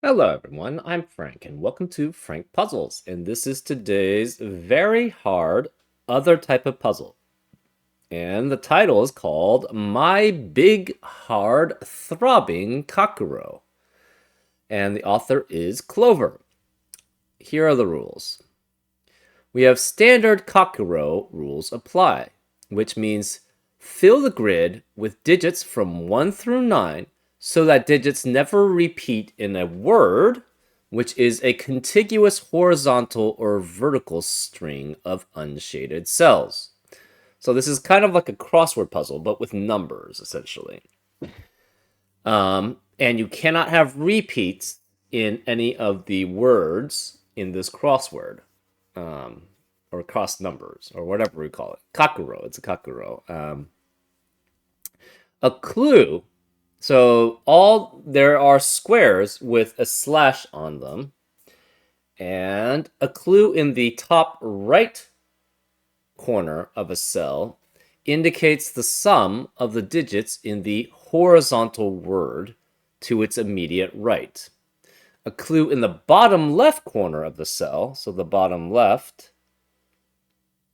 Hello everyone, I'm Frank and welcome to Frank Puzzles, and this is today's very hard other type of puzzle. And the title is called My Big Hard Throbbing Kakuro. And the author is Clover. Here are the rules. We have standard Kakuro rules apply, which means fill the grid with digits from 1 through 9 so that digits never repeat in a word, which is a contiguous horizontal or vertical string of unshaded cells. So this is kind of like a crossword puzzle, but with numbers, essentially. And you cannot have repeats in any of the words in this crossword, or cross numbers, or whatever we call it. Kakuro, it's a kakuro. A clue. So there are squares with a slash on them, and a clue in the top right corner of a cell indicates the sum of the digits in the horizontal word to its immediate right. A clue in the bottom left corner of the cell, so the bottom left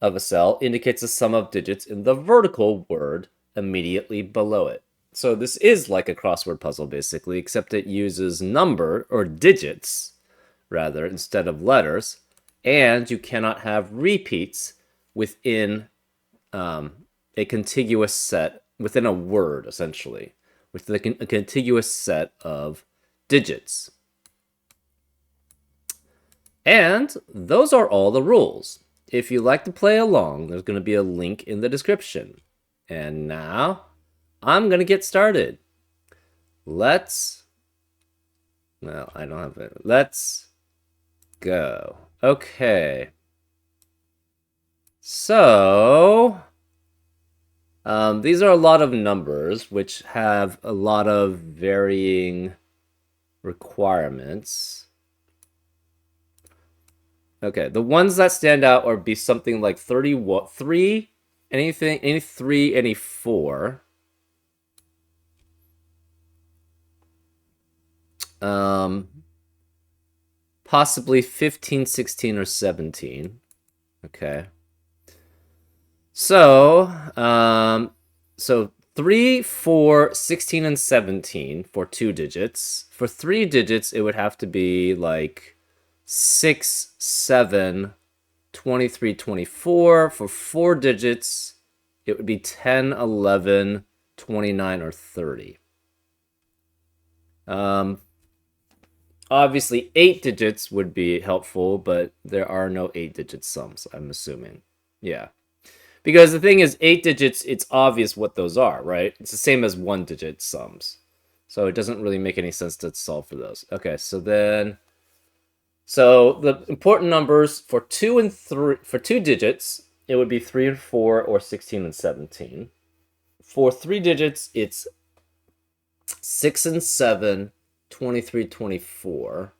of a cell, indicates the sum of digits in the vertical word immediately below it. So this is like a crossword puzzle, basically, except it uses number, or digits, rather, instead of letters, and you cannot have repeats within a contiguous set, within a word, essentially, with a contiguous set of digits. And those are all the rules. If you'd like to play along, there's going to be a link in the description. And now, I'm going to get started. Let's go. Okay. So, these are a lot of numbers, which have a lot of varying requirements. Okay, the ones that stand out are be something like 3, any 3, any 4. Possibly 15, 16, or 17. Okay. So, 3, 4, 16, and 17 for 2 digits. For 3 digits, it would have to be like 6, 7, 23, 24. For 4 digits, it would be 10, 11, 29, or 30. Obviously, 8 digits would be helpful, but there are no 8-digit sums, I'm assuming. Yeah. Because the thing is, 8 digits, it's obvious what those are, right? It's the same as 1-digit sums. So it doesn't really make any sense to solve for those. Okay, so the important numbers for 2 and 3, for 2 digits, it would be 3 and 4, or 16 and 17. For 3 digits, it's 6 and 7, 23, 24.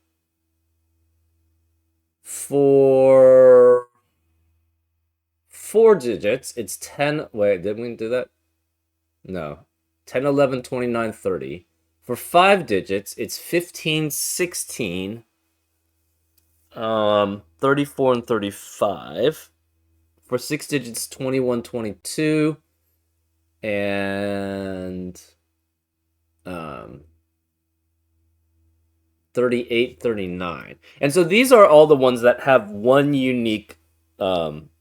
For 4 digits, it's 10. Wait, did we do that? No. 10, 11, 29, 30. For 5 digits, it's 15, 16, 34, and 35. For 6 digits, 21, 22, and 38, 39. And so these are all the ones that have one unique sum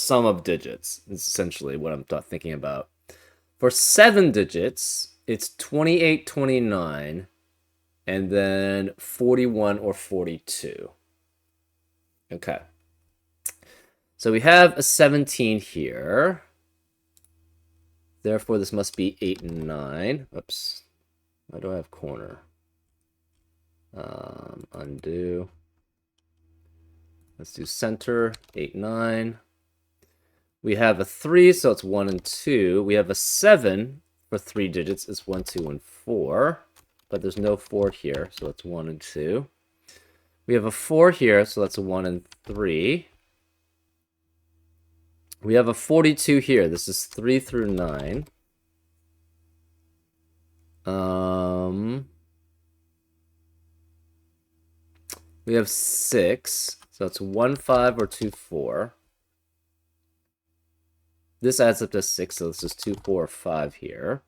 of digits, is essentially what I'm thinking about. For 7 digits, it's 28, 29, and then 41 or 42. Okay. So we have a 17 here. Therefore, this must be 8 and 9. Oops. Why do I have corner? Undo. Let's do center, 8, 9. We have a 3, so it's 1 and 2. We have a 7 for 3 digits. It's 1, 2, and 4. But there's no 4 here, so it's 1 and 2. We have a 4 here, so that's a 1 and 3. We have a 42 here. This is 3 through 9. We have 6. So it's 1, 5, or 2, 4. This adds up to 6, so this is 2, 4, 5 here.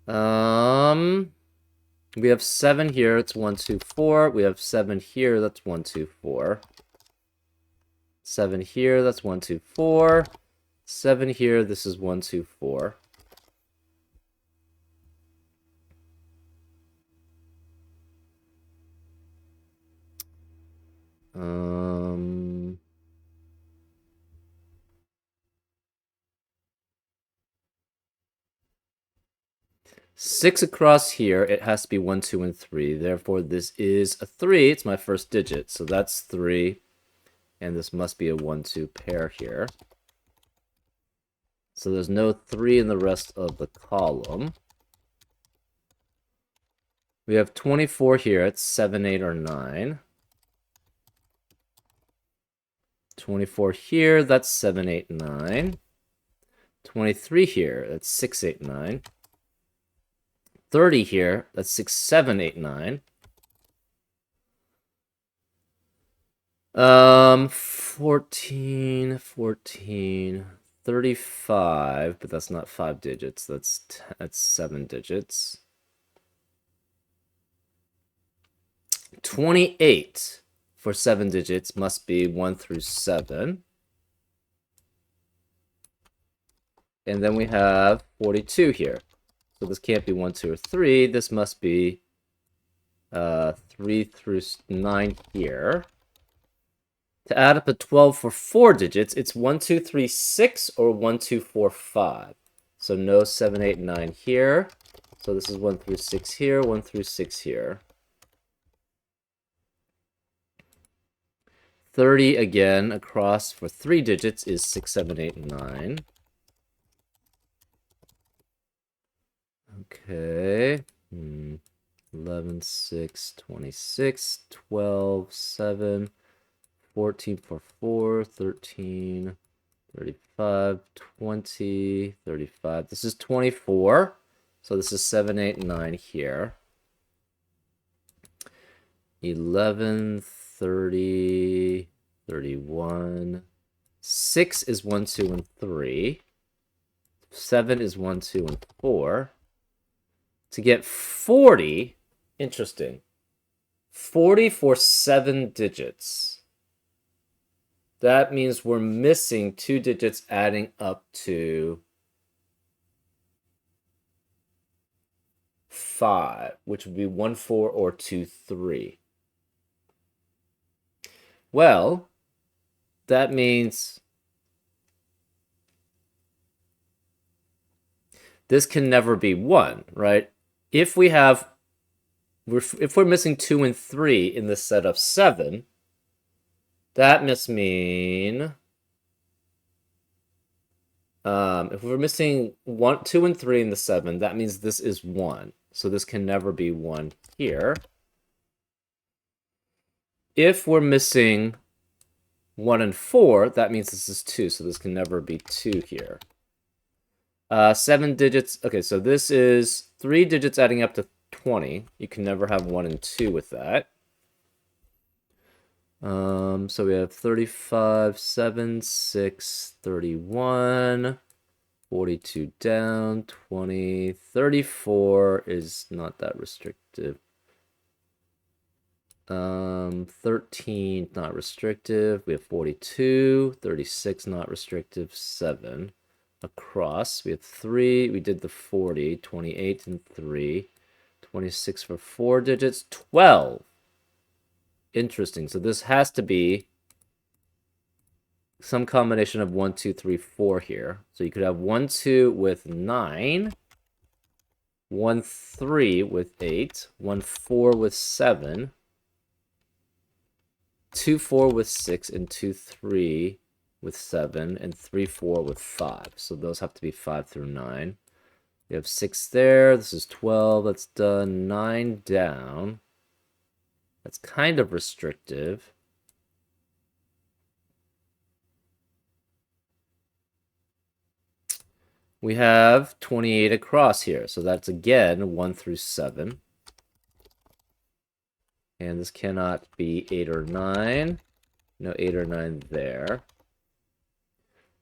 We have 7 here, it's 1, 2, 4. We have 7 here, that's 1, 2, 4. 7 here, that's 1, 2, 4. 7 here, this is 1, 2, 4. Six across here, it has to be 1, 2, and 3. Therefore, this is a 3. It's my first digit, so that's 3. And this must be a 1, 2 pair here. So there's no 3 in the rest of the column. We have 24 here. It's 7, 8, or 9. 24 here, that's 7, 8, 9. 23 here, that's 6, 8, 9. 30 here, that's 6, 7, 8, 9. 14, 35, but that's not 5 digits. That's 7 digits. 28 for 7 digits must be 1 through 7. And then we have 42 here. So this can't be 1, 2, or 3. This must be 3 through 9 here. To add up a 12 for 4 digits, it's 1, 2, 3, 6, or 1, 2, 4, 5. So no 7, 8, 9 here. So this is 1 through 6 here, 1 through 6 here. 30 again across for 3 digits is 6, 7, 8, 9. Okay. 11, 6, 26, 12, 7, 14 for 4, 13, 35, 20, 35. This is 24. So this is 7, 8, 9 here. 11, 30, 31. 6 is 1, 2, and 3. 7 is 1, 2, and 4. To get 40, interesting. 40 for 7 digits. That means we're missing 2 digits adding up to 5, which would be 1, 4, or 2, 3. Well, that means this can never be 1, right? If we're missing 2 and 3 in the set of 7, that must mean if we're missing 1, 2, and 3 in the 7, that means this is 1. So this can never be 1 here. If we're missing 1 and 4, that means this is 2. So this can never be 2 here. 7 digits. Okay, so this is 3 digits adding up to 20. You can never have 1 and 2 with that. So we have 35, 7, 6, 31, 42 down, 20, 34 is not that restrictive. 13, not restrictive. We have 42, 36, not restrictive, 7. Across, we have 3, we did the 40, 28 and 3, 26 for 4 digits, 12. Interesting. So this has to be some combination of 1, 2, 3, 4 here. So you could have 1, 2 with 9, 1, 3 with 8, 1, 4 with 7, 2, 4 with 6, and 2, 3 with 7, and 3, 4 with 5. So those have to be 5 through 9. We have 6 there. This is 12. That's done. 9 down. That's kind of restrictive. we have 28 across here. So that's again 1 through 7. And this cannot be 8 or 9. No 8 or 9 there.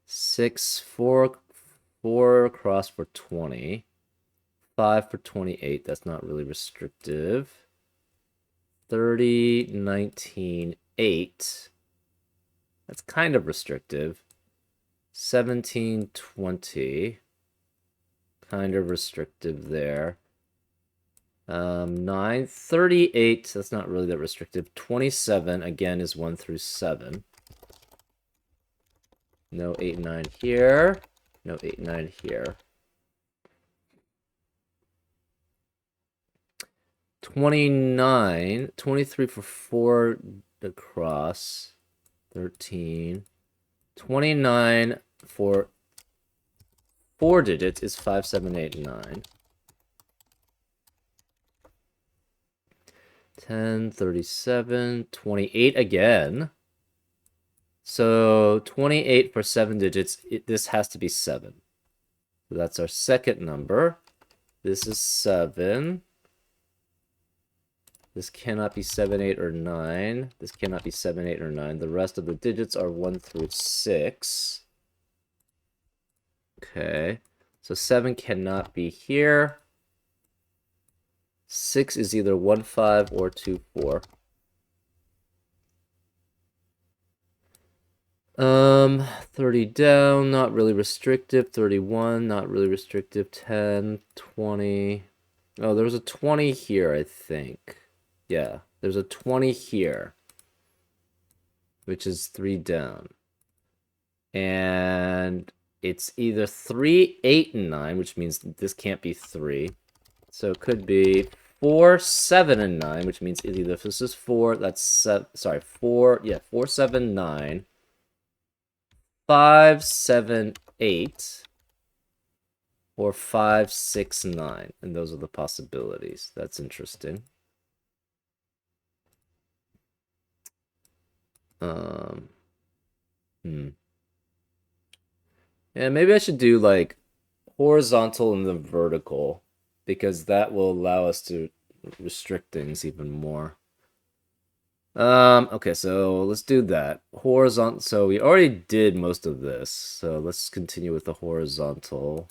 6, 4 across for 20. 5 for 28. That's not really restrictive. 30, 19, 8. That's kind of restrictive. 17, 20. Kind of restrictive there. 9, 38. That's not really that restrictive. 27, again, is 1 through 7. No 8, 9 here. No 8, 9 here. 29, 23 for 4 across. 13. 29 for 4 digits is 5, 7, 8, 9. 10, 37, 28 again. So 28 for 7 digits, this has to be 7. So that's our second number. This is 7. This cannot be 7, 8, or 9. This cannot be 7, 8, or 9. The rest of the digits are 1 through 6. Okay. So 7 cannot be here. 6 is either 1, 5 or 2, 4. 30 down, not really restrictive. 31, not really restrictive. 10, 20. Oh, there was a 20 here, I think. Yeah, there's a 20 here, which is 3 down. And it's either 3, 8, and 9, which means this can't be 3. So it could be 4, 7, and 9, which means either if this is 4, that's 7, sorry, 4, yeah, 4, 7, 9, 5, 7, 8, or 5, 6, 9. And those are the possibilities. That's interesting. Yeah, maybe I should do like horizontal and then vertical, because that will allow us to restrict things even more. Okay, so let's do that. Horizontal, so we already did most of this, so let's continue with the horizontal.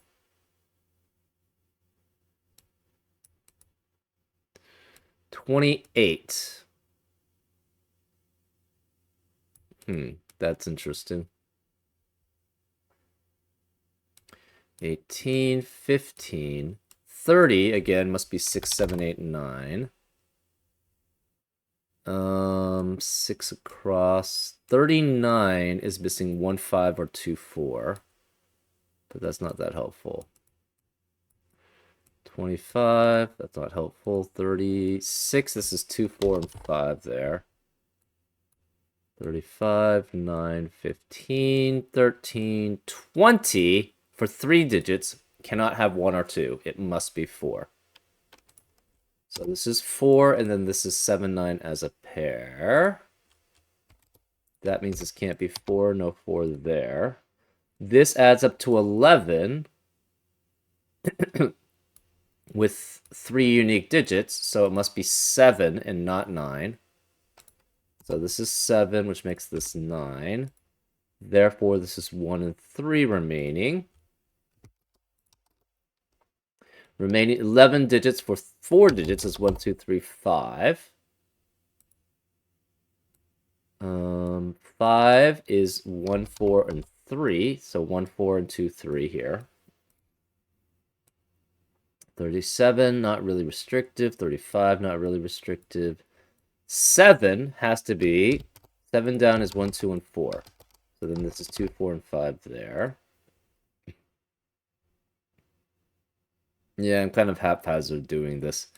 $28. That's interesting. 18, 15, 30, again, must be 6, 7, 8, 9. 6 across. 39 is missing 1, 5, or 2, 4. But that's not that helpful. 25, that's not helpful. 36, this is 2, 4, and 5 there. 35, 9, 15, 13, 20 for 3 digits. Cannot have 1 or 2. It must be 4. So this is 4, and then this is 7, 9 as a pair. That means this can't be 4, no 4 there. This adds up to 11 with 3 unique digits, so it must be 7 and not 9. So this is 7, which makes this 9. Therefore, this is 1 and 3 remaining. Remaining 11 digits for 4 digits is 1, 2, 3, 5. 5 is 1, 4, and 3. So 1, 4, and 2, 3 here. 37, not really restrictive. 35, not really restrictive. 7 has to be, 7 down is 1, 2, and 4. So then this is 2, 4, and 5 there. Yeah, I'm kind of haphazard doing this.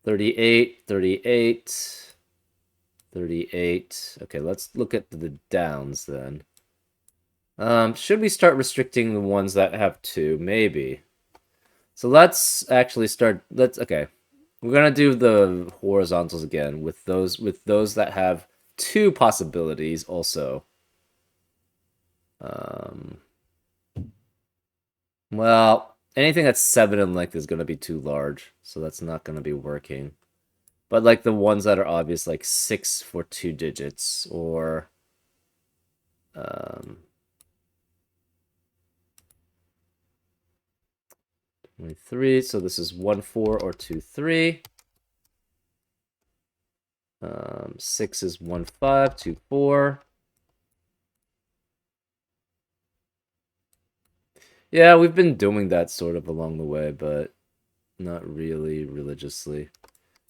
38, 38, 38. Okay, let's look at the downs then. Should we start restricting the ones that have 2? Maybe. So let's actually start, okay. We're gonna do the horizontals again with those that have 2 possibilities also. Well, anything that's 7 in length is going to be too large, so that's not going to be working. But like the ones that are obvious, like 6 for 2 digits, or um, 23. So this is 1 4 or 2 3. 6 is 1 5, 2 4. Yeah, we've been doing that sort of along the way, but not really religiously.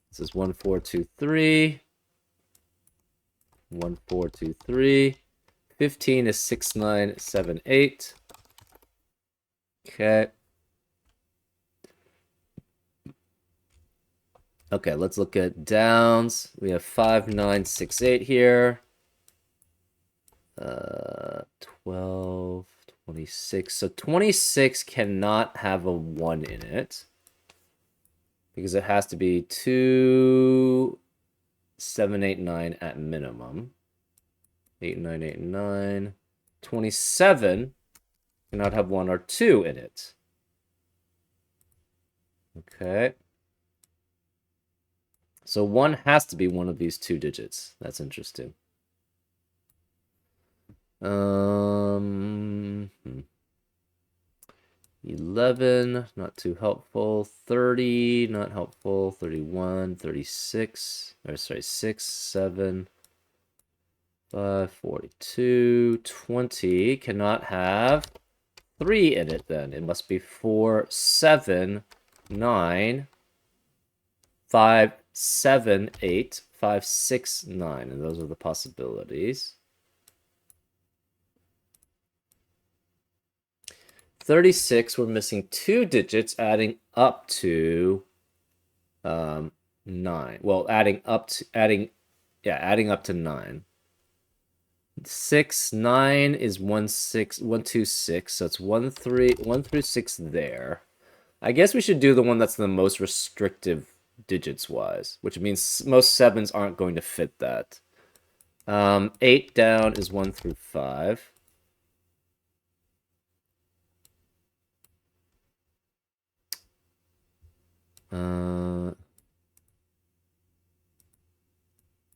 This is 1 4 2 3. 1 4 2 3. 15 is 6 9 7 8. Okay. Okay, let's look at downs. We have 5 9 6 8 here. 12, 26. So 26 cannot have a 1 in it because it has to be 2 7 8 9 at minimum. 8 9 8 9. 27 cannot have 1 or 2 in it. Okay. So 1 has to be one of these 2 digits. That's interesting. 11, not too helpful. 30, not helpful. 31, 36, or sorry, 6, 7, 5, 42, 20 cannot have 3 in it then. It must be 4, 7, 9, 5, 7, 8, 5, 6, 9. And those are the possibilities. 36, we're missing 2 digits adding up to 9. Well, adding up to 9. 6, 9 is 1 6 1 2 6. So it's 1 3 1 through 6 there. I guess we should do the one that's the most restrictive digits wise, which means most 7s aren't going to fit that. 8 down is 1 through 5.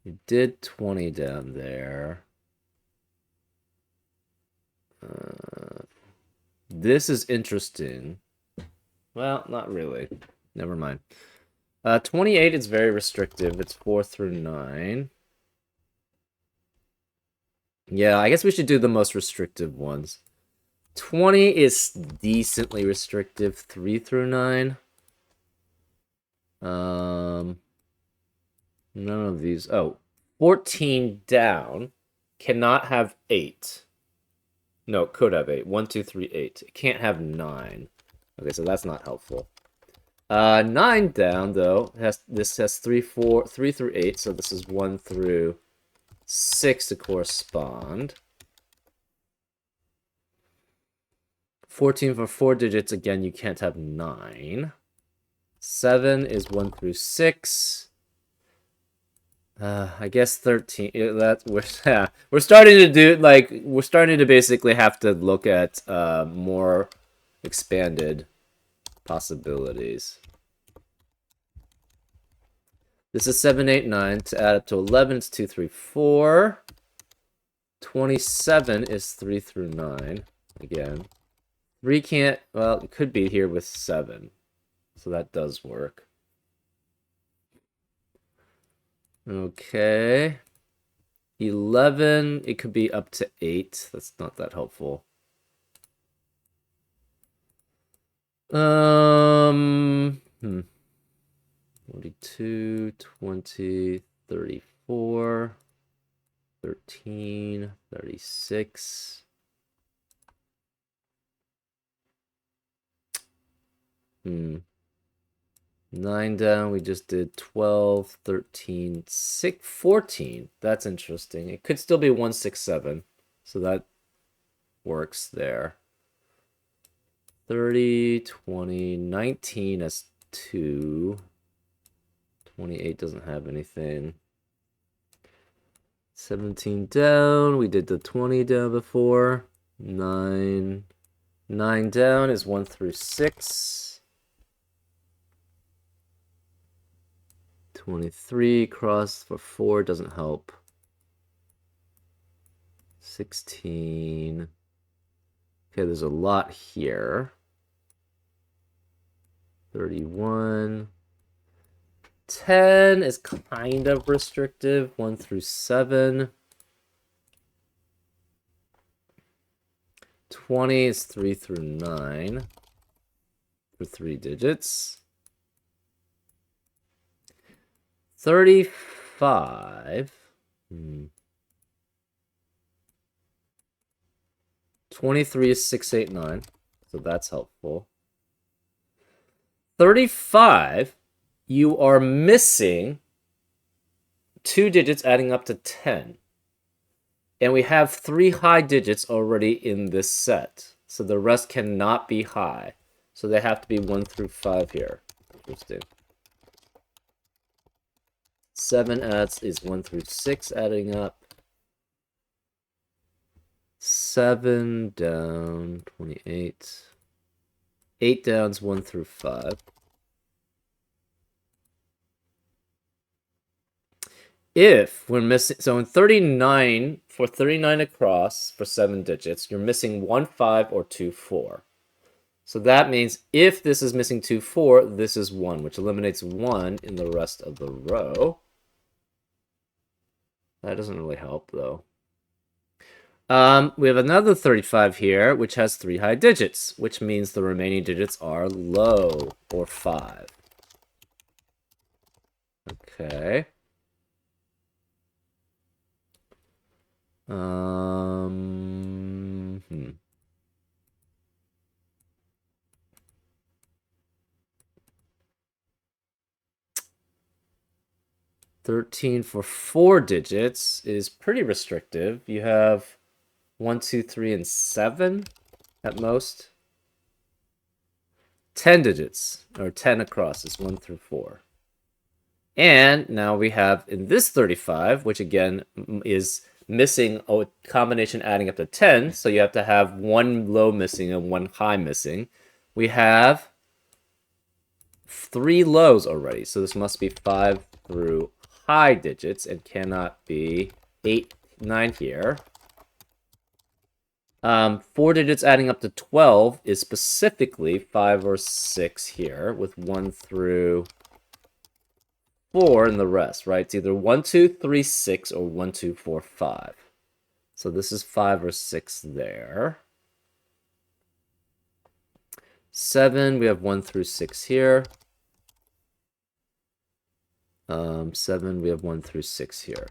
You did 20 down there. This is interesting. Well, not really. Never mind. 28 is very restrictive. It's 4 through 9. Yeah, I guess we should do the most restrictive ones. 20 is decently restrictive. 3 through 9. None of these. Oh, 14 down cannot have 8. No, it could have 8. 1, 2, 3, 8. It can't have 9. Okay, so that's not helpful. 9 down, though, this has 3 through 8, so this is 1 through 6 to correspond. 14 for 4 digits, again, you can't have 9. 7 is 1 through 6. I guess 13. We're starting to do we're starting to basically have to look at more expanded possibilities. This is 7, 8, 9. To add up to 11, it's 2, 3, 4. 27 is 3 through 9. Again. 3 can't, well, it could be here with 7. So that does work. Okay. 11, it could be up to 8. That's not that helpful. 42, 20, 34, 13, 36. 9 down, we just did 12, 13, 6, 14. That's interesting. It could still be 1, 6, 7. So that works there. 30, 20, 19 as 2. 28 doesn't have anything. 17 down. We did the 20 down before. 9 9 down is 1 through 6. 23 cross for 4 doesn't help. 16. Okay, there's a lot here. 31. 10 is kind of restrictive. 1 through 7. 20 is 3 through 9 for 3 digits. 35. 23 is 6, 8, 9. So that's helpful. 35, you are missing 2 digits adding up to 10. And we have 3 high digits already in this set. So the rest cannot be high. So they have to be 1 through 5 here. Interesting. 7 is 1 through 6 adding up. 7 down, 28. 8 down's 1 through 5. If we're missing, so in 39, for 39 across for 7 digits, you're missing 1, 5, or 2, 4. So that means if this is missing 2, 4, this is 1, which eliminates 1 in the rest of the row. That doesn't really help, though. We have another 35 here, which has 3 high digits, which means the remaining digits are low, or 5. Okay. 13 for 4 digits is pretty restrictive. You have 1, 2, 3, and 7 at most. 10 digits, or 10 across is 1 through 4. And now we have in this 35, which again is missing a combination adding up to 10, so you have to have 1 low missing and 1 high missing. We have 3 lows already, so this must be 5 through high digits and cannot be 8, 9 here. 4 digits adding up to 12 is specifically 5 or 6 here, with 1 through 4 and the rest, right? It's either 1, 2, 3, 6, or 1, 2, 4, 5. So this is 5 or 6 there. 7, we have 1 through 6 here. 7, we have 1 through 6 here.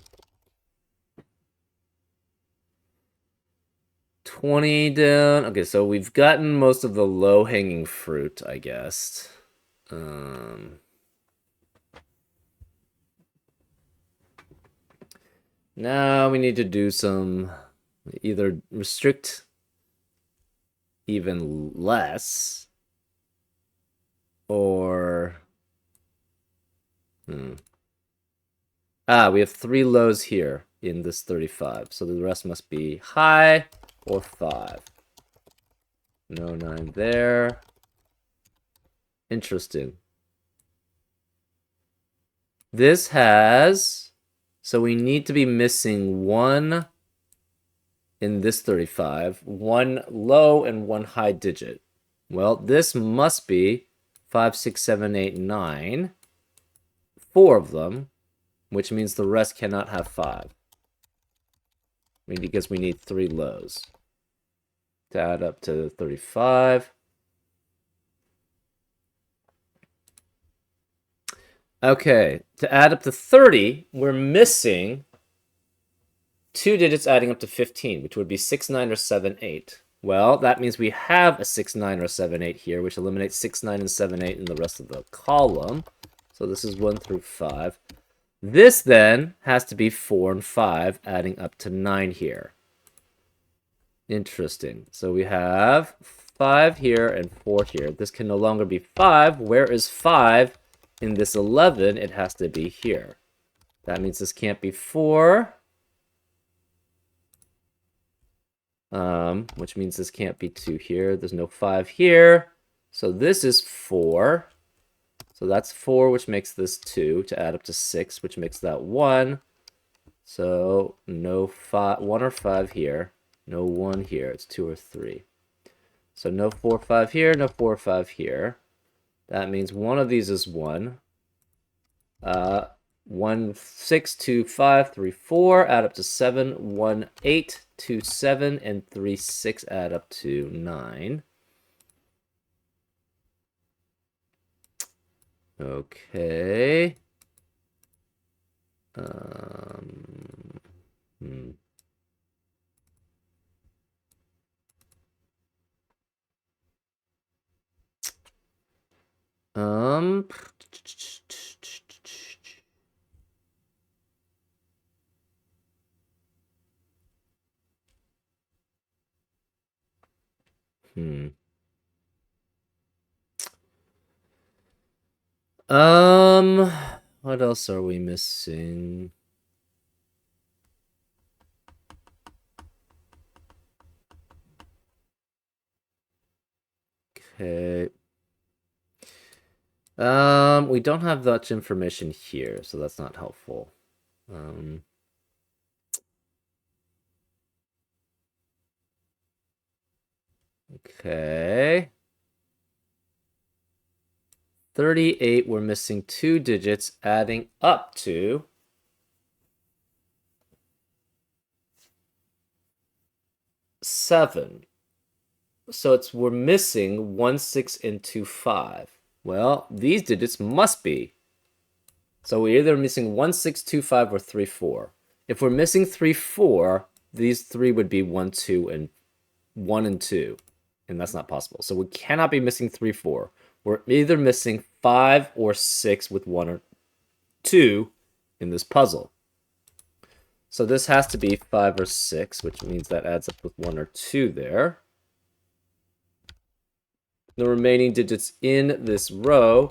20 down. Okay, so we've gotten most of the low-hanging fruit, I guess. Now we need to do some, either restrict even less, or... we have 3 lows here in this 35, so the rest must be high or 5. No 9 there. Interesting. This has... So we need to be missing 1 in this 35, 1 low and 1 high digit. Well, this must be 5, 6, 7, 8, 9. 4 of them, which means the rest cannot have 5. Because we need 3 lows to add up to 35. Okay, to add up to 30, we're missing 2 digits adding up to 15, which would be 6, 9, or 7, 8. Well, that means we have a 6, 9, or 7, 8 here, which eliminates 6, 9, and 7, 8 in the rest of the column. So this is 1 through 5. This then has to be 4 and 5, adding up to 9 here. Interesting. So we have 5 here and 4 here. This can no longer be 5. Where is 5? In this 11, it has to be here. That means this can't be 4. which means this can't be 2 here. There's no 5 here. So this is 4. So that's 4, which makes this 2 to add up to 6, which makes that 1. So no 1 or 5 here. No 1 here. It's 2 or 3. So no 4 or 5 here. No 4 or 5 here. That means one of these is 1. 1, 6, 2, 5, 3, 4, add up to 7, 1, 8, 2, 7, and 3, 6, add up to 9. Okay. Hmm. Hmm. What else are we missing? Okay. We don't have much information here, so that's not helpful. Okay. 38, we're missing 2 digits, adding up to 7. So we're missing 1, 6, and 2, 5. Well, these digits must be. So we're either missing 1, 6, 2, 5, or 3, 4. If we're missing 3, 4, these 3 would be 1, 2, and 1 and 2. And that's not possible. So we cannot be missing 3, 4. We're either missing 5 or 6 with 1 or 2 in this puzzle. So this has to be 5 or 6, which means that adds up with 1 or 2 there. The remaining digits in this row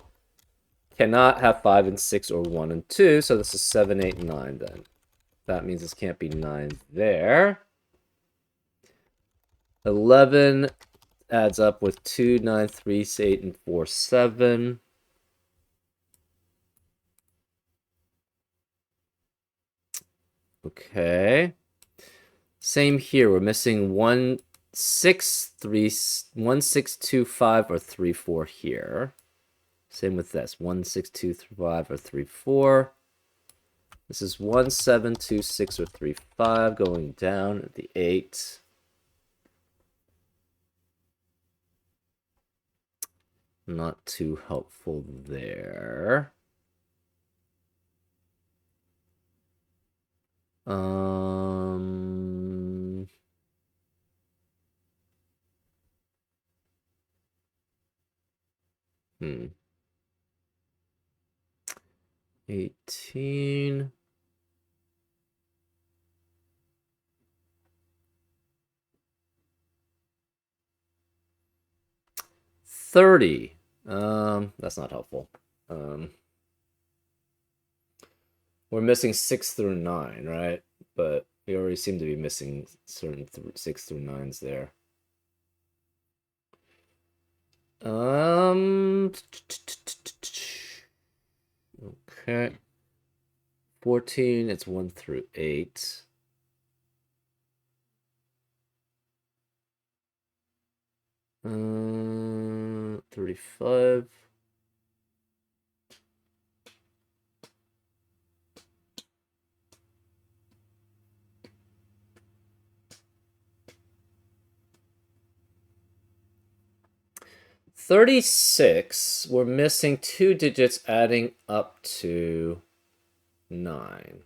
cannot have 5 and 6 or 1 and 2, so this is 7, 8, 9 then. That means this can't be 9 there. 11 adds up with 2, 9, 3, 8, and 4, 7. Okay. Same here. We're missing 1, 6, 3, 1, 6, 2, 5, or 3, 4 here. Same with this. 1, 6, 2, 3, 5, or 3, 4. This is 1, 7, 2, 6, or 3, 5 going down at the 8. Not too helpful there. Hmm. 18. 30. That's not helpful. We're missing 6 through 9, right? But we already seem to be missing certain 6 through 9s there. Okay. 14, it's 1 through 8. Uh, 35. $36, we're missing 2 digits adding up to 9.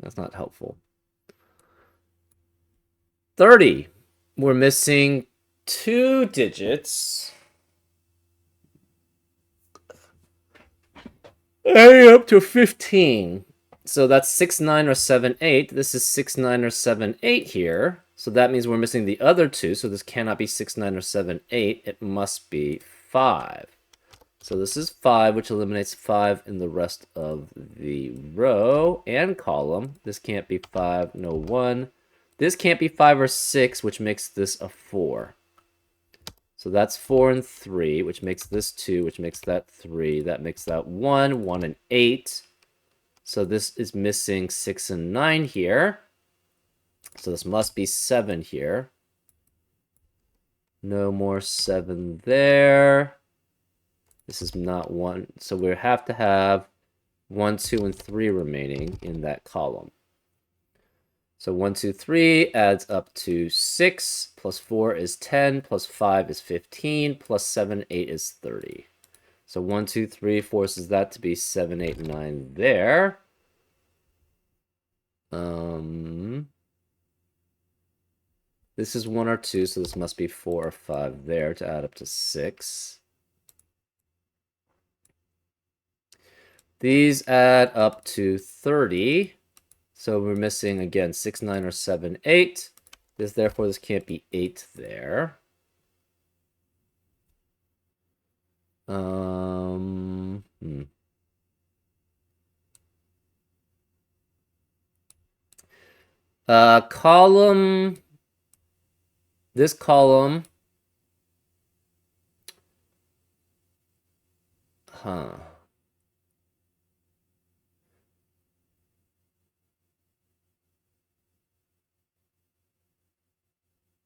That's not helpful. 30, we're missing 2 digits adding up to 15. So that's 6, 9, or 7, 8. This is 6, 9, or 7, 8 here. So that means we're missing the other 2. So this cannot be 6, 9, or 7, 8. It must be 5. So this is 5, which eliminates 5 in the rest of the row and column. This can't be 5, no 1. This can't be 5 or 6, which makes this a 4. So that's 4 and 3, which makes this 2, which makes that 3. That makes that 1, 1 and 8. So this is missing 6 and 9 here. So this must be 7 here. No more 7 there. This is not 1. So we have to have 1, 2, and 3 remaining in that column. So 1, 2, 3 adds up to 6, plus 4 is 10, plus 5 is 15, plus 7, 8 is 30. So 1, 2, 3 forces that to be 7, 8, 9 there. This is 1 or 2, so this must be 4 or 5 there to add up to 6. These add up to 30. So we're missing, again, 6, 9, or 7, 8. Therefore, this can't be 8 there. Column. This column.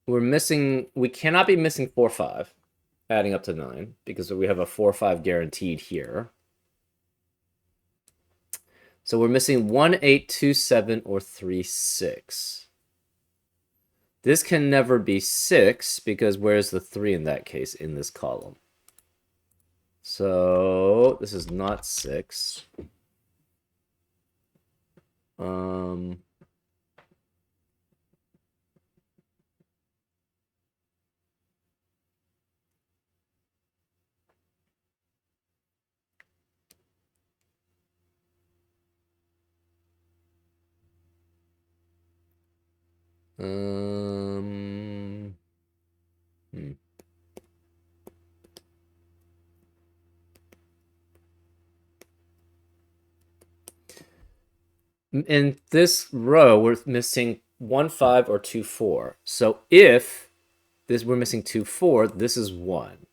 We're missing, we cannot be missing 4, 5, adding up to 9, because we have a 4, 5 guaranteed here. So we're missing 1, 8, 2, 7, or 3, 6. This can never be 6, because where's the 3 in that case in this column? So this is not 6. In this row, we're missing 1, 5, or 2, 4. So if we're missing 2, 4, this is 1.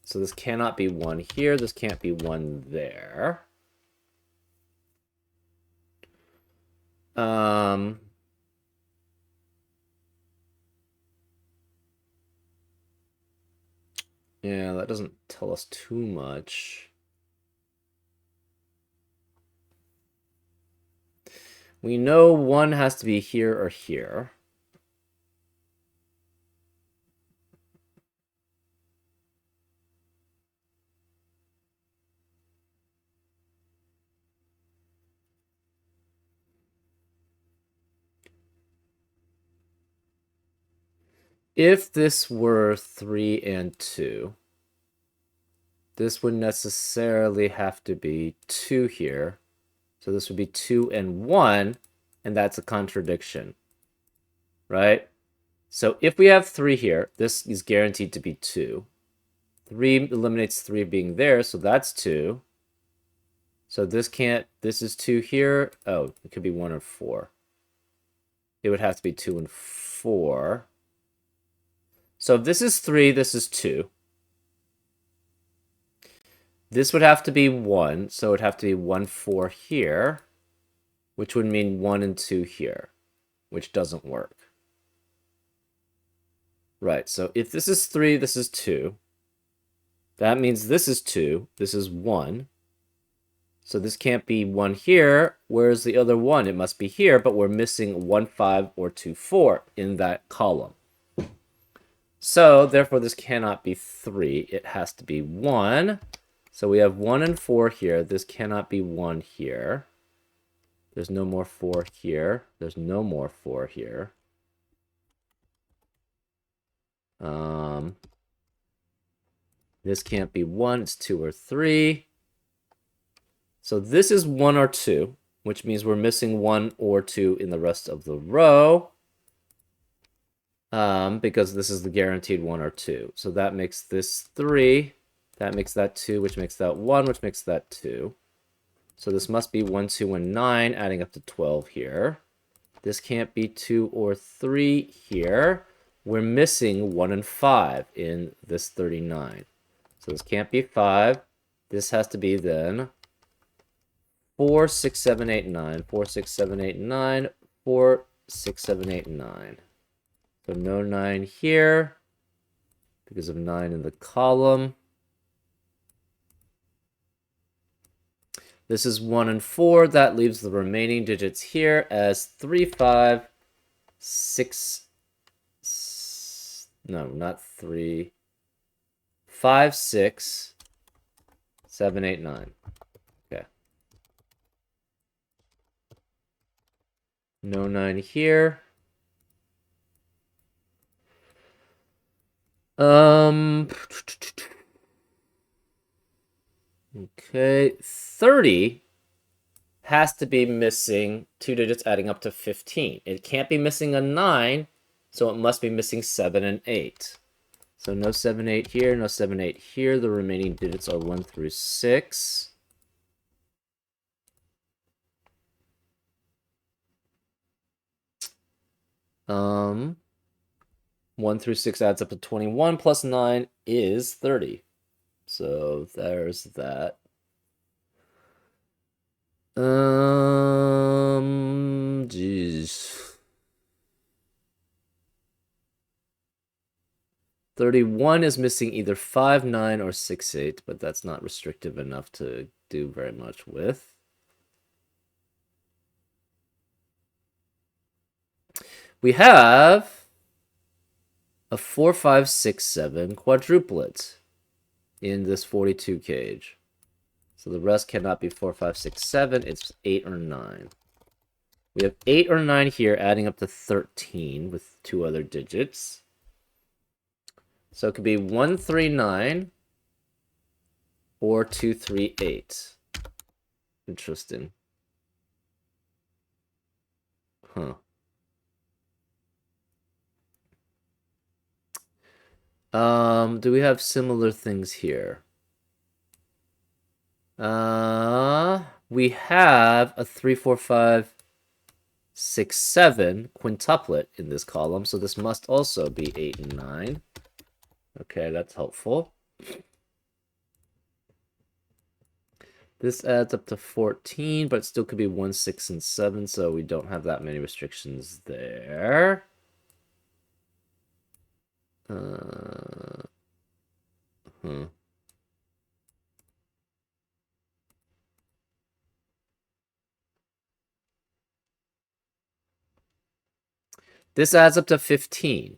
So this cannot be 1 here. This can't be 1 there. Yeah, that doesn't tell us too much. We know 1 has to be here or here. If this were 3 and 2, this would necessarily have to be 2 here. So this would be 2 and 1, and that's a contradiction, right? So if we have 3 here, this is guaranteed to be 2. 3 eliminates 3 being there, so that's 2. So this can't, this is 2 here. Oh, it could be 1 or 4. It would have to be 2 and 4. So if this is 3, this is 2. This would have to be 1, so it would have to be 1, 4 here, which would mean 1 and 2 here, which doesn't work. Right, so if this is 3, this is 2. That means this is 2, this is 1. So this can't be 1 here. Where's the other 1? It must be here, but we're missing 1, 5, or 2, 4 in that column. So, therefore, this cannot be 3. It has to be 1. So we have 1 and 4 here. This cannot be 1 here. There's no more 4 here. There's no more 4 here. This can't be 1. It's 2 or 3. So this is 1 or 2, which means we're missing 1 or 2 in the rest of the row. Because this is the guaranteed 1 or 2. So that makes this 3. That makes that 2, which makes that 1, which makes that 2. So this must be 1, 2, and 9, adding up to 12 here. This can't be 2 or 3 here. We're missing 1 and 5 in this 39. So this can't be 5. This has to be then 4, 6, 7, 8, 9. 4, 6, 7, 8, 9. 4, 6, 7, 8, 9. So no 9 here because of 9 in the column. This is 1 and 4. That leaves the remaining digits here as 3, 5, 6. No, not 3. 5, 6, 7, 8, 9. Okay. No 9 here. Okay, 30 has to be missing 2 digits adding up to 15. It can't be missing a 9, so it must be missing 7 and 8. So no 7, 8 here, no 7, 8 here. The remaining digits are 1 through 6. Um, 1 through 6 adds up to 21 plus 9 is 30. So there's that. Geez. 31 is missing either 5, 9, or 6, 8, but that's not restrictive enough to do very much with. We have a 4, 5, 6, 7 quadruplet in this 42 cage. So the rest cannot be 4, 5, 6, 7. It's 8 or 9. We have 8 or 9 here, adding up to 13 with 2 other digits. So it could be 1, 3, 9 or 2, 3, 8. Interesting. Huh. Do we have similar things here? We have a 3, 4, 5, 6, 7 quintuplet in this column, so this must also be 8 and 9. Okay, that's helpful. This adds up to 14, but it still could be 1, 6, and 7, so we don't have that many restrictions there. This adds up to 15.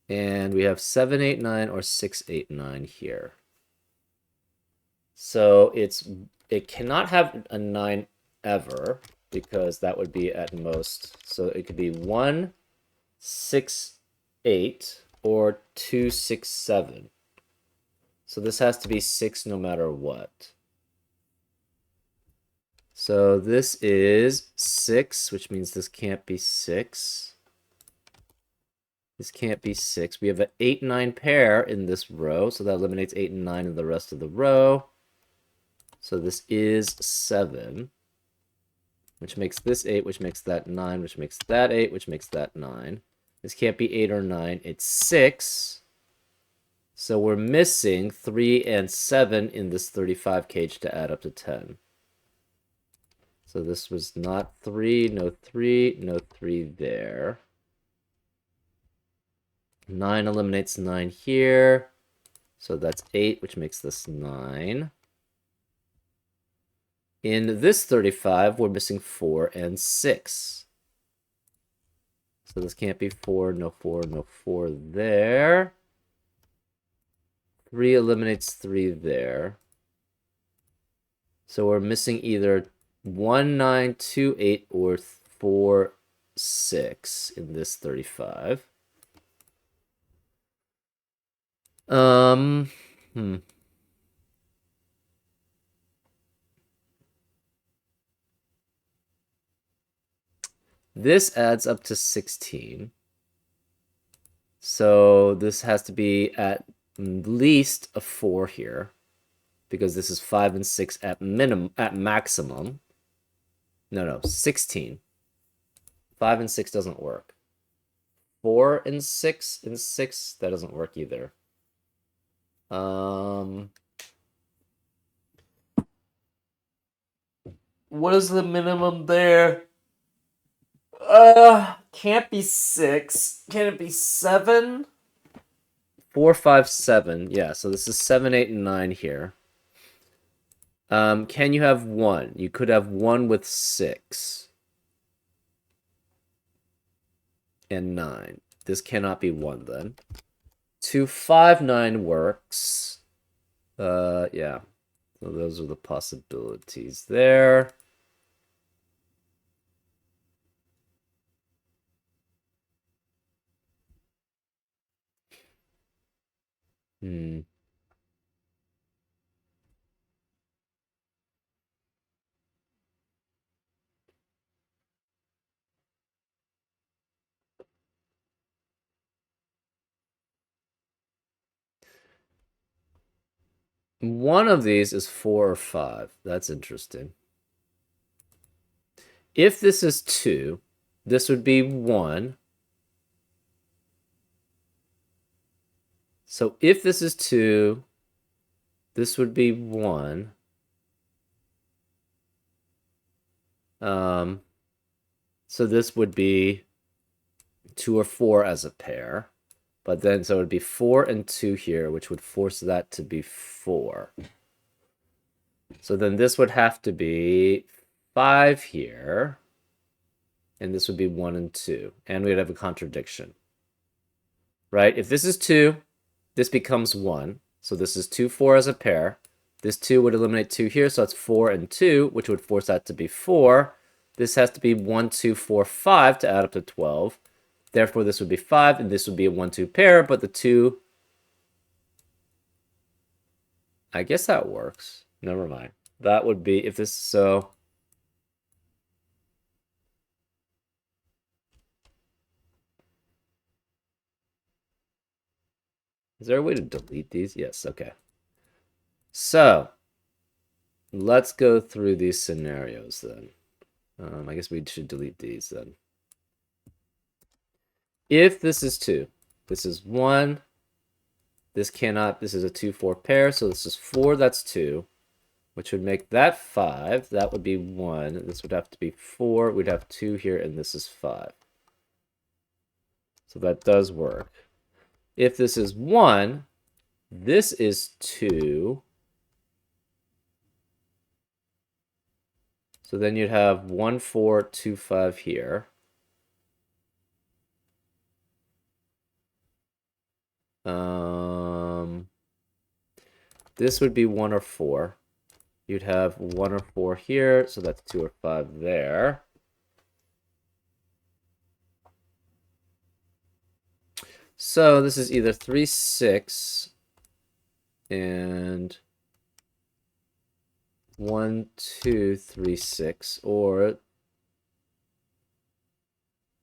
And we have 7, 8, 9 or 6, 8, 9 here. So it cannot have a 9 ever because that would be at most. So it could be 1, 6, 8 or 2, 6, 7. So this has to be 6 no matter what. So this is 6, which means this can't be 6. This can't be 6. We have an 8, 9 pair in this row, so that eliminates 8 and 9 in the rest of the row. So this is 7, which makes this 8, which makes that 9, which makes that 8, which makes that 9. This can't be 8 or 9. It's 6. So we're missing 3 and 7 in this 35 cage to add up to 10. So this was not 3, no 3, no 3 there. 9 eliminates 9 here. So that's 8, which makes this 9. In this 35, we're missing 4 and 6. So this can't be 4, no 4, no 4 there. 3 eliminates 3 there. So we're missing either 1, 9, 2, 8, or 4, 6 in this 35. This adds up to 16. So this has to be at least a 4 here, because this is 5 and 6 at maximum. No, 16. 5 and 6 doesn't work. 4 and 6 and 6, that doesn't work either. What is the minimum there? Can't be 6. Can it be 7? 4, 5, 7. Yeah, so this is 7, 8, and 9 here. Can you have 1? You could have 1 with 6. And 9. This cannot be 1 then. 2, 5, 9 works. Yeah. So those are the possibilities there. Hmm. One of these is 4 or 5. That's interesting. If this is 2, this would be 1. So if this is 2, this would be 1. So this would be 2 or 4 as a pair. But then, so it would be 4 and 2 here, which would force that to be 4. So then this would have to be 5 here. And this would be 1 and 2. And we'd have a contradiction. Right? If this is 2, this becomes 1. So this is 2, 4 as a pair. This 2 would eliminate 2 here, so that's 4 and 2, which would force that to be 4. This has to be 1, 2, 4, 5 to add up to 12. Therefore, this would be 5, and this would be a 1, 2 pair, but the 2... I guess that works. Never mind. That would be, if this, so... Is there a way to delete these? Yes, okay. So, let's go through these scenarios then. I guess we should delete these then. If this is 2, this is 1, this cannot, this is a 2, 4 pair, so this is 4, that's 2, which would make that 5, that would be 1, this would have to be 4, we'd have 2 here, and this is 5. So that does work. If this is 1, this is 2, so then you'd have 1, 4, 2, 5 here. This would be 1 or 4. You'd have 1 or 4 here, so that's 2 or 5 there. So this is either 3, 6, and 1, 2, 3, 6, or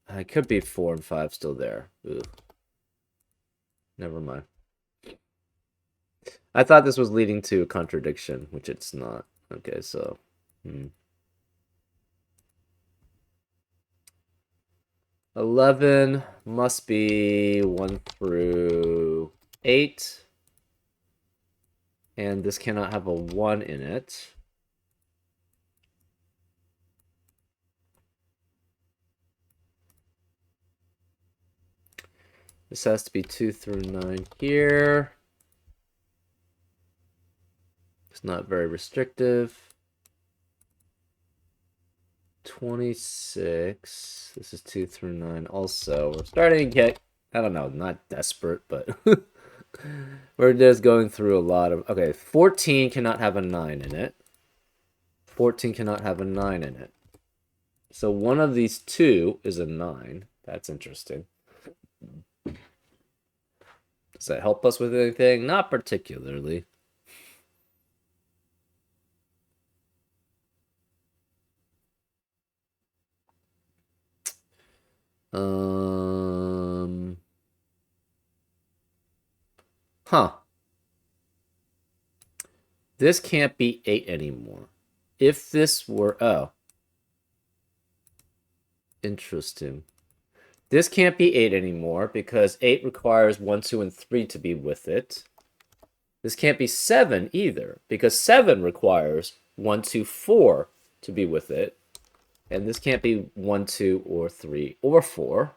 it could be 4 and 5 still there. Ugh. Never mind. I thought this was leading to a contradiction, which it's not. Okay, so... 11 must be 1 through 8. And this cannot have a 1 in it. This has to be 2 through 9 here. It's not very restrictive. 26. This is 2 through 9 also. We're starting to get, I don't know, not desperate, but we're just going through a lot of... Okay, 14 cannot have a 9 in it. 14 cannot have a 9 in it. So one of these two is a 9. That's interesting. Does that help us with anything? Not particularly. Huh. This can't be 8 anymore. If this were... Oh. Interesting. This can't be 8 anymore because 8 requires 1, 2, and 3 to be with it. This can't be 7 either because 7 requires 1, 2, 4 to be with it. And this can't be 1, 2, or 3, or 4.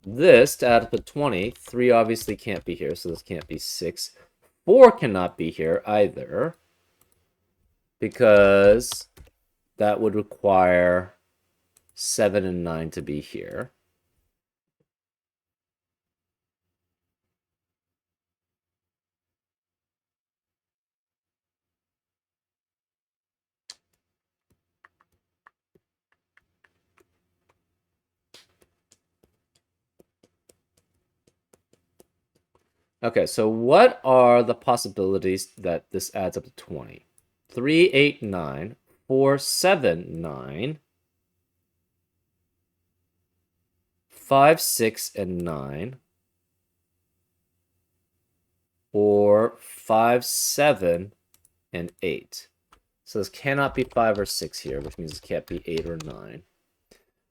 This, to add up to 20, 3 obviously can't be here, so this can't be 6. 4 cannot be here either, because that would require 7 and 9 to be here. Okay, so what are the possibilities that this adds up to 20? 3, 8, 9, 4, 7, 9, 5, 6, and 9, or 5, 7, and 8. So this cannot be 5 or 6 here, which means it can't be 8 or 9.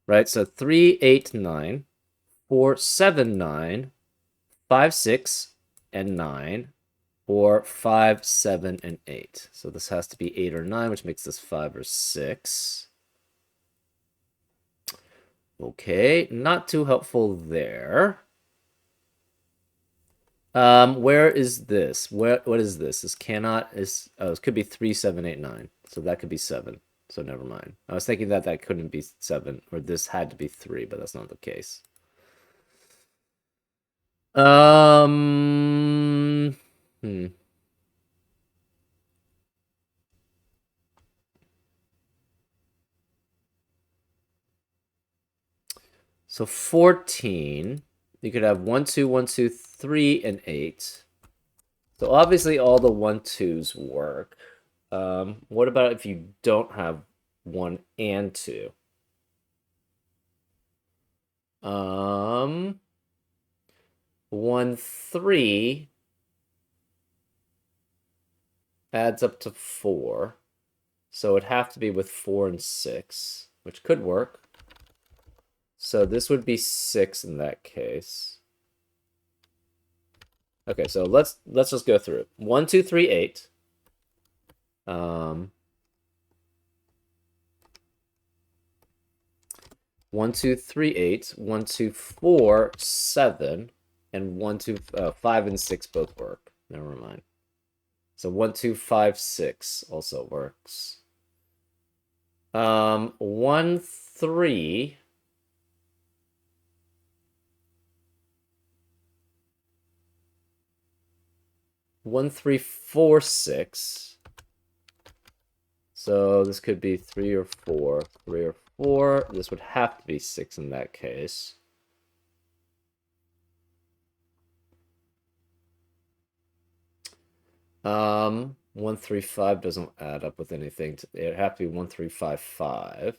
Right, so 3, 8, 9, 4, 7, 9, 5, 6, and 9, or 5, 7, and 8. So this has to be 8 or 9, which makes this 5 or 6. Okay, not too helpful there. Where is this? What is this? This cannot is oh, it could be 3, 7, 8, 9. So that could be 7. So never mind. I was thinking that that couldn't be 7, or this had to be 3, but that's not the case. Hmm. So 14, you could have 1, 2, 1, 2, 3, and 8. So obviously all the 1, 2s work. What about if you don't have 1 and 2? 1, 3 adds up to 4. So it'd have to be with 4 and 6, which could work. So this would be 6 in that case. Okay, so let's just go through it. 1, 2, 3, 8. 1, 2, 3, 8. 1, 2, 4, 7. And 1, 2, 5 and 6 both work. Never mind. So 1, 2, 5, 6 also works. 1, 3. One, 3, 4, 6. So this could be 3 or 4. 3 or 4. This would have to be 6 in that case. Um, 1, 3, 5 doesn't add up with anything. It'd have to be 1, 3, 5, 5.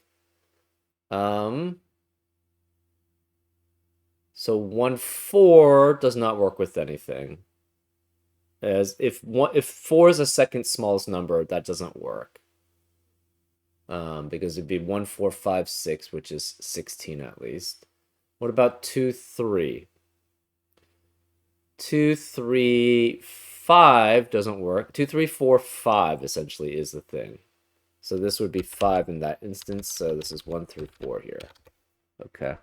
So 1, 4 does not work with anything. As if 4 is the second smallest number, that doesn't work. Because it'd be 1, 4, 5, 6, which is 16 at least. What about 2, 3? 2, 3, 5 doesn't work. 2, 3, 4, 5 essentially is the thing. So this would be 5 in that instance. So this is 1 through 4 here. Okay.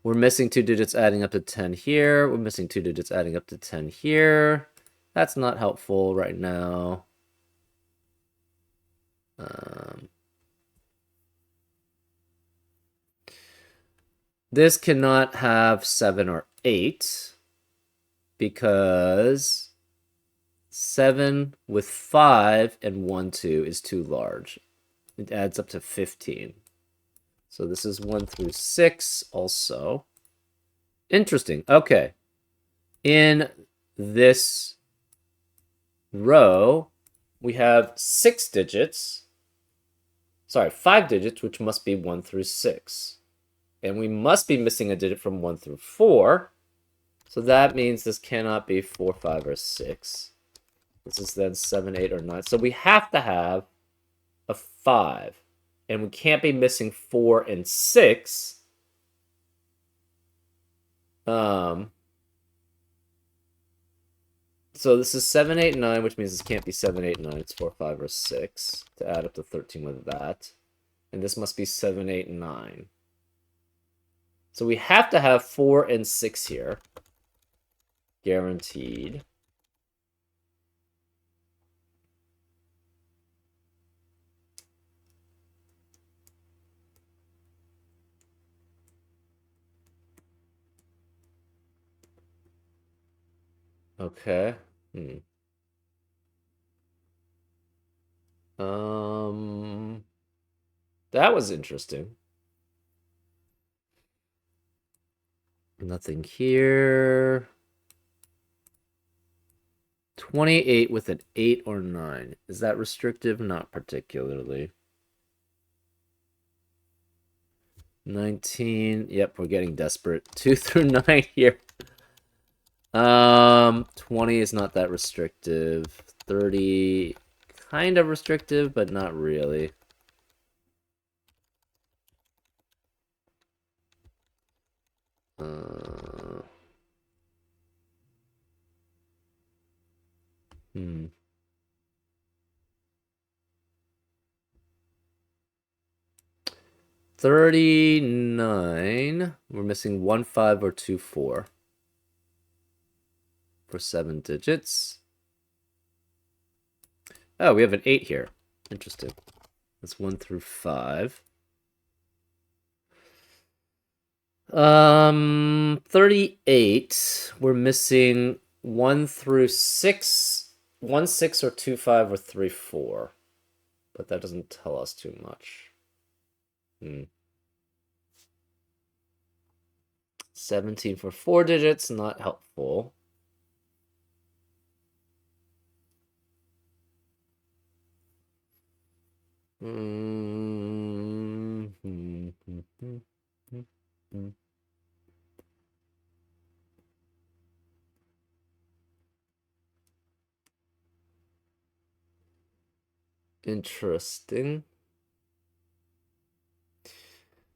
We're missing 2 digits adding up to 10 here. We're missing 2 digits adding up to 10 here. That's not helpful right now. This cannot have 7 or 8 because 7 with 5 and 1, 2 is too large. It adds up to 15. So this is 1 through 6 also. Interesting. Okay. In this row, we have 6 digits sorry, 5 digits, which must be 1 through 6. And we must be missing a digit from 1 through 4. So that means this cannot be 4, 5, or 6. This is then 7, 8, or 9. So we have to have a 5. And we can't be missing 4 and 6. So this is 7, 8, 9, which means this can't be 7, 8, 9. It's 4, 5, or 6 to add up to 13 with that. And this must be 7, 8, 9. So we have to have 4 and 6 here. Guaranteed. Okay. That was interesting. Nothing here. 28 with an 8 or 9. Is that restrictive? Not particularly. 19. Yep, we're getting desperate. 2 through 9 here. 20 is not that restrictive. 30, kind of restrictive, but not really. Hmm. 39. We're missing 1, 5, or 2, 4 for 7 digits. Oh, we have an 8 here. Interesting. That's 1 through 5. 38. We're missing 1 through 6. 1, 6, or 2, 5, or 3, 4. But that doesn't tell us too much. 17 for 4 digits, not helpful. Interesting.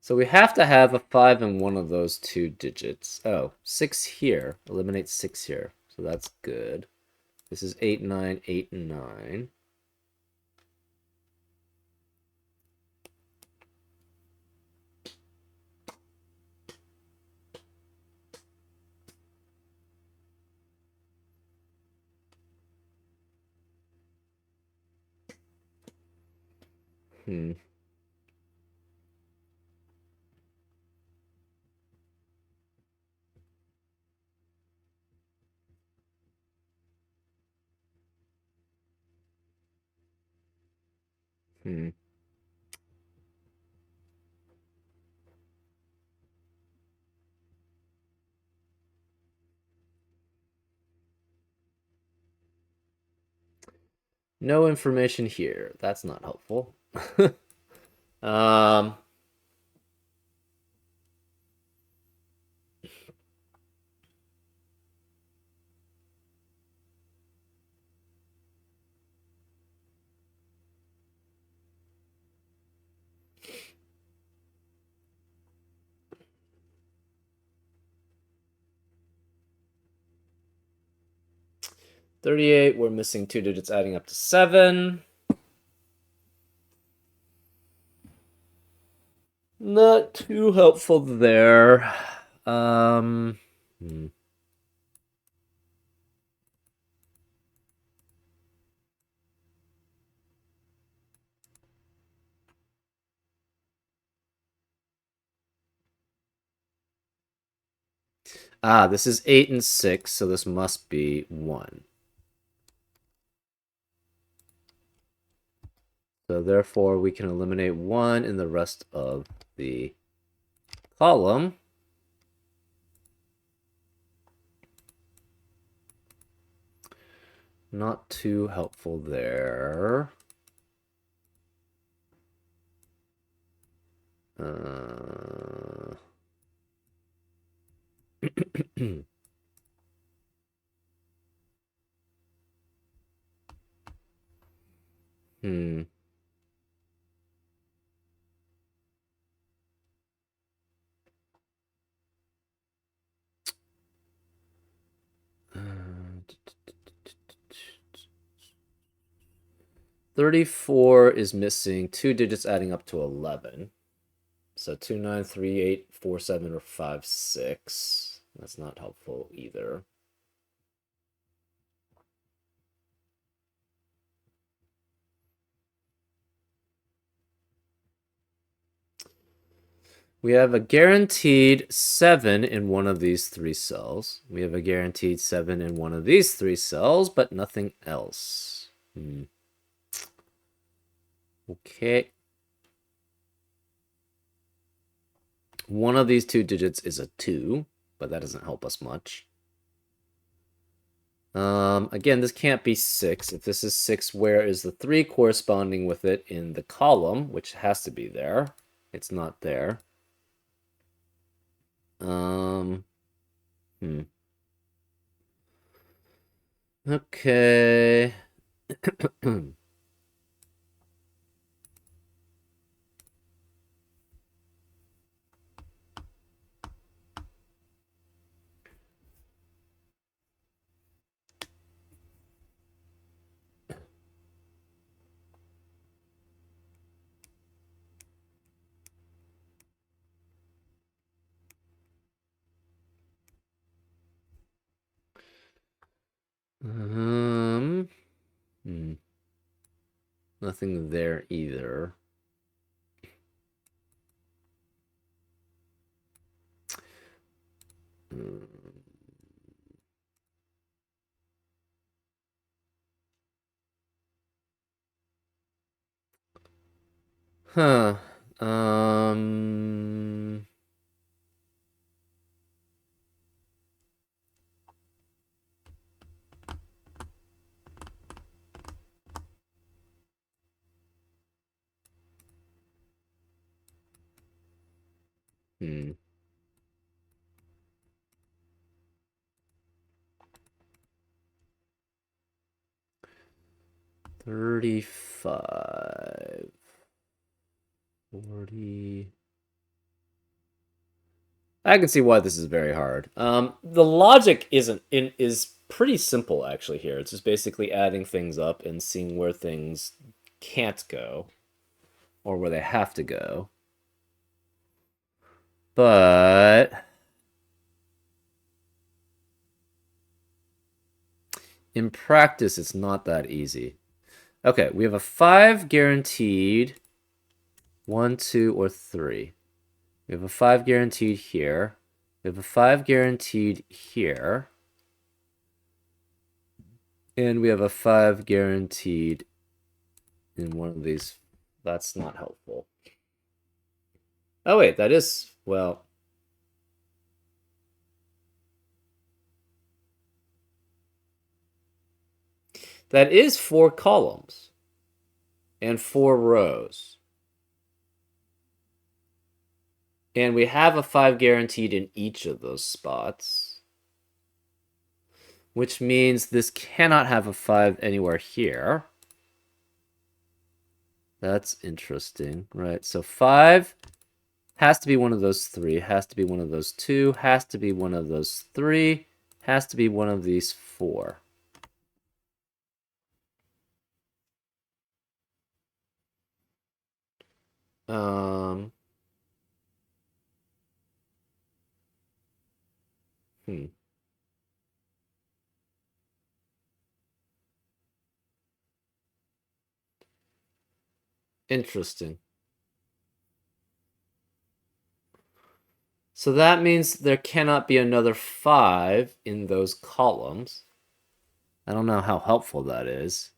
So we have to have a 5 in one of those 2 digits. Oh, 6 here. Eliminate 6 here. So that's good. This is 8, 9, 8, 9. No information here. That's not helpful. um, $38. We're missing 2 digits, adding up to 7. Not too helpful there. This is 8 and 6, so this must be 1. So therefore, we can eliminate 1 in the rest of the column. Not too helpful there. Hmm. Uh, 34 is missing 2 digits adding up to 11. So 293847 or 56. That's not helpful either. We have a guaranteed 7 in one of these 3 cells. We have a guaranteed 7 in one of these 3 cells, but nothing else. Okay. One of these 2 digits is a 2, but that doesn't help us much. Again, this can't be 6. If this is 6, where is the 3 corresponding with it in the column, which has to be there? It's not there. Okay. Nothing there either. Huh. Hmm. 35. 40. I can see why this is very hard. The logic is pretty simple actually here. It's just basically adding things up and seeing where things can't go or where they have to go. But in practice, it's not that easy. Okay, we have a 5 guaranteed, 1, 2, or 3. We have a 5 guaranteed here. We have a 5 guaranteed here. And we have a 5 guaranteed in one of these. That's not helpful. Oh, wait, that is, well. That is 4 columns and 4 rows. And we have a 5 guaranteed in each of those spots. Which means this cannot have a 5 anywhere here. That's interesting, right? So 5 has to be one of those 3, has to be one of those 2, has to be one of those 3, has to be one of these 4. Um, hmm. Interesting. So that means there cannot be another 5 in those columns. I don't know how helpful that is.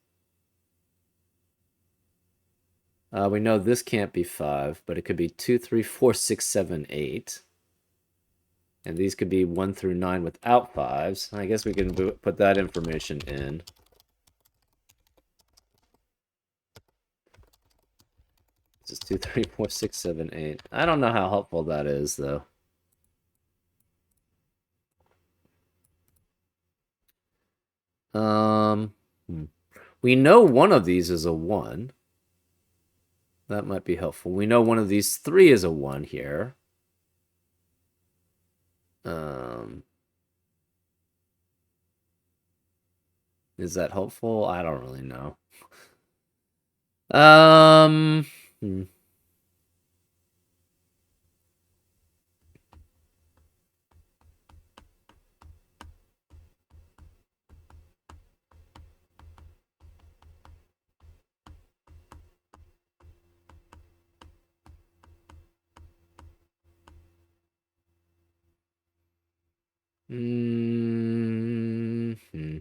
We know this can't be 5, but it could be 2, 3, 4, 6, 7, 8. And these could be 1 through 9 without 5s. I guess we can put that information in. Just 2, 3, 4, 6, 7, 8. I don't know how helpful that is, though. We know one of these is a 1. That might be helpful. We know one of these 3 is a 1 here. Is that helpful? I don't really know. Hmm. Mm-hmm.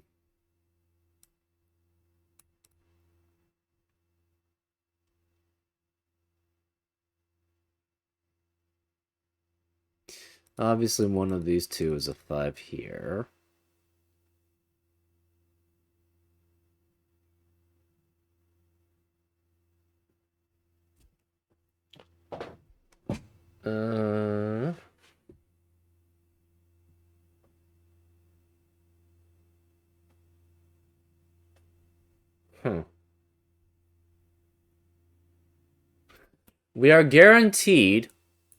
Obviously, one of these 2 is a 5 here. Uh... Huh. We are guaranteed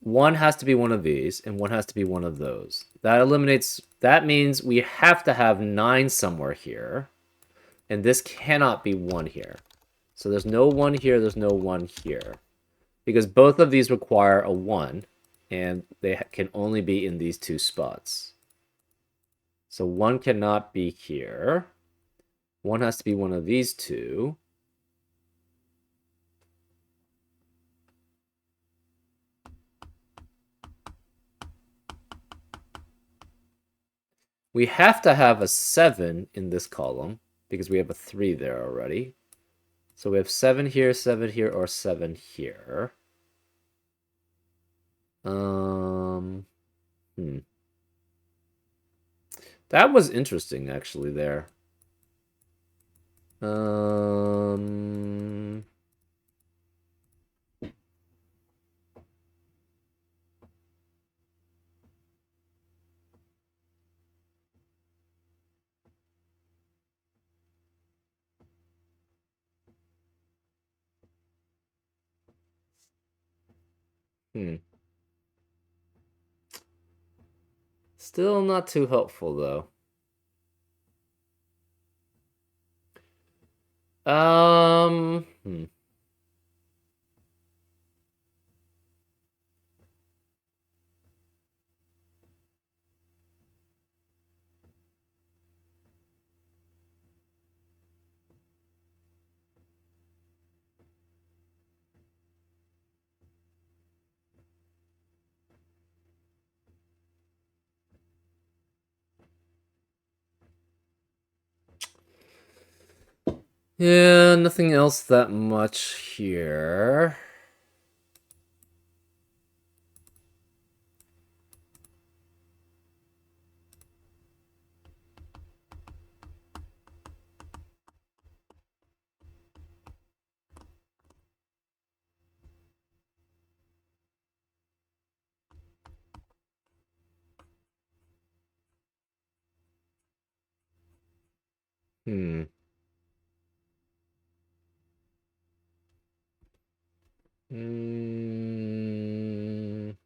one has to be one of these and one has to be one of those. That means we have to have 9 somewhere here. And this cannot be 1 here. So there's no 1 here, there's no 1 here. Because both of these require a 1, and they can only be in these 2 spots. So 1 cannot be here. 1 has to be one of these 2. We have to have a 7 in this column, because we have a 3 there already. So we have 7 here, or 7 here. That was interesting, actually, there. Still not too helpful, though. Hmm. Yeah, nothing else that much here. Hmm. Mm.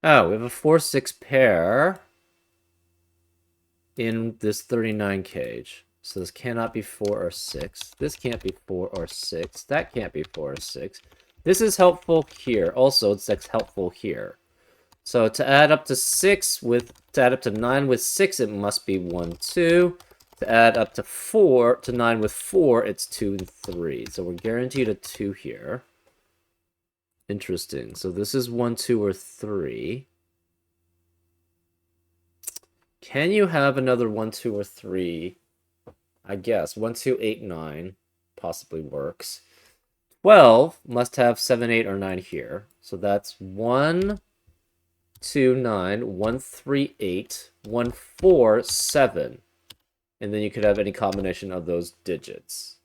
Oh, we have a 4-6 pair in this 39 cage. So this cannot be 4 or 6. This can't be 4 or 6. That can't be 4 or 6. This is helpful here. Also, it's helpful here. So to add up to 9 with 6, it must be 1, 2. To add up to 9 with 4, it's 2 and 3. So we're guaranteed a 2 here. Interesting. So this is 1, 2, or 3. Can you have another 1, 2, or 3? I guess 1, 2, 8, 9 possibly works. 12 must have 7, 8, or 9 here. So that's 1, 2, 9, 1, 3, 8, 1, 4, 7. and then you could have any combination of those digits.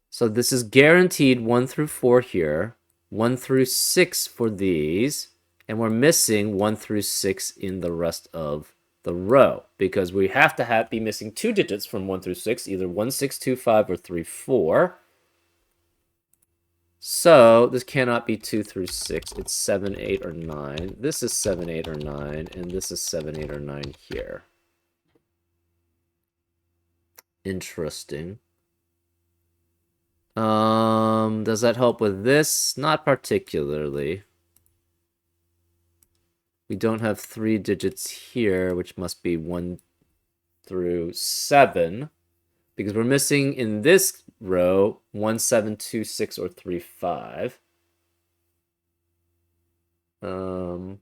So this is guaranteed 1 through 4 here, 1 through 6 for these, and we're missing 1 through 6 in the rest of the row because we have to be missing 2 digits from 1 through 6, either 1, 6, 2, 5, or 3, 4. So this cannot be 2 through 6. It's 7, 8, or 9. This is 7, 8, or 9, and this is 7, 8, or 9 here. Interesting. Does that help with this? Not particularly. We don't have 3 digits here, which must be 1 through 7, because we're missing in this row 1, 7, 2, 6, or 3, 5. Hmm.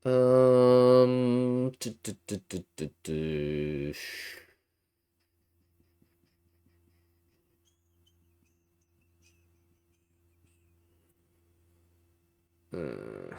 Um, du- du- du- du- du- du. Uh,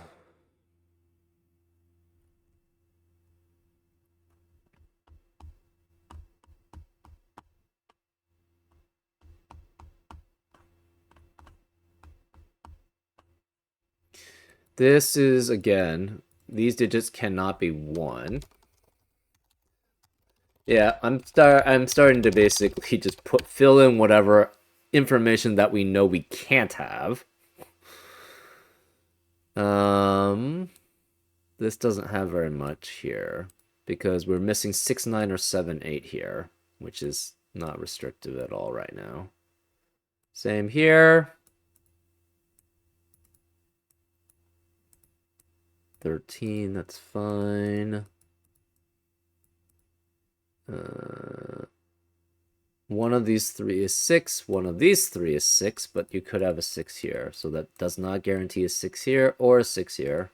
This is, again, these digits cannot be 1. Yeah, I'm starting to basically just fill in whatever information that we know we can't have. This doesn't have very much here because we're missing 6, 9, or 7, 8 here, which is not restrictive at all right now. Same here. 13, that's fine. One of these 3 is 6, one of these 3 is 6, but you could have a 6 here. So that does not guarantee a 6 here or a 6 here.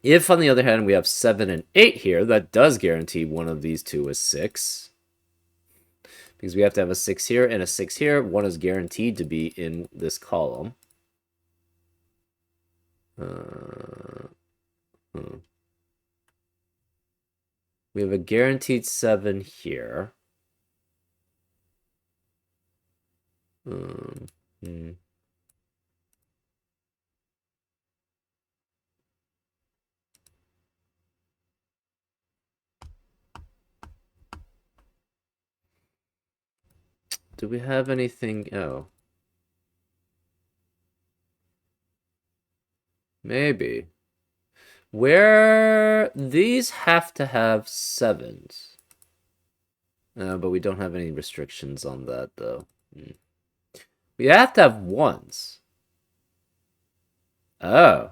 If, on the other hand, we have 7 and 8 here, that does guarantee one of these two is 6. Because we have to have a 6 here and a 6 here. One is guaranteed to be in this column. We have a guaranteed 7 here. Hmm. Do we have anything? Oh. Maybe. Where these have to have 7s. But we don't have any restrictions on that, though. We have to have 1s. Oh.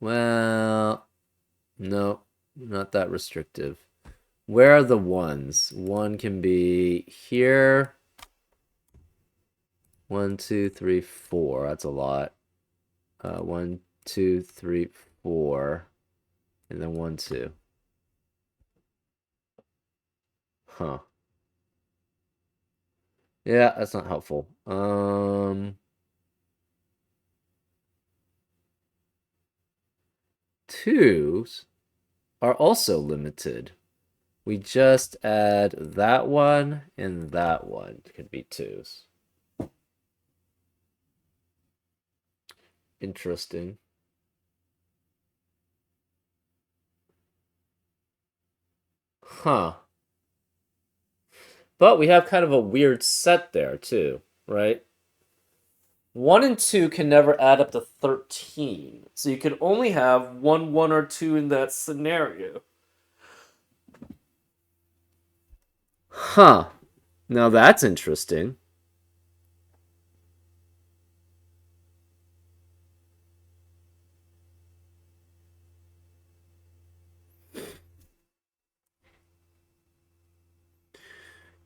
Well, no, not that restrictive. Where are the 1s? 1 can be here. 1, 2, 3, 4. That's a lot. 1, 2, 3, 4. And then 1, 2. Huh. Yeah, that's not helpful. Twos are also limited. We just add that one and that one could be 2s. Interesting. Huh. But we have kind of a weird set there, too, right? 1 and 2 can never add up to 13. So you can only have 1, 1, or 2 in that scenario. Huh. Now that's interesting.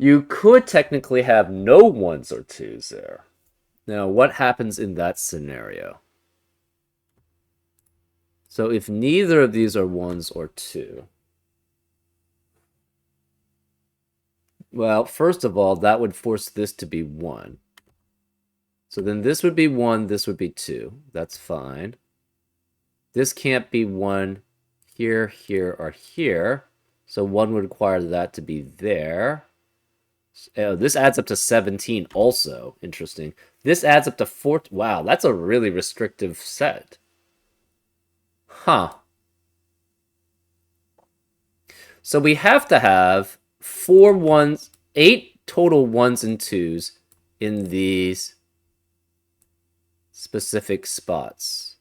You could technically have no ones or twos there. Now, what happens in that scenario? So if neither of these are ones or two, well, first of all, that would force this to be 1. So then this would be 1, this would be 2. That's fine. This can't be 1 here, here, or here. So 1 would require that to be there. This adds up to 17 also. Interesting. This adds up to 4. Wow, that's a really restrictive set. Huh. So we have to have 4 ones, 8 total 1s and 2s in these specific spots.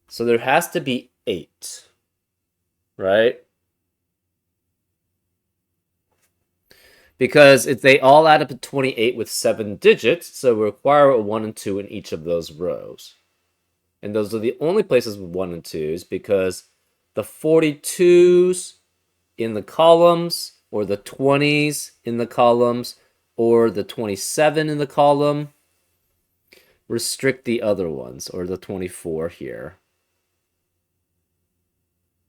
So there has to be 8, right? Because if they all add up to 28 with 7 digits, so we require a 1 and 2 in each of those rows. And those are the only places with 1 and 2s because the 42s in the columns, or the 20s in the columns, or the 27 in the column restrict the other ones, or the 24 here.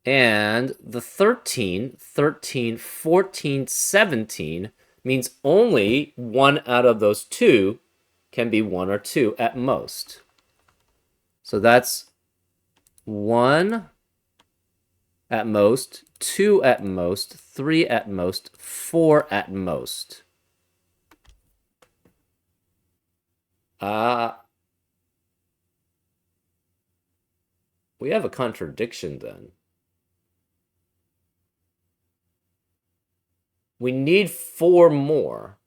And the 13, 14, 17 means only 1 out of those 2 can be 1 or 2 at most. So that's 1 at most, 2 at most, 3 at most, 4 at most. We have a contradiction then. We need 4 more.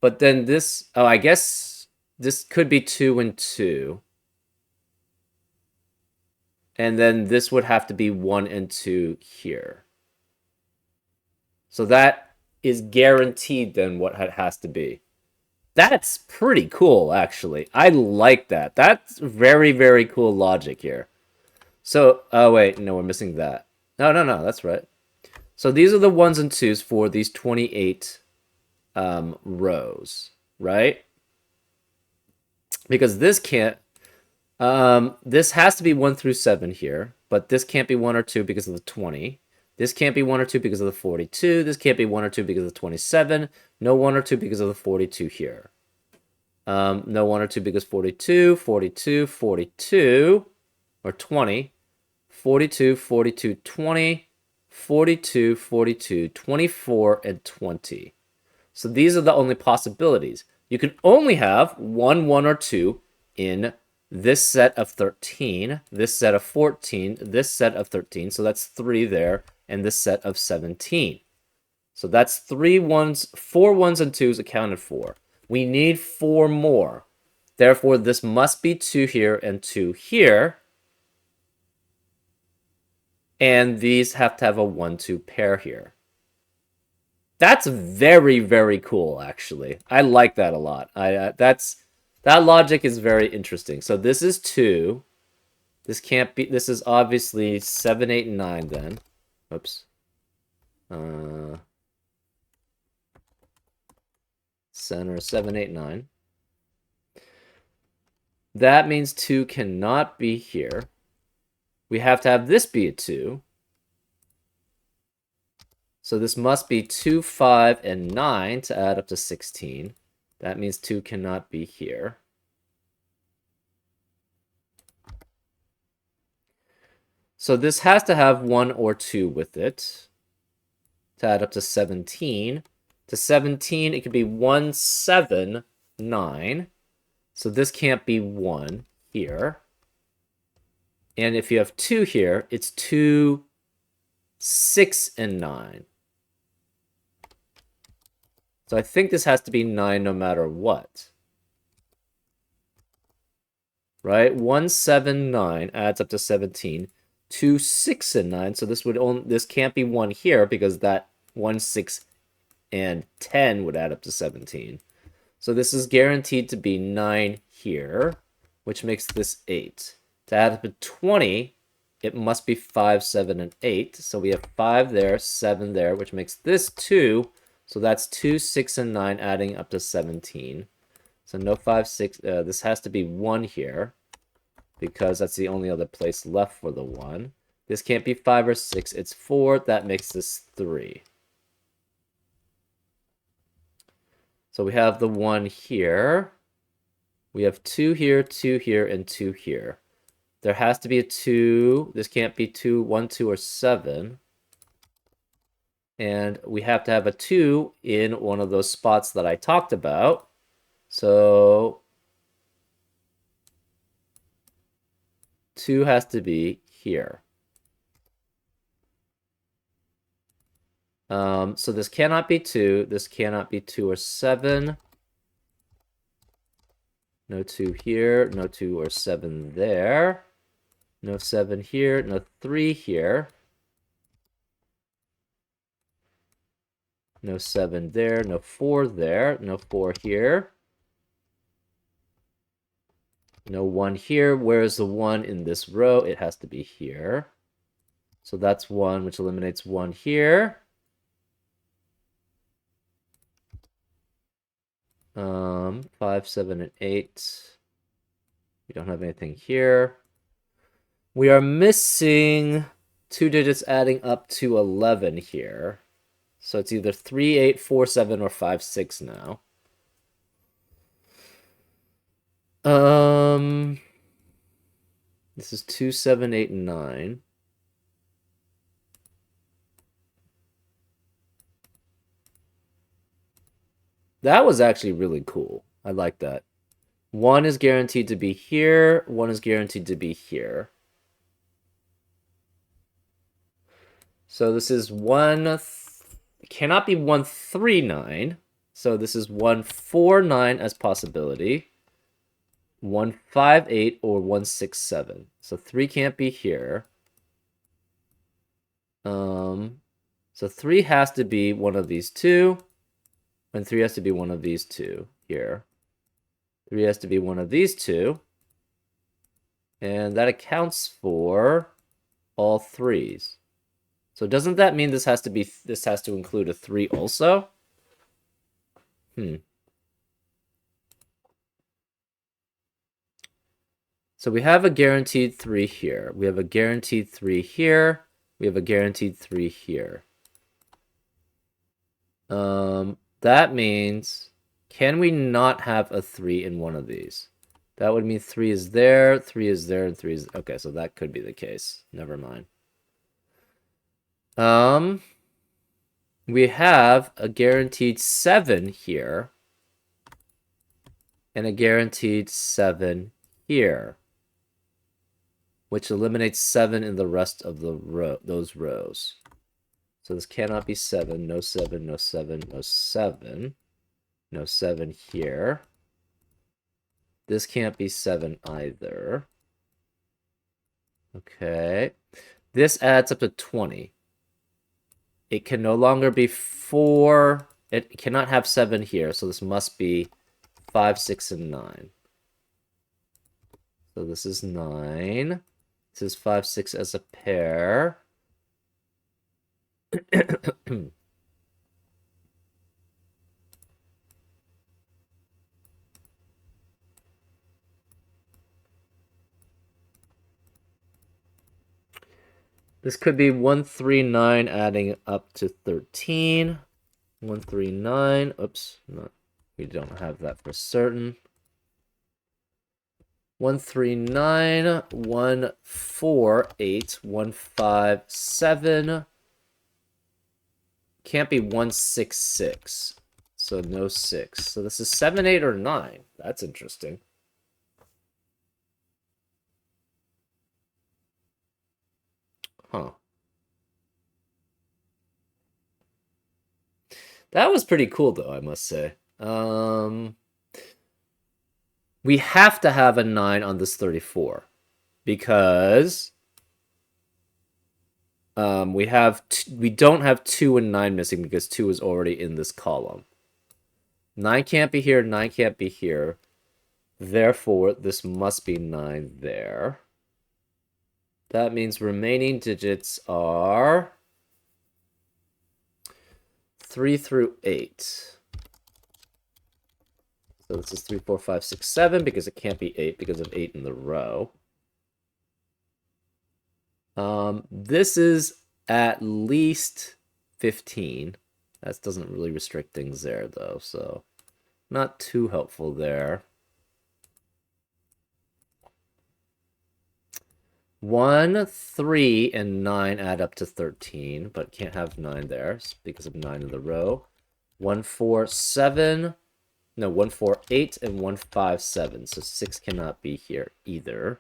But then this, oh, I guess this could be 2 and 2. And then this would have to be 1 and 2 here. So that is guaranteed then what it has to be. That's pretty cool, actually. I like that. That's very, very cool logic here. So, oh wait, no, we're missing that. No, that's right. So these are the 1s and 2s for these 28 rows, right? Because this can't, this has to be 1 through 7 here, but this can't be 1 or 2 because of the 20. This can't be 1 or 2 because of the 42. This can't be 1 or 2 because of the 27. No 1 or 2 because of the 42 here. No 1 or 2 because 42, 42, 42, or 20. 42, 42, 20, 42, 42, 24, and 20. So these are the only possibilities. You can only have 1, 1, or 2 in this set of 13, this set of 14, this set of 13, so that's 3 there, and this set of 17. So that's 3 1s, 4 1s and 2s accounted for. We need 4 more. Therefore, this must be 2 here and 2 here. And these have to have a 1-2 pair here. That's very, very cool, actually. I like that a lot. That logic is very interesting. So this is 2. This can't be, this is obviously 7, 8, and 9 then. Oops. Center 7, 8, 9. That means 2 cannot be here. We have to have this be a 2. So this must be 2, 5, and 9 to add up to 16. That means 2 cannot be here. So this has to have 1 or 2 with it to add up to 17. To 17, it could be 1, 7, 9. So this can't be 1 here. And if you have 2 here, it's 2, 6, and 9. So I think this has to be 9 no matter what. Right? 1, 7, 9 adds up to 17. 2, 6, and 9. So this can't be 1 here because that 1, 6, and 10 would add up to 17. So this is guaranteed to be 9 here, which makes this 8. To add up to 20, it must be 5, 7, and 8. So we have 5 there, 7 there, which makes this 2. So that's 2, 6, and 9, adding up to 17. So no 5, 6. This has to be 1 here, because that's the only other place left for the 1. This can't be 5 or 6. It's 4. That makes this 3. So we have the 1 here. We have 2 here, 2 here, and 2 here. There has to be a 2. This can't be 2, 1, 2, or 7. And we have to have a 2 in one of those spots that I talked about. So 2 has to be here. So this cannot be 2. This cannot be 2 or 7. No 2 here. No 2 or 7 there. No 7 here. No 3 here. No 7 there. No 4 there. No 4 here. No 1 here. Where is the 1 in this row? It has to be here. So that's 1, which eliminates 1 here. 5, 7, and 8. We don't have anything here. We are missing 2 digits adding up to 11 here. So it's either 3, 8, 4, 7, or 5, 6 now. This is 2, 7, 8, and 9. That was actually really cool. I like that. 1 is guaranteed to be here. 1 is guaranteed to be here. So this is 1... cannot be 139. So this is 149 as possibility. 158 or 167. So 3 can't be here. So 3 has to be one of these two. And 3 has to be one of these two here. 3 has to be one of these two. And that accounts for all 3s. So doesn't that mean this has to include a 3 also? So we have a guaranteed 3 here. We have a guaranteed 3 here. We have a guaranteed 3 here. That means, can we not have a 3 in one of these? That would mean 3 is there, 3 is there, and 3 is... Okay, so that could be the case. Never mind. We have a guaranteed 7 here. And a guaranteed 7 here. Which eliminates 7 in the rest of the those rows. So this cannot be 7. No 7, no 7, no 7. No 7 here. This can't be 7 either. Okay. This adds up to 20. It can no longer be 4. It cannot have 7 here, so this must be 5, 6, and 9. So this is 9. This is 5, 6 as a pair. This could be 139 adding up to 13. 139. Oops. No, we don't have that for certain. 139, 148, 157. Can't be 166. So no 6. So this is 7, 8, or 9. That's interesting. Huh. That was pretty cool, though, I must say. We have to have a 9 on this 34. Because... we don't have 2 and 9 missing because 2 is already in this column. 9 can't be here, 9 can't be here. Therefore, this must be 9 there. That means remaining digits are 3 through 8. So this is 3, 4, 5, 6, 7 because it can't be 8 because of 8 in the row. This is at least 15. That doesn't really restrict things there, though, so not too helpful there. 1, 3, and 9 add up to 13, but can't have 9 there because of 9 in the row. 1, 4, 7. No, 1, 4, 8, and 1, 5, 7. So 6 cannot be here either.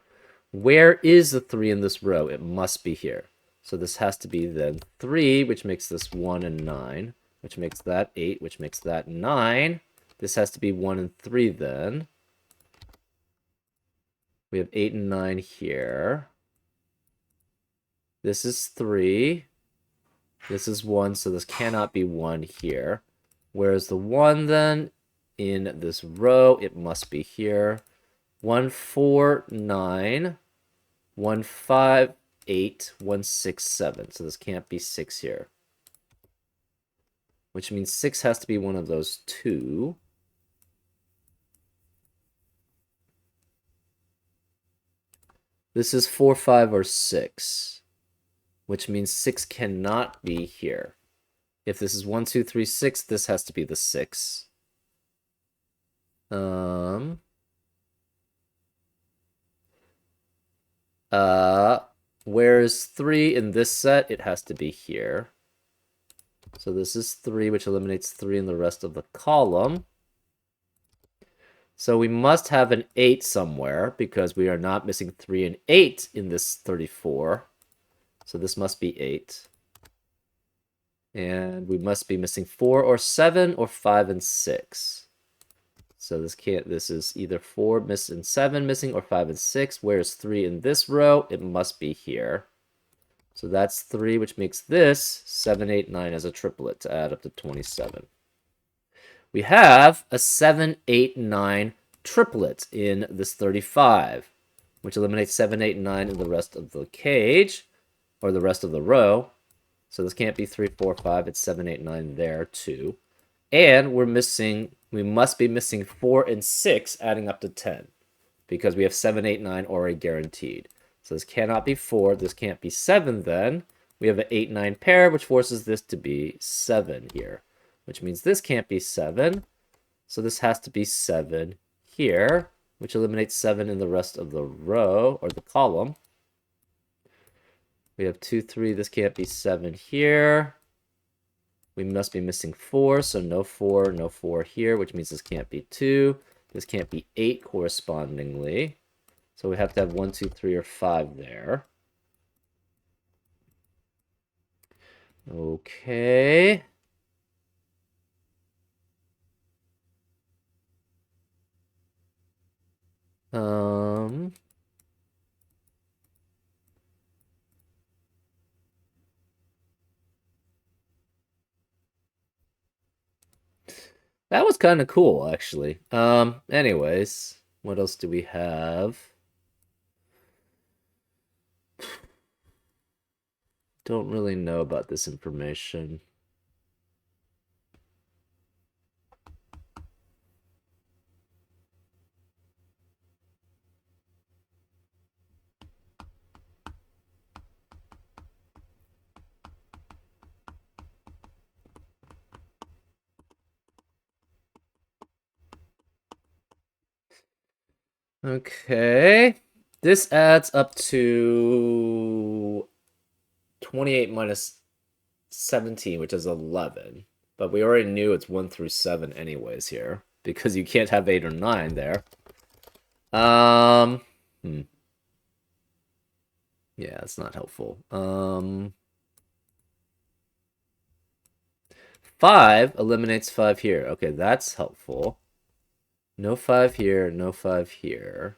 Where is the 3 in this row? It must be here. So this has to be then 3, which makes this 1 and 9, which makes that 8, which makes that 9. This has to be 1 and 3 then. We have 8 and 9 here. This is 3. This is 1, so this cannot be 1 here. Whereas the 1 then, in this row, it must be here. 1, 4, 9. 1, 5, 8, 1, 6, 7. So this can't be 6 here. Which means 6 has to be one of those two. This is 4, 5, or 6. Which means 6 cannot be here. If this is 1, 2, 3, 6, this has to be the 6. Where's 3 in this set? It has to be here. So this is 3, which eliminates 3 in the rest of the column. So we must have an 8 somewhere because we are not missing 3 and 8 in this 34. So this must be 8. And we must be missing 4 or 7 or 5 and 6. So this is either 4 missing, 7 missing, or 5 and 6. Where's 3 in this row? It must be here. So that's 3, which makes this 7, 8, 9 as a triplet to add up to 27. We have a 7, 8, 9 triplet in this 35, which eliminates 7, 8, 9 in the rest of the cage, or the rest of the row. So this can't be 3, 4, 5. It's 7, 8, 9 there, too. And we must be missing 4 and 6, adding up to 10, because we have 7, 8, 9 already guaranteed. So this cannot be 4. This can't be 7 then. We have an 8, 9 pair, which forces this to be 7 here, which means this can't be 7. So this has to be 7 here, which eliminates 7 in the rest of the row, or the column. We have 2, 3. This can't be 7 here. We must be missing 4, so no 4, no 4 here, which means this can't be 2. This can't be 8 correspondingly. So we have to have 1, 2, 3, or 5 there. Okay. That was kind of cool, actually. Anyways, what else do we have? Don't really know about this information. Okay. This adds up to 28 minus 17, which is 11. But we already knew it's 1 through 7 anyways here, because you can't have 8 or 9 there. Yeah, it's not helpful. 5 eliminates 5 here. Okay, that's helpful. No 5 here, no 5 here.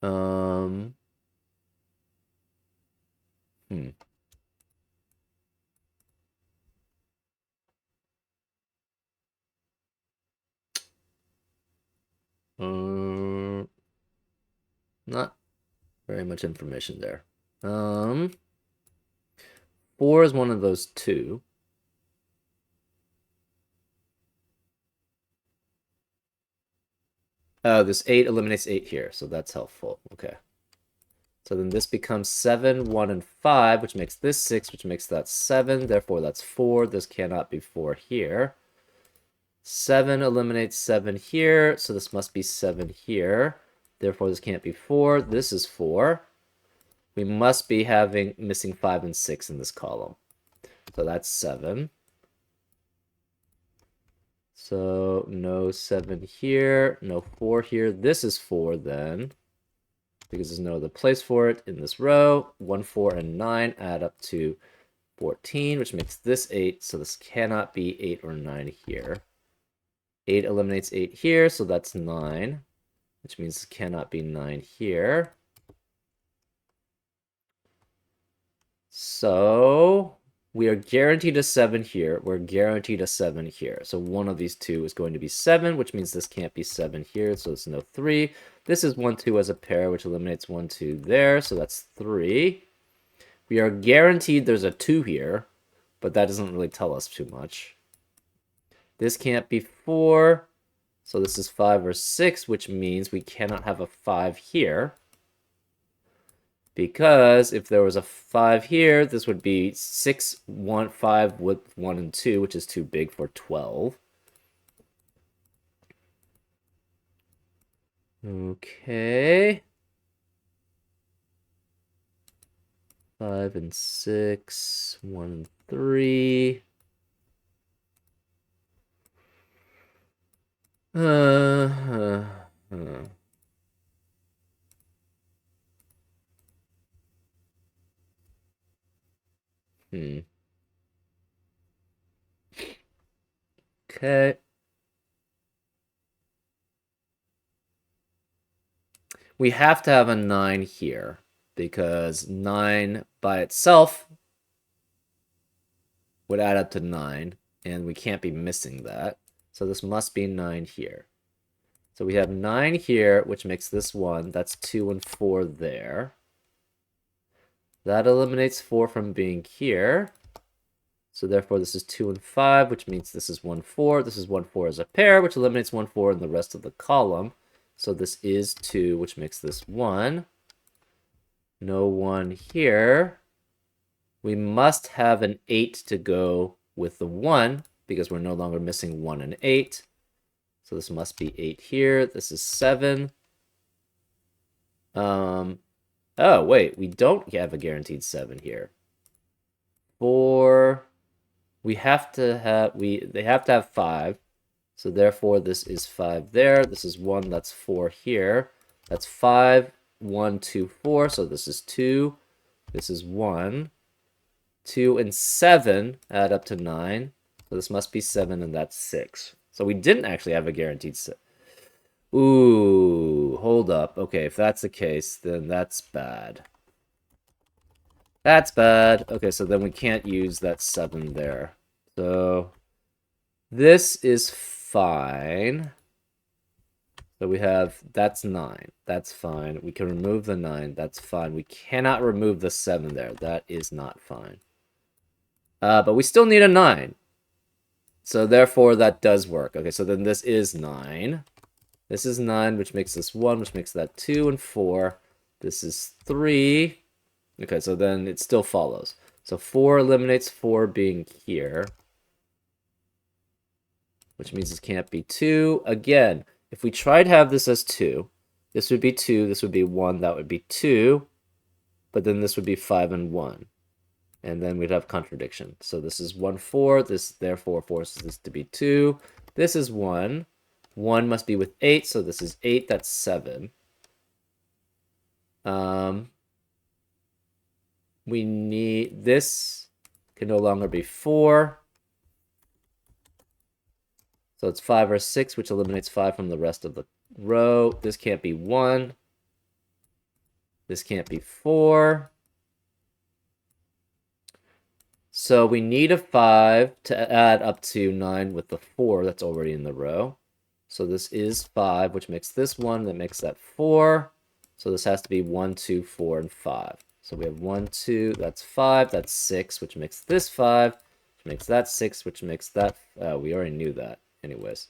Hmm. Not very much information there. 4 is one of those two. Oh, this 8 eliminates 8 here, so that's helpful. Okay. So then this becomes 7, 1, and 5, which makes this 6, which makes that 7. Therefore, that's 4. This cannot be 4 here. 7 eliminates 7 here, so this must be 7 here. Therefore, this can't be 4. This is 4. We must be missing 5 and 6 in this column. So that's 7. So no 7 here, no 4 here. This is 4 then, because there's no other place for it in this row. 1, 4, and 9 add up to 14, which makes this 8. So this cannot be 8 or 9 here. 8 eliminates 8 here, so that's 9, which means it cannot be 9 here. So we are guaranteed a 7 here. We're guaranteed a 7 here. So one of these two is going to be 7, which means this can't be 7 here, so it's no 3. This is 1, 2 as a pair, which eliminates 1, 2 there, so that's 3. We are guaranteed there's a 2 here, but that doesn't really tell us too much. This can't be 4, so this is 5 or 6, which means we cannot have a 5 here. Because if there was a 5 here, this would be 6, 1, 5 with 1 and 2, which is too big for 12. Okay. 5 and 6, 1 and 3. Okay. We have to have a 9 here, because 9 by itself would add up to 9, and we can't be missing that. So this must be 9 here. So we have 9 here, which makes this 1. That's 2 and 4 there. That eliminates 4 from being here. So therefore, this is 2 and 5, which means this is 1, 4. This is 1, 4 as a pair, which eliminates 1, 4 in the rest of the column. So this is 2, which makes this 1. No 1 here. We must have an 8 to go with the 1, because we're no longer missing 1 and 8. So this must be 8 here. This is 7. Oh, wait, we don't have a guaranteed 7 here. 4. They have to have 5. So therefore, this is 5 there. This is 1, that's 4 here. That's 5, 1, 2, 4. So this is 2. This is 1. 2 and 7 add up to 9. So this must be 7, and that's 6. So we didn't actually have a guaranteed 6. Ooh, hold up. Okay, if that's the case, then that's bad. That's bad. Okay, so then we can't use that 7 there. So this is fine. So we have, that's 9. That's fine. We can remove the 9. That's fine. We cannot remove the 7 there. That is not fine. But we still need a 9. So therefore, that does work. Okay, so then this is 9. This is 9, which makes this 1, which makes that 2 and 4. This is 3. Okay, so then it still follows. So 4 eliminates 4 being here, which means this can't be 2. Again, if we try to have this as 2, this would be 2, this would be 1, that would be 2, but then this would be 5 and 1. And then we'd have contradiction. So this is 1, 4. This therefore forces this to be 2. This is 1. 1 must be with 8, so this is 8. That's 7. We need... This can no longer be 4. So it's 5 or 6, which eliminates 5 from the rest of the row. This can't be 1. This can't be 4. So we need a 5 to add up to 9 with the 4 that's already in the row. So this is 5, which makes this 1, that makes that 4. So this has to be 1, 2, 4, and 5. So we have 1, 2, that's 5, that's 6, which makes this 5, which makes that 6, which makes that... we already knew that. Anyways.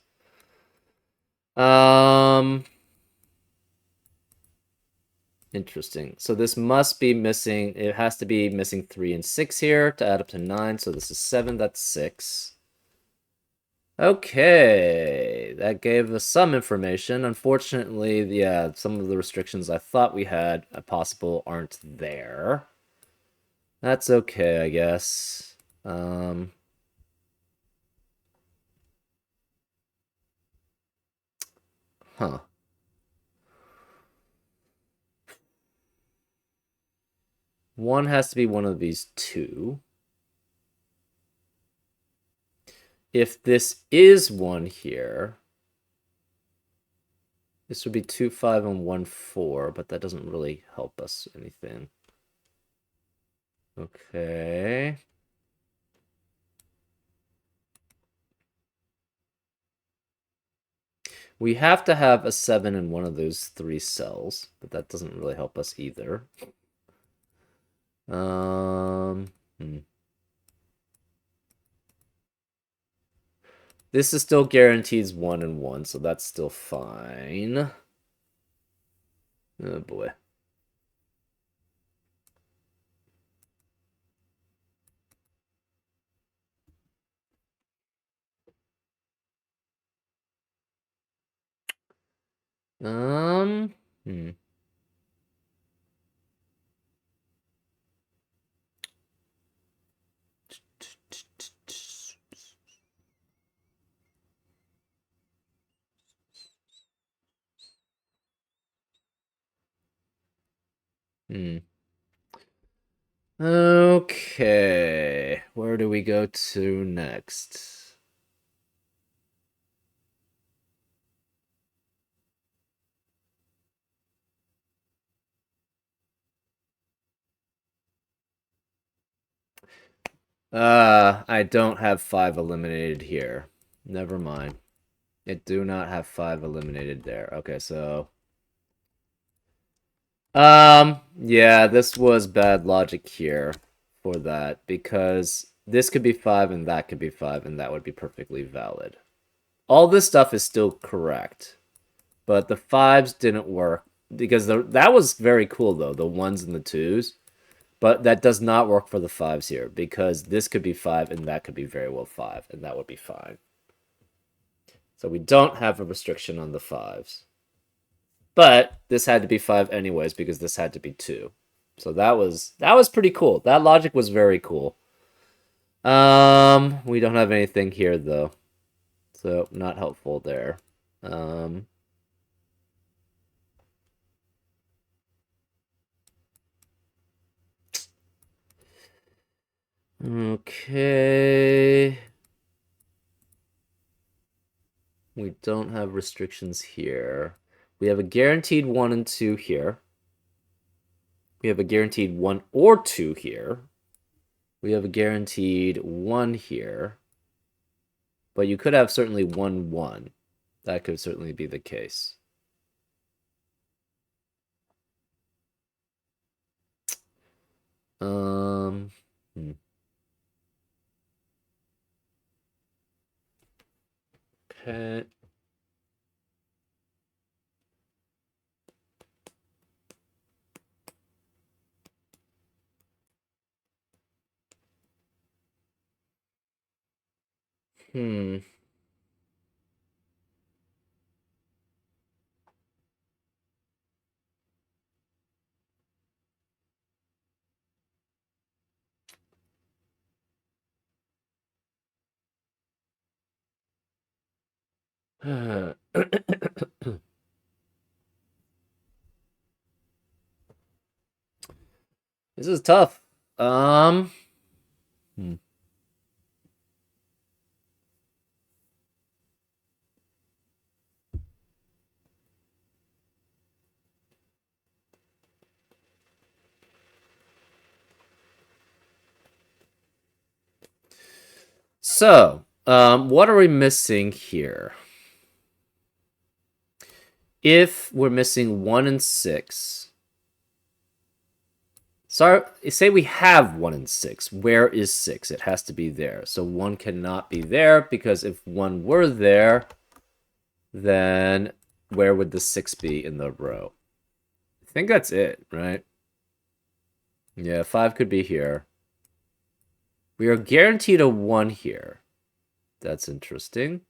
Interesting. So this must be missing... It has to be missing 3 and 6 here to add up to 9. So this is 7, that's 6. Okay, that gave us some information. Unfortunately, yeah, some of the restrictions I thought we had possible aren't there. That's okay, I guess. Huh. One has to be one of these two. If this is one here, this would be 2, 5, and 1, 4, but that doesn't really help us anything. Okay. We have to have a 7 in one of those 3 cells, but that doesn't really help us either. Hmm. This is still guarantees 1 and 1, so that's still fine. Oh boy. Hmm. Hmm. Okay. Where do we go to next? I don't have 5 eliminated here. Never mind. I do not have 5 eliminated there. Okay, so... yeah, this was bad logic here for that, because this could be 5 and that could be 5, and that would be perfectly valid. All this stuff is still correct, but the 5s didn't work, because that was very cool, though, the 1s and the 2s. But that does not work for the 5s here, because this could be 5 and that could be very well 5, and that would be fine. So we don't have a restriction on the 5s. But this had to be 5 anyways, because this had to be 2. So that was pretty cool. That logic was very cool. We don't have anything here, though. So not helpful there. Okay. We don't have restrictions here. We have a guaranteed 1 and 2 here. We have a guaranteed 1 or 2 here. We have a guaranteed 1 here. But you could have certainly 1, 1. That could certainly be the case. Hmm. Okay. Hmm. This is tough. Hmm. So, what are we missing here? if we're missing 1 and 6... Sorry, say we have 1 and 6. Where is 6? It has to be there. So 1 cannot be there, because if 1 were there, then where would the 6 be in the row? I think that's it, right? Yeah, 5 could be here. We are guaranteed a 1 here. That's interesting.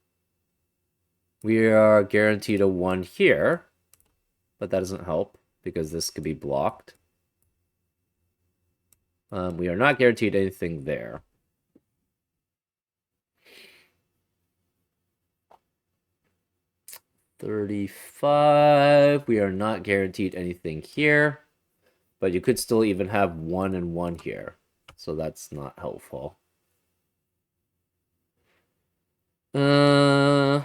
We are guaranteed a 1 here, but that doesn't help, because this could be blocked. We are not guaranteed anything there. $35. We are not guaranteed anything here, but you could still even have 1 and 1 here, so that's not helpful. Huh.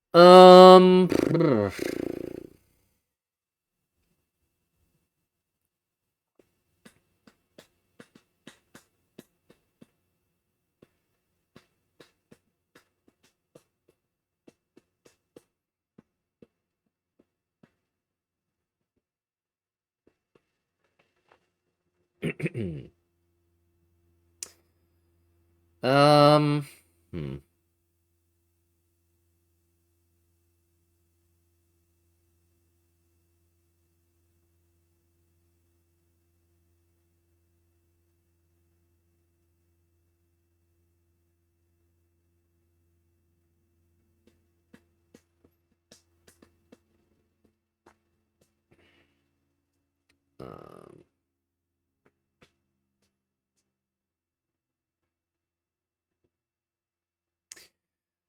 Um... Hmm. Um...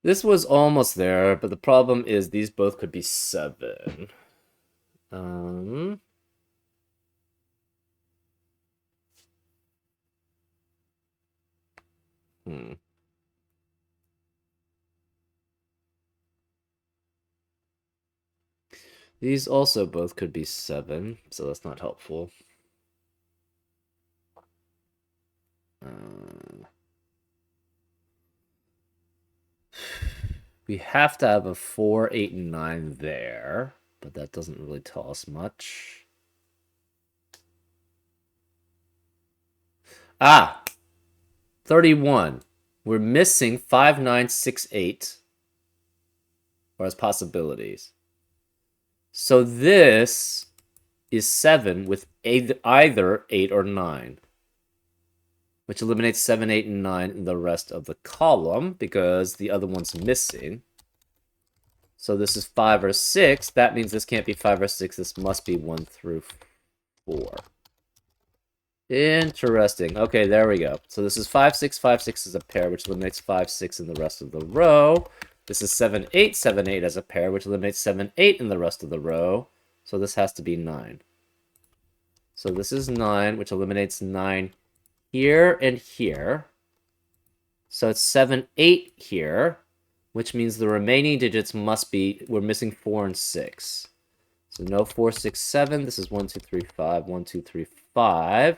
This was almost there, but the problem is these both could be 7. Um... Hmm. These also both could be 7, so that's not helpful. We have to have a 4, 8, and 9 there, but that doesn't really tell us much. Ah! 31. We're missing 5, 9, 6, 8. Or as possibilities. So this is 7 with either 8 or 9. Which eliminates 7, 8, and 9 in the rest of the column, because the other one's missing. So this is 5 or 6. That means this can't be 5 or 6. This must be 1 through 4. Interesting. Okay, there we go. So this is 5, 6. 5, 6 is a pair, which eliminates 5, 6 in the rest of the row. This is 7, 8. 7, 8 as a pair, which eliminates 7, 8 in the rest of the row. So this has to be 9. So this is 9, which eliminates 9 here and here. So it's 7, 8 here, which means the remaining digits must be, we're missing 4 and 6. So no 4, 6, 7. This is 1, 2, 3, 5. 1, 2, 3, 5.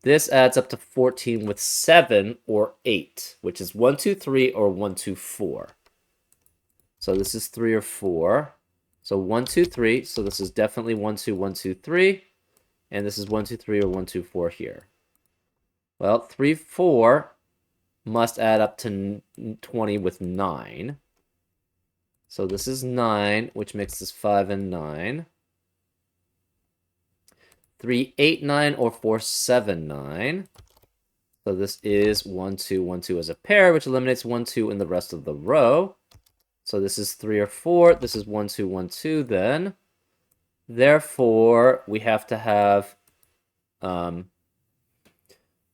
This adds up to 14 with 7 or 8, which is 1, 2, 3 or 1, 2, 4. So this is 3 or 4. So 1, 2, 3. So this is definitely 1, 2, 1, 2, 3. And this is 1, 2, 3 or 1, 2, 4 here. Well, 3, 4 must add up to 20 with 9. So this is 9, which makes this 5 and 9. 3, 8, 9, or 4, 7, 9. So this is 1, 2, 1, 2 as a pair, which eliminates 1, 2 in the rest of the row. So this is 3 or 4. This is 1, 2, 1, 2 then. Therefore, we have to have...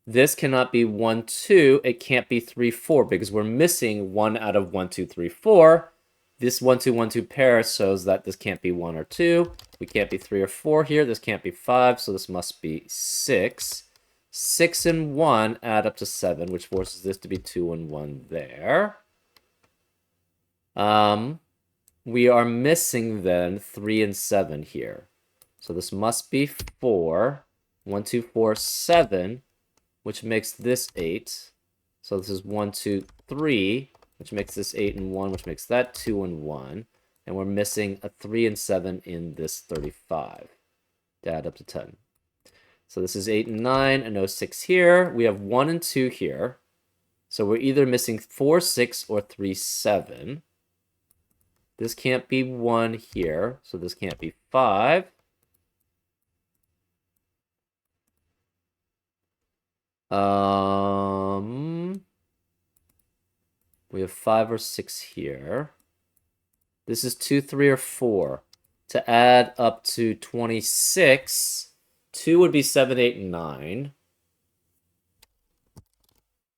this cannot be 1, 2. It can't be 3, 4, because we're missing 1 out of 1, 2, 3, 4. This 1, 2, 1, 2 pair shows that this can't be 1 or 2. We can't be 3 or 4 here. This can't be 5, so this must be 6. 6 and 1 add up to 7, which forces this to be 2 and 1 there. We are missing then 3 and 7 here. So this must be 4. 1, 2, 4, 7, which makes this 8. So this is 1, 2, 3, which makes this 8 and 1, which makes that 2 and 1. And we're missing a 3 and 7 in this 35 to add up to 10. So this is 8 and 9, and no 6 here. We have 1 and 2 here. So we're either missing 4, 6, or 3, 7. This can't be 1 here, so this can't be 5. We have 5 or 6 here. This is 2, 3, or 4. To add up to 26, 2 would be 7, 8, and 9.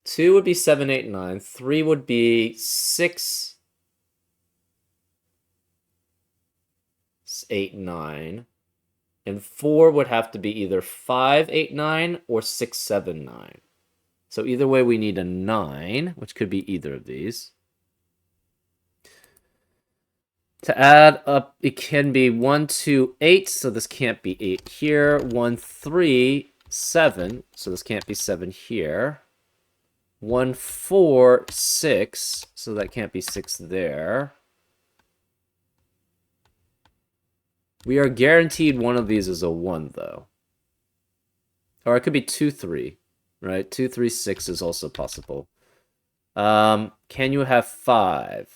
2 would be 7, 8, 9. 3 would be 6, 8, 9. And 4 would have to be either 5, 8, 9 or 6, 7, 9. So either way, we need a 9, which could be either of these. To add up, it can be 1, 2, 8, so this can't be 8 here. 1, 3, 7, so this can't be 7 here. 1, 4, 6, so that can't be 6 there. We are guaranteed one of these is a 1, though. Or it could be 2, 3, right? 2, 3, 6 is also possible. Can you have 5?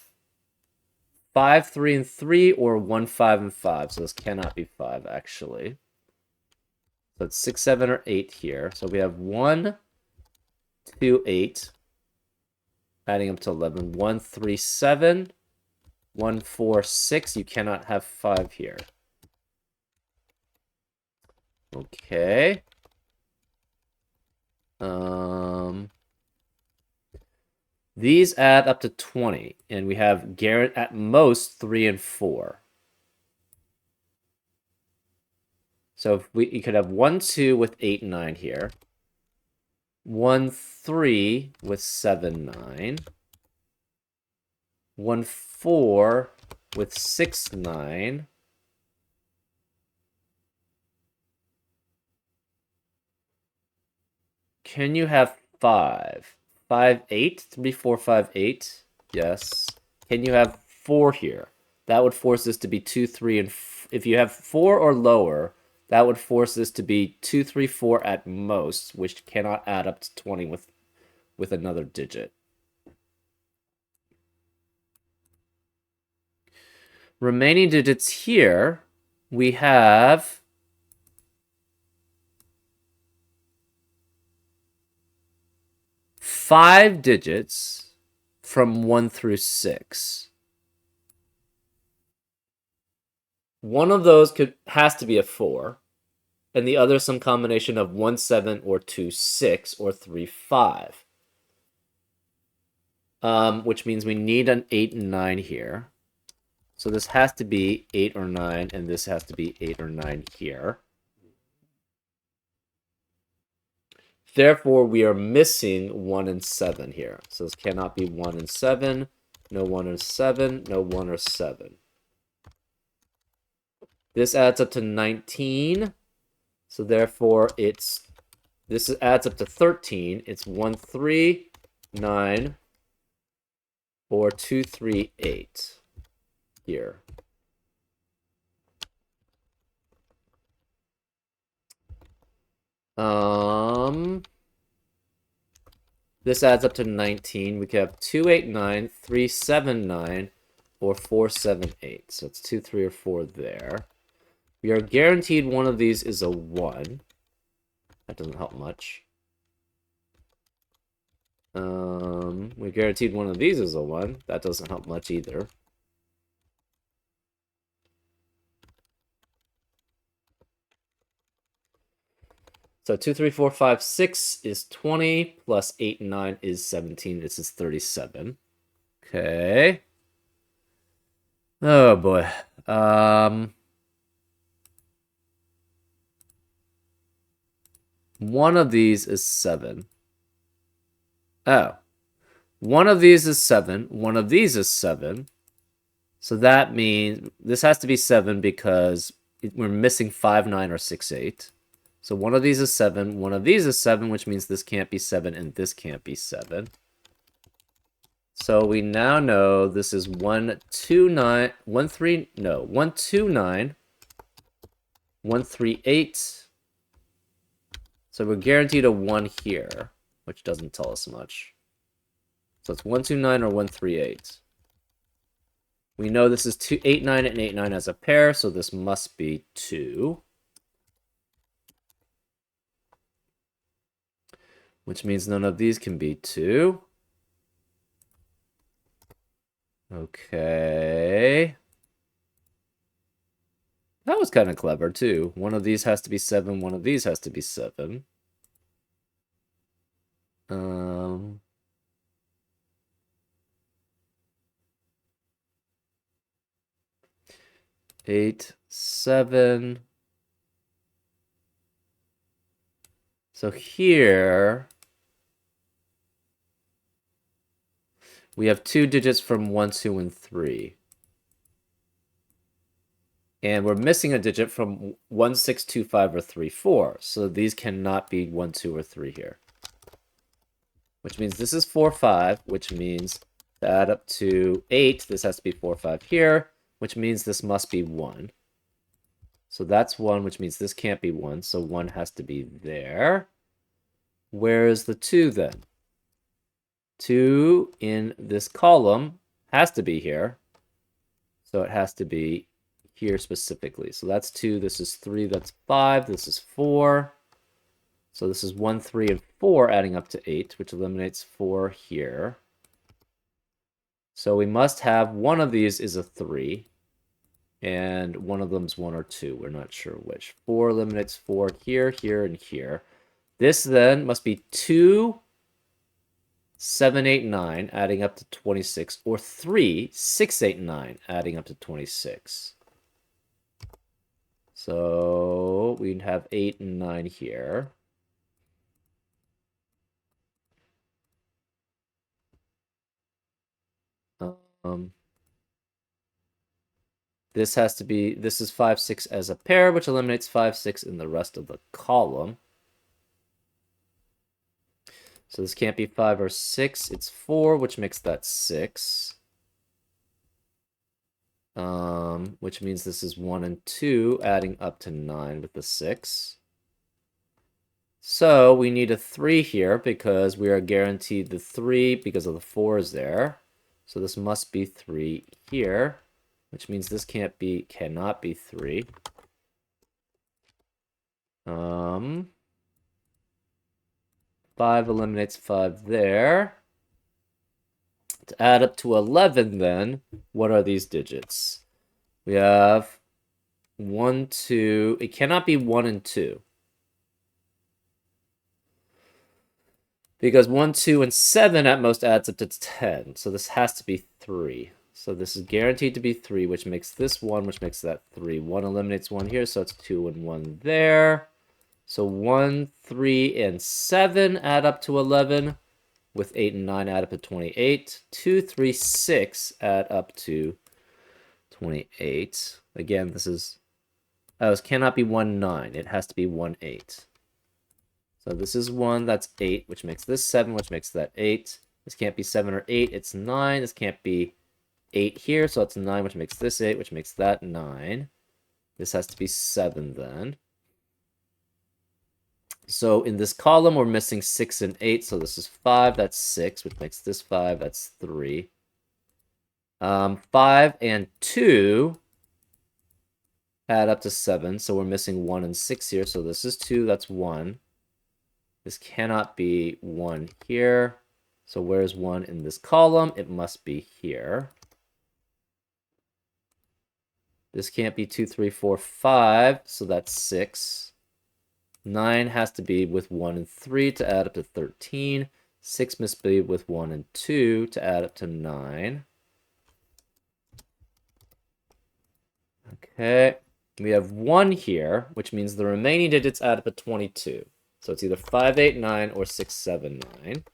5, 3, and 3, or 1, 5, and 5. So this cannot be 5, actually. So it's 6, 7, or 8 here. So we have 1, 2, 8. Adding up to 11. 1, 3, 7. 1, 4, 6. You cannot have 5 here. Okay. These add up to 20, and we have at most 3 and 4. So if you could have 1, 2 with 8 and 9 here. 1, 3 with 7, 9. 1, 4 with 6, 9. Can you have 5? 5, 8? 3, 4, 5, 8? Yes. Can you have 4 here? That would force this to be 2, 3, and... if you have 4 or lower, that would force this to be 2, 3, 4 at most, which cannot add up to 20 with another digit. Remaining digits here, we have... 5 digits from 1 through 6. One of those has to be a 4, and the other some combination of 1, 7, or 2, 6, or 3, 5. Which means we need an 8 and 9 here. So this has to be 8 or 9, and this has to be 8 or 9 here. Therefore, we are missing 1 and 7 here. So this cannot be 1 and 7. No 1 or 7. No 1 or 7. This adds up to 19. So therefore, this adds up to 13. It's 1, 3, 9, or 2, 3, 8 here. This adds up to 19. We could have 2, 8, 9, 3, 7, 9, or 4, 7, 8. So it's 2, 3, or 4 there. We are guaranteed one of these is a 1. That doesn't help much. We guaranteed one of these is a 1. That doesn't help much either. So 2, 3, 4, 5, 6 is 20, plus 8 and 9 is 17. This is 37. Okay. Oh boy. One of these is 7. Oh. One of these is 7. One of these is 7. So that means this has to be 7 because we're missing 5, 9, or 6, 8. So one of these is 7. One of these is 7, which means this can't be 7 and this can't be 7. So we now know this is 1, 2, 9, 1, 3, no, 1, 2, 9, 1, 3, 8. So we're guaranteed a 1 here, which doesn't tell us much. So it's 1, 2, 9 or 1, 3, 8. We know this is 2, 8, 9, and 8, 9 as a pair, so this must be 2. Which means none of these can be 2. Okay. That was kind of clever, too. One of these has to be 7, one of these has to be 7. 8, 7. So here we have 2 digits from 1, 2, and 3. And we're missing a digit from 1, 6, 2, 5, or 3, 4. So these cannot be 1, 2, or 3 here. Which means this is 4, 5, which means to add up to 8, this has to be 4, 5 here, which means this must be 1. So that's 1, which means this can't be 1, so 1 has to be there. Where is the 2 then? 2 in this column has to be here. So it has to be here specifically. So that's 2, this is 3, that's 5, this is 4. So this is 1, 3, and 4 adding up to 8, which eliminates 4 here. So we must have one of these is a 3, and one of them's 1 or 2. We're not sure which. 4 eliminates 4 here, here, and here. This then must be 2, 7, 8, 9, adding up to 26, or 3, 6, 8, 9, adding up to 26. So we'd have 8 and 9 here. This has to be, this is 5, 6 as a pair, which eliminates 5, 6 in the rest of the column. So this can't be 5 or 6, it's 4, which makes that 6. Which means this is 1 and 2, adding up to 9 with the 6. So we need a 3 here because we are guaranteed the 3 because of the 4 is there. So this must be 3 here, which means this cannot be 3. 5 eliminates 5 there. To add up to 11 then, what are these digits? We have 1, 2, it cannot be 1 and 2. Because 1, 2, and 7 at most adds up to 10. So this has to be 3. So this is guaranteed to be 3, which makes this 1, which makes that 3. 1 eliminates 1 here, so it's 2 and 1 there. So 1, 3, and 7 add up to 11. With 8 and 9 add up to 28. 2, 3, 6 add up to 28. Again, this cannot be 1, 9. It has to be 1, 8. So this is 1, that's 8, which makes this 7, which makes that 8. This can't be 7 or 8, it's 9. This can't be 8 here, so it's 9, which makes this 8, which makes that 9. This has to be 7 then. So in this column, we're missing 6 and 8, so this is 5, that's 6, which makes this 5, that's 3. 5 and 2 add up to 7, so we're missing 1 and 6 here, so this is 2, that's 1. This cannot be 1 here. So where's 1 in this column? It must be here. This can't be 2, 3, 4, 5, so that's 6. 9 has to be with 1 and 3 to add up to 13. 6 must be with 1 and 2 to add up to 9. Okay, we have 1 here, which means the remaining digits add up to 22. So it's either 5, 8, 9 or 6, 7, 9.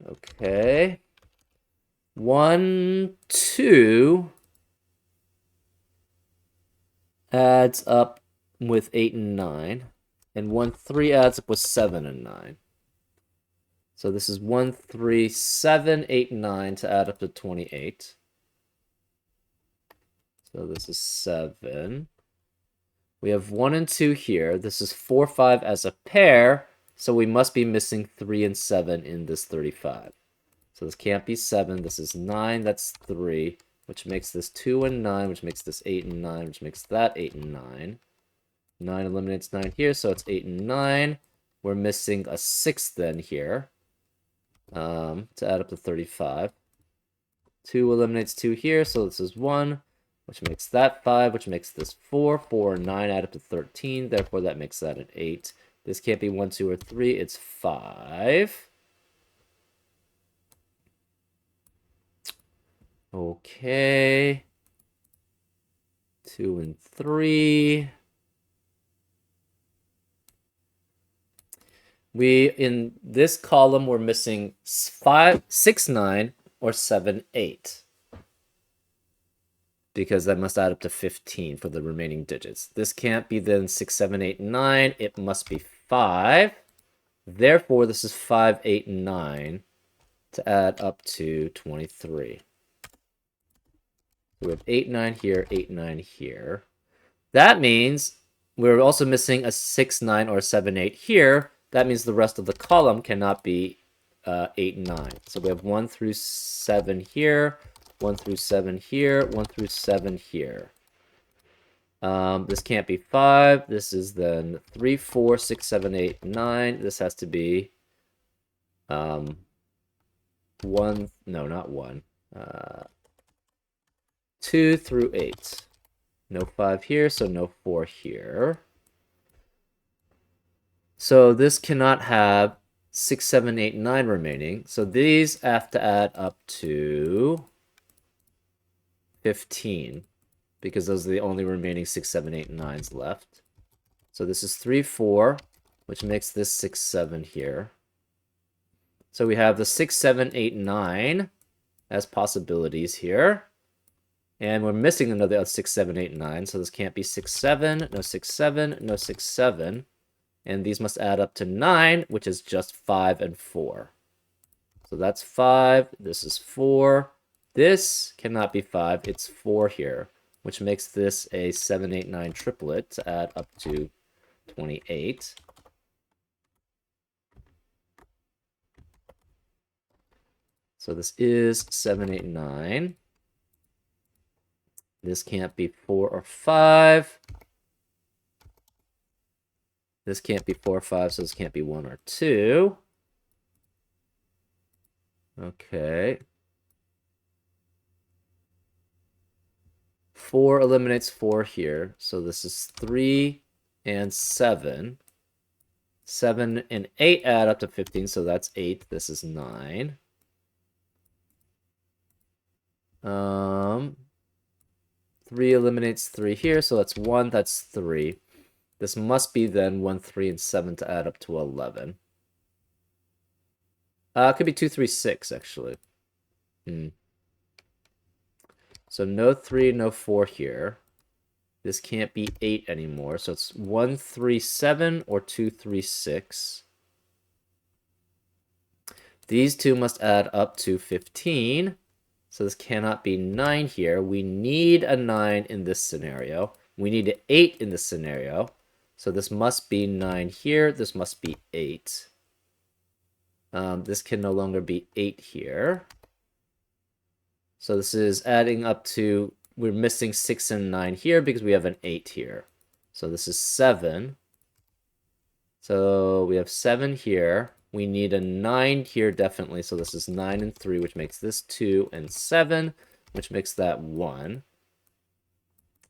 Okay. 1, 2 adds up with 8 and 9. And 1, 3 adds up with 7 and 9. So this is 1, 3, 7, 8, 9 to add up to 28. So this is 7. We have 1 and 2 here. This is 4, 5 as a pair. So we must be missing 3 and 7 in this 35. So this can't be 7. This is 9. That's 3, which makes this 2 and 9, which makes this 8 and 9, which makes that 8 and 9. 9 eliminates 9 here, so it's 8 and 9. We're missing a 6 then here to add up to 35. 2 eliminates 2 here, so this is 1, which makes that 5, which makes this 4. 4 and 9 add up to 13, therefore that makes that an 8. This can't be 1, 2, or 3, it's 5. Okay. 2 and 3. In this column, we're missing 5, 6, 9, or 7, 8. Because that must add up to 15 for the remaining digits. This can't be then 6, 7, 8, 9. It must be 5. Therefore, this is 5, 8, 9 to add up to 23. We have 8, 9 here, 8, 9 here. That means we're also missing a 6, 9, or 7, 8 here. That means the rest of the column cannot be 8, 9. So we have 1 through 7 here, 1 through 7 here, 1 through 7 here. This can't be 5. This is then 3, 4, 6, 7, 8, 9. This has to be 1. No, not 1. 2 through 8. No 5 here, so no 4 here. So this cannot have 6, 7, 8, 9 remaining. So these have to add up to 15. Because those are the only remaining 6, 7, 8, and 9s left. So this is 3, 4, which makes this 6, 7 here. So we have the 6, 7, 8, 9 as possibilities here. And we're missing another 6, 7, 8, 9. So this can't be 6, 7, no 6, 7, no 6, 7. And these must add up to 9, which is just 5 and 4. So that's 5. This is 4. This cannot be 5. It's 4 here, which makes this a 7, 8, 9 triplet to add up to 28. So this is 7, 8, 9. This can't be 4 or 5. This can't be 4 or 5, so this can't be 1 or 2. Okay. 4 eliminates 4 here, so this is 3 and 7. 7 and 8 add up to 15, so that's 8. This is 9. 3 eliminates 3 here, so that's 1, that's 3. This must be then 1, 3, and 7 to add up to 11. It could be 2, 3, 6, actually. So no 3, no 4 here. This can't be 8 anymore, so it's 1, 3, 7 or 2, 3, 6. These two must add up to 15. So this cannot be 9 here. We need a 9 in this scenario. We need an 8 in this scenario. So this must be 9 here. This must be 8. This can no longer be 8 here. So this is adding up to, we're missing 6 and 9 here because we have an 8 here. So this is 7. So we have 7 here. We need a 9 here definitely. So this is 9 and 3, which makes this 2 and 7, which makes that 1.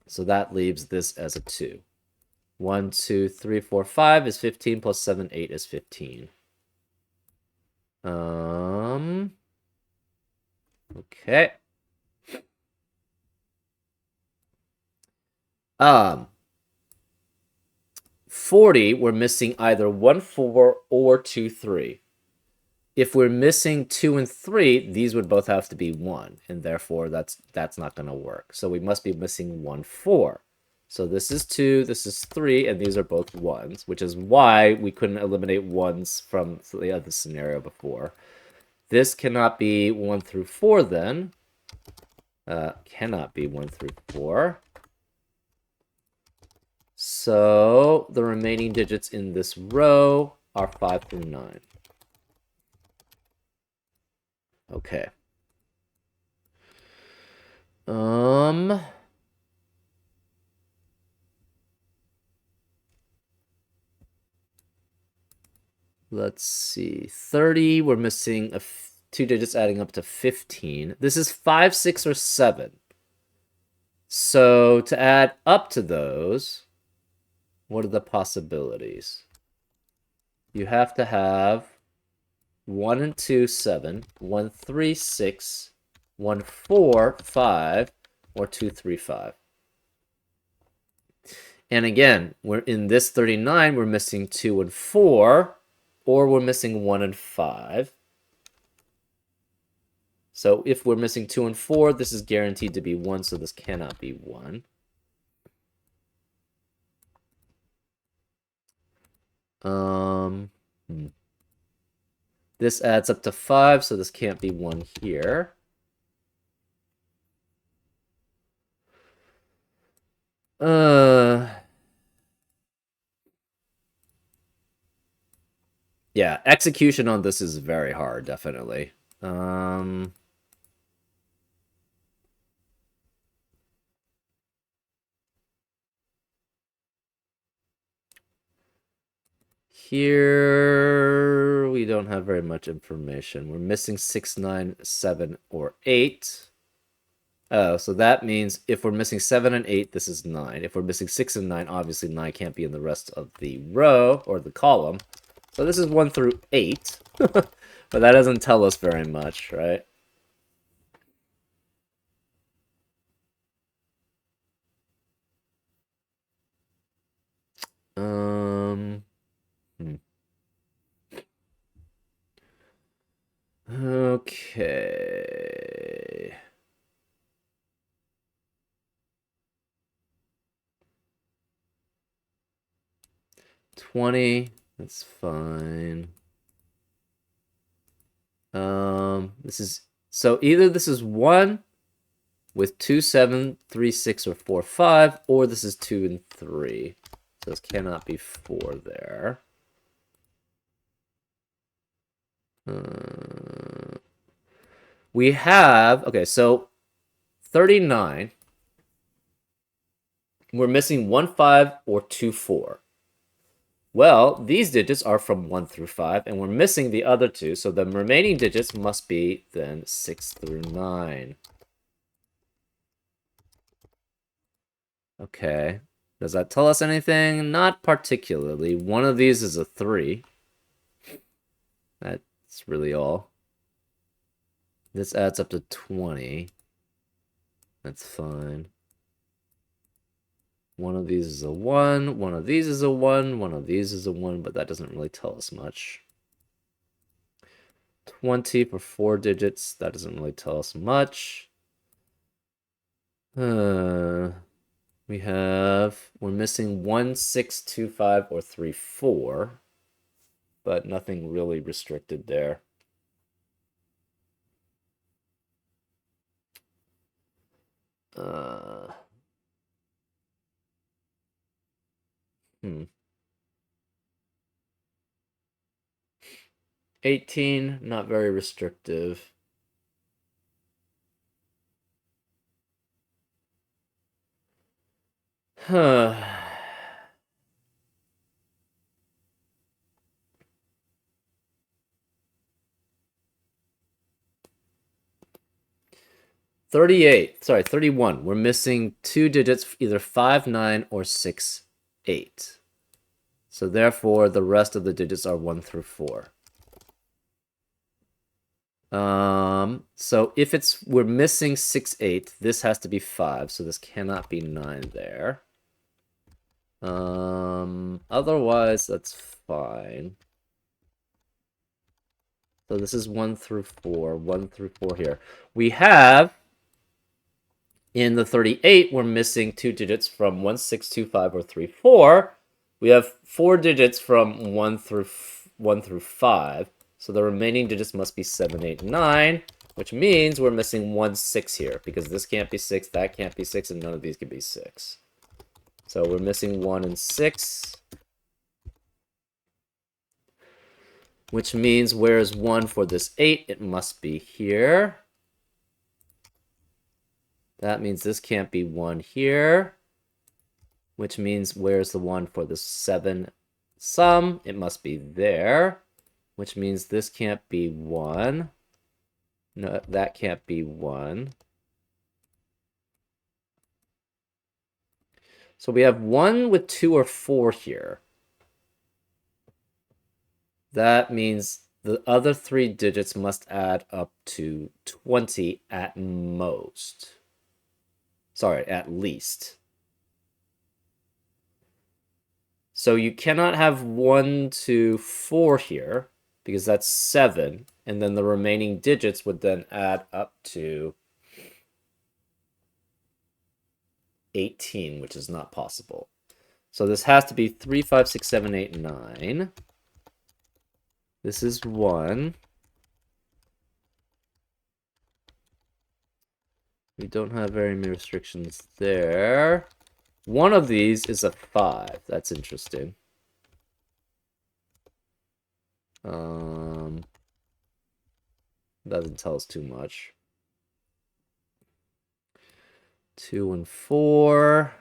So that leaves this as a 2. 1, 2, 3, 4, 5 is 15 plus 7, 8 is 15. Okay. 40, we're missing either 1, 4 or 2, 3. If we're missing 2 and 3, these would both have to be 1, and therefore that's not going to work. So we must be missing 1, 4. So this is 2, this is 3, and these are both 1s, which is why we couldn't eliminate 1s from the other scenario before. This cannot be 1 through 4 then. Cannot be 1 through 4. So the remaining digits in this row are 5 through 9. Okay. Let's see. 30, we're missing 2 digits adding up to 15. This is 5, 6, or 7. So to add up to those, what are the possibilities? You have to have 1 and 2, 7, 1, 3, 6, 1, 4, 5, or 2, 3, 5. And again, we're in this 39, we're missing 2 and 4, or we're missing 1 and 5. So if we're missing 2 and 4, this is guaranteed to be 1, so this cannot be 1. This adds up to 5, so this can't be 1 here. Yeah, execution on this is very hard, definitely. Here, we don't have very much information. We're missing 6, 9, 7, or 8. Oh, so that means if we're missing 7 and 8, this is 9. If we're missing 6 and 9, obviously 9 can't be in the rest of the row, or the column. So this is 1 through 8. But that doesn't tell us very much, right? Okay. $20, that's fine. This is, so either this is 1 with 2, 7, 3, 6, or 4, 5, or this is 2 and 3. So this cannot be 4 there. We have, okay, so 39. We're missing 1, 5, or 2, 4. Well, these digits are from 1 through 5, and we're missing the other two, so the remaining digits must be then 6 through 9. Okay. Does that tell us anything? Not particularly. One of these is a 3. That's really all. This adds up to 20. That's fine. One of these is a 1, one of these is a 1, one of these is a 1, but that doesn't really tell us much. 20 for 4 digits, that doesn't really tell us much. We're missing 1, 6, 2, 5, or 3, 4, but nothing really restricted there. 18, not very restrictive. Huh. 38, sorry, 31. We're missing 2 digits, either 5, 9, or 6, 8. So therefore, the rest of the digits are 1 through 4. So if we're missing 6, 8, this has to be 5, so this cannot be 9 there. Otherwise, that's fine. So this is 1 through 4. 1 through 4 here. We have, in the 38, we're missing 2 digits from 1, 6, 2, 5, or 3, 4. We have 4 digits from 1 through 5. So the remaining digits must be 7, 8, 9, which means we're missing 1, 6 here, because this can't be 6, that can't be 6, and none of these can be 6. So we're missing 1 and 6. Which means where's 1 for this 8? It must be here. That means this can't be 1 here. Which means where's the 1 for the 7 sum? It must be there. Which means this can't be 1. No, that can't be 1. So we have 1 with 2 or 4 here. That means the other 3 digits must add up to 20 at most. Sorry, at least. So you cannot have 1 to 4 here, because that's 7, and then the remaining digits would then add up to 18, which is not possible. So this has to be 3, 5, 6, 7, 8, 9. This is 1. We don't have very many restrictions there. One of these is a 5. That's interesting. Doesn't tell us too much. 2 and 4.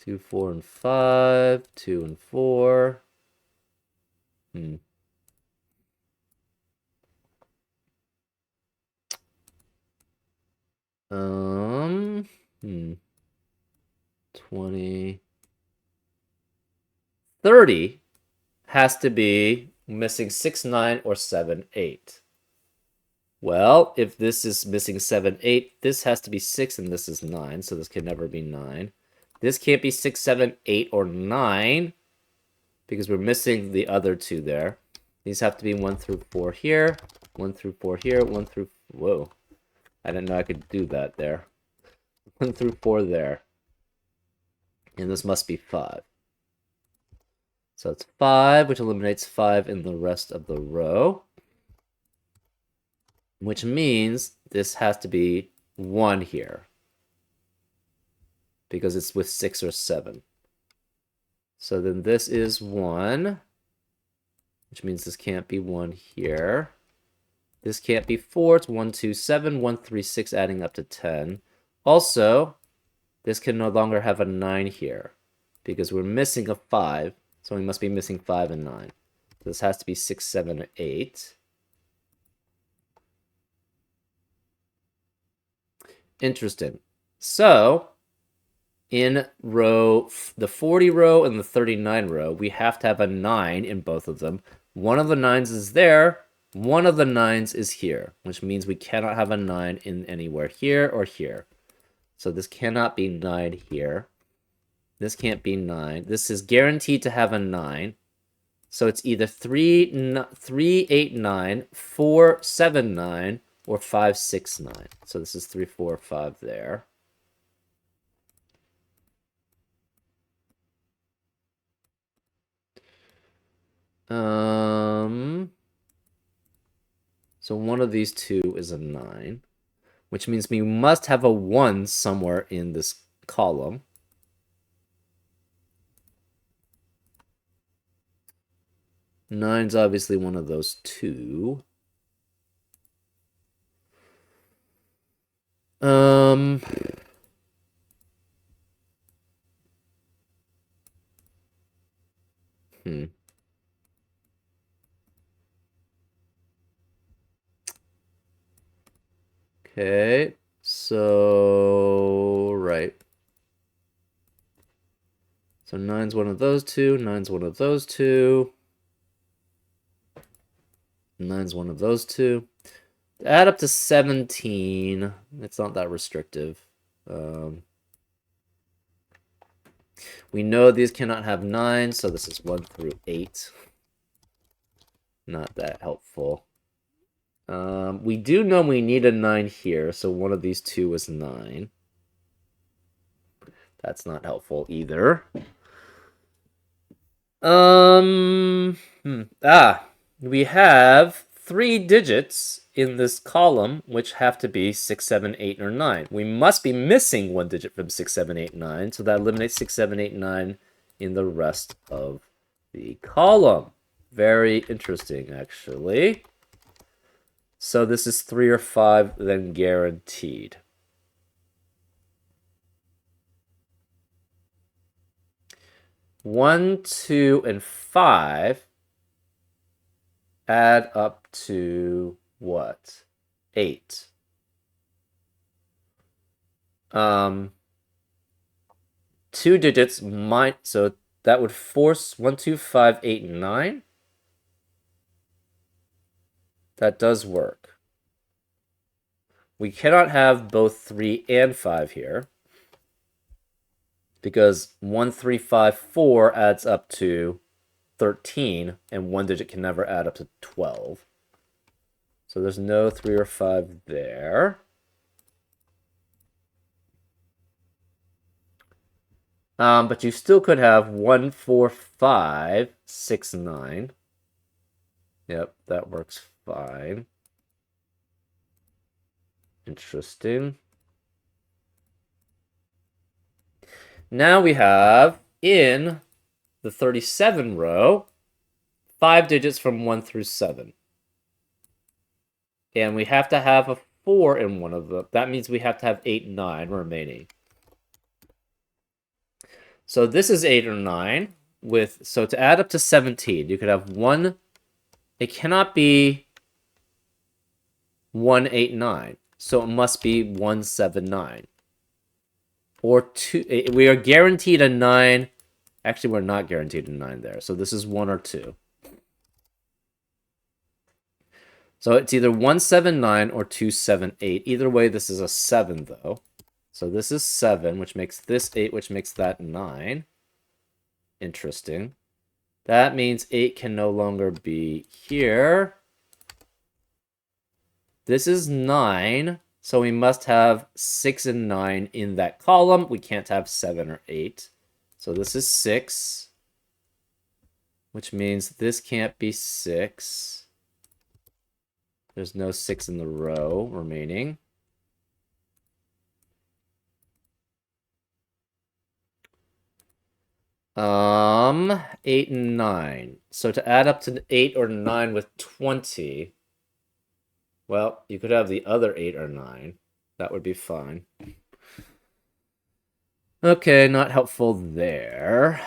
2, 4, and 5. 2 and 4. 20. 30 has to be missing 6, 9, or 7, 8. Well, if this is missing 7, 8, this has to be 6 and this is 9, so this can never be 9. This can't be 6, 7, 8, or 9 because we're missing the other 2 there. These have to be 1 through 4 here, 1 through 4 here, 1 through... Whoa. I didn't know I could do that there. 1 through 4 there. And this must be 5. So it's 5, which eliminates 5 in the rest of the row. Which means this has to be 1 here. Because it's with 6 or 7. So then this is 1. Which means this can't be 1 here. This can't be 4. It's 1, 2, 7, 1, 3, 6, adding up to 10. Also, this can no longer have a 9 here. Because we're missing a 5. So we must be missing 5 and 9. This has to be 6, 7, 8. Interesting. So, in the 40 row and the 39 row, we have to have a 9 in both of them. One of the 9s is there. One of the 9s is here, which means we cannot have a 9 in anywhere here or here. So this cannot be 9 here. This can't be 9. This is guaranteed to have a 9. So it's either 3, 8, 9, 4, 7, 9, or 5, 6, 9. So this is 3, 4, 5 there. So one of these 2 is a 9, which means we must have a 1 somewhere in this column. 9's obviously one of those 2. Okay, so, right. So 9's one of those 2, 9's one of those 2. 9's one of those 2. Add up to 17. It's not that restrictive. We know these cannot have 9, so this is 1 through 8. Not that helpful. We do know we need a 9 here, so one of these two is 9. That's not helpful either. We have 3 digits in this column, which have to be 6, 7, 8, or 9. We must be missing 1 digit from 6, 7, 8, 9, so that eliminates 6, 7, 8, 9 in the rest of the column. Very interesting, actually. So this is 3 or 5, then guaranteed. One, 2, and 5 add up to what? 8. Two digits might, so that would force 1, 2, 5, 8, and 9. That does work. We cannot have both 3 and 5 here, because 1, 3, 5, 4 adds up to 13, and one digit can never add up to 12. So there's no 3 or 5 there. But you still could have 1, 4, 5, 6, 9. Yep, that works fine. Interesting. Now we have, in the 37 row, 5 digits from 1 through 7. And we have to have a 4 in one of them. That means we have to have 8 and 9 remaining. So this is 8 or 9. So to add up to 17, you could have 1. It cannot be 1, 8, 9. So it must be 1, 7, 9. Or 2. We are guaranteed a 9. Actually, we're not guaranteed a 9 there. So this is 1 or 2. So it's either 1, 7, 9 or 2, 7, 8. Either way, this is a 7, though. So this is 7, which makes this 8, which makes that 9. Interesting. That means 8 can no longer be here. This is 9, so we must have 6 and 9 in that column. We can't have 7 or 8. So this is 6, which means this can't be 6. There's no 6 in the row remaining. Um, 8 and 9. So to add up to 8 or 9 with 20, well, you could have the other 8 or 9. That would be fine. Okay, not helpful there.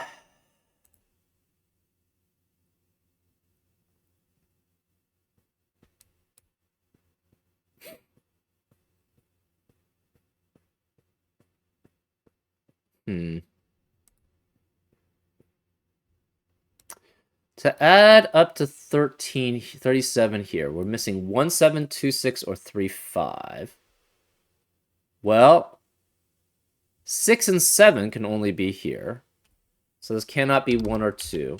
To add up to 37 here, we're missing 1, 7, 2, 6, or 3, 5. Well, 6 and 7 can only be here. So this cannot be 1 or 2.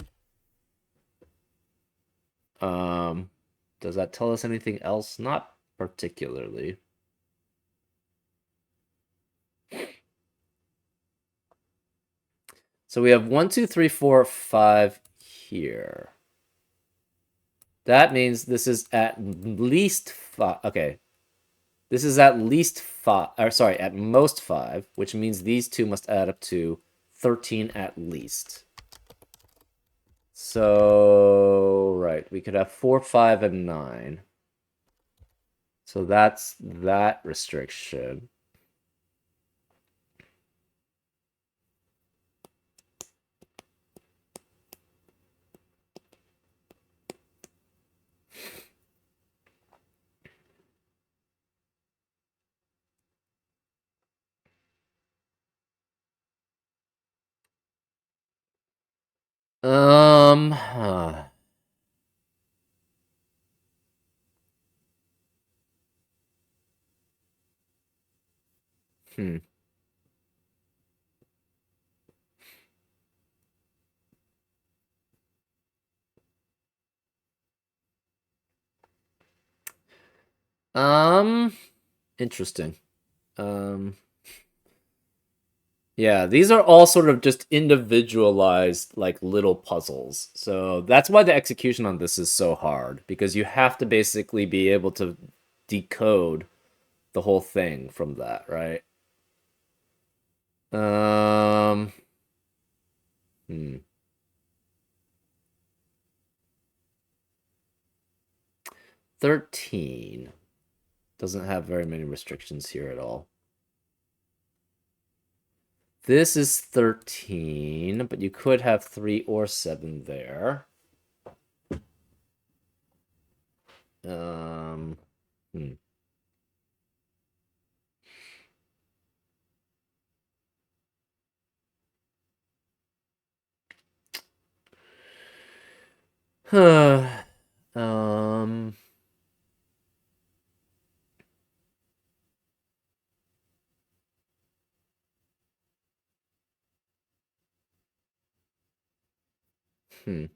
Does that tell us anything else? Not particularly. So we have 1, 2, 3, 4, 5 here. That means this is at least 5. Okay. This is at least 5. Or sorry, at most 5, which means these two must add up to 13 at least. So, right, we could have 4, 5, and 9. So that's that restriction. Huh. Interesting. Um, yeah, these are all sort of just individualized, like little puzzles. So that's why the execution on this is so hard, because you have to basically be able to decode the whole thing from that, right? Um, hmm. 13 doesn't have very many restrictions here at all. This is 13, but you could have 3 or 7 there. Um, hmm. um, hmm.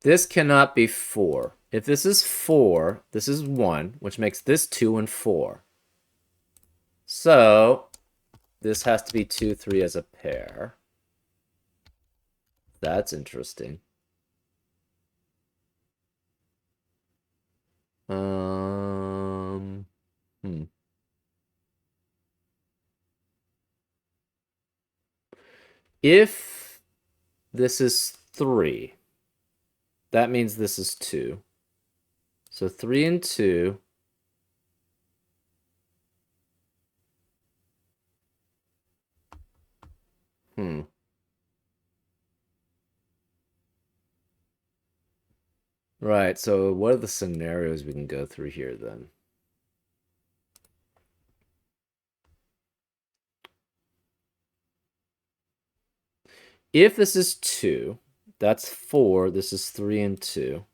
This cannot be 4. If this is 4, this is 1, which makes this 2 and 4. So, this has to be 2, 3 as a pair. That's interesting. Um, hmm. If this is 3, that means this is 2. So 3 and 2. Hmm. Right, so what are the scenarios we can go through here then? If this is 2, that's 4. This is 3 and 2.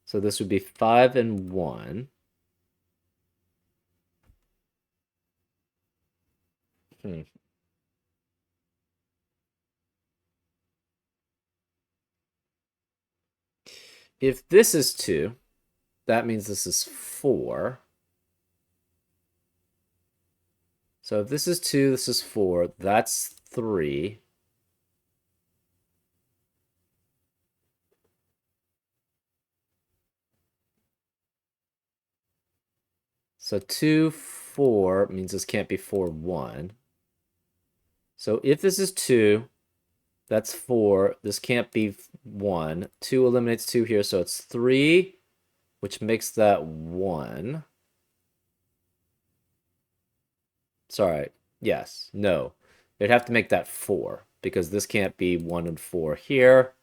So this would be 5 and 1. Hmm. If this is 2, that means this is 4. So if this is 2, this is 4. That's 3. So 2, 4 means this can't be 4, 1. So if this is 2, that's 4. This can't be 1. 2 eliminates 2 here, so it's 3, which makes that 1. Sorry. Yes. No. They'd have to make that 4, because this can't be 1 and 4 here.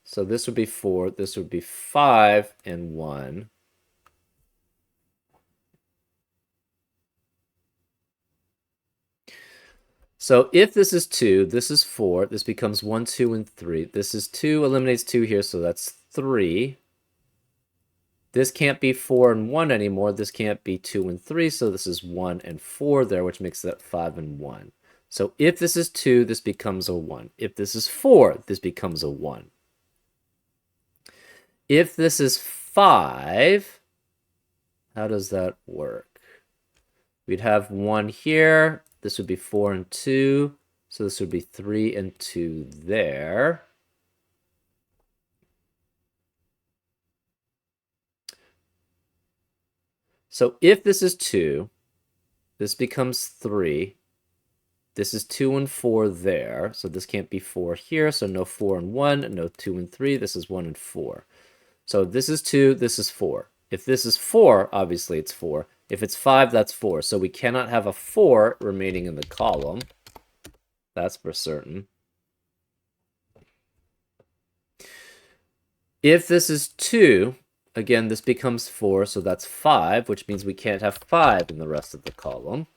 So this would be 4. This would be 5 and 1. So if this is 2, this is 4. This becomes 1, 2, and 3. This is 2, eliminates 2 here, so that's 3. This can't be 4 and 1 anymore. This can't be 2 and 3, so this is 1 and 4 there, which makes that 5 and 1. So if this is 2, this becomes a 1. If this is 4, this becomes a 1. If this is 5, how does that work? We'd have 1 here. This would be 4 and 2. So this would be 3 and 2 there. So if this is 2, this becomes 3. This is 2 and 4 there. So this can't be 4 here. So no 4 and 1, no 2 and 3. This is 1 and 4. So this is 2, this is 4. If this is 4, obviously it's 4. If it's 5, that's 4. So we cannot have a 4 remaining in the column. That's for certain. If this is 2, again, this becomes 4, so that's 5, which means we can't have 5 in the rest of the column.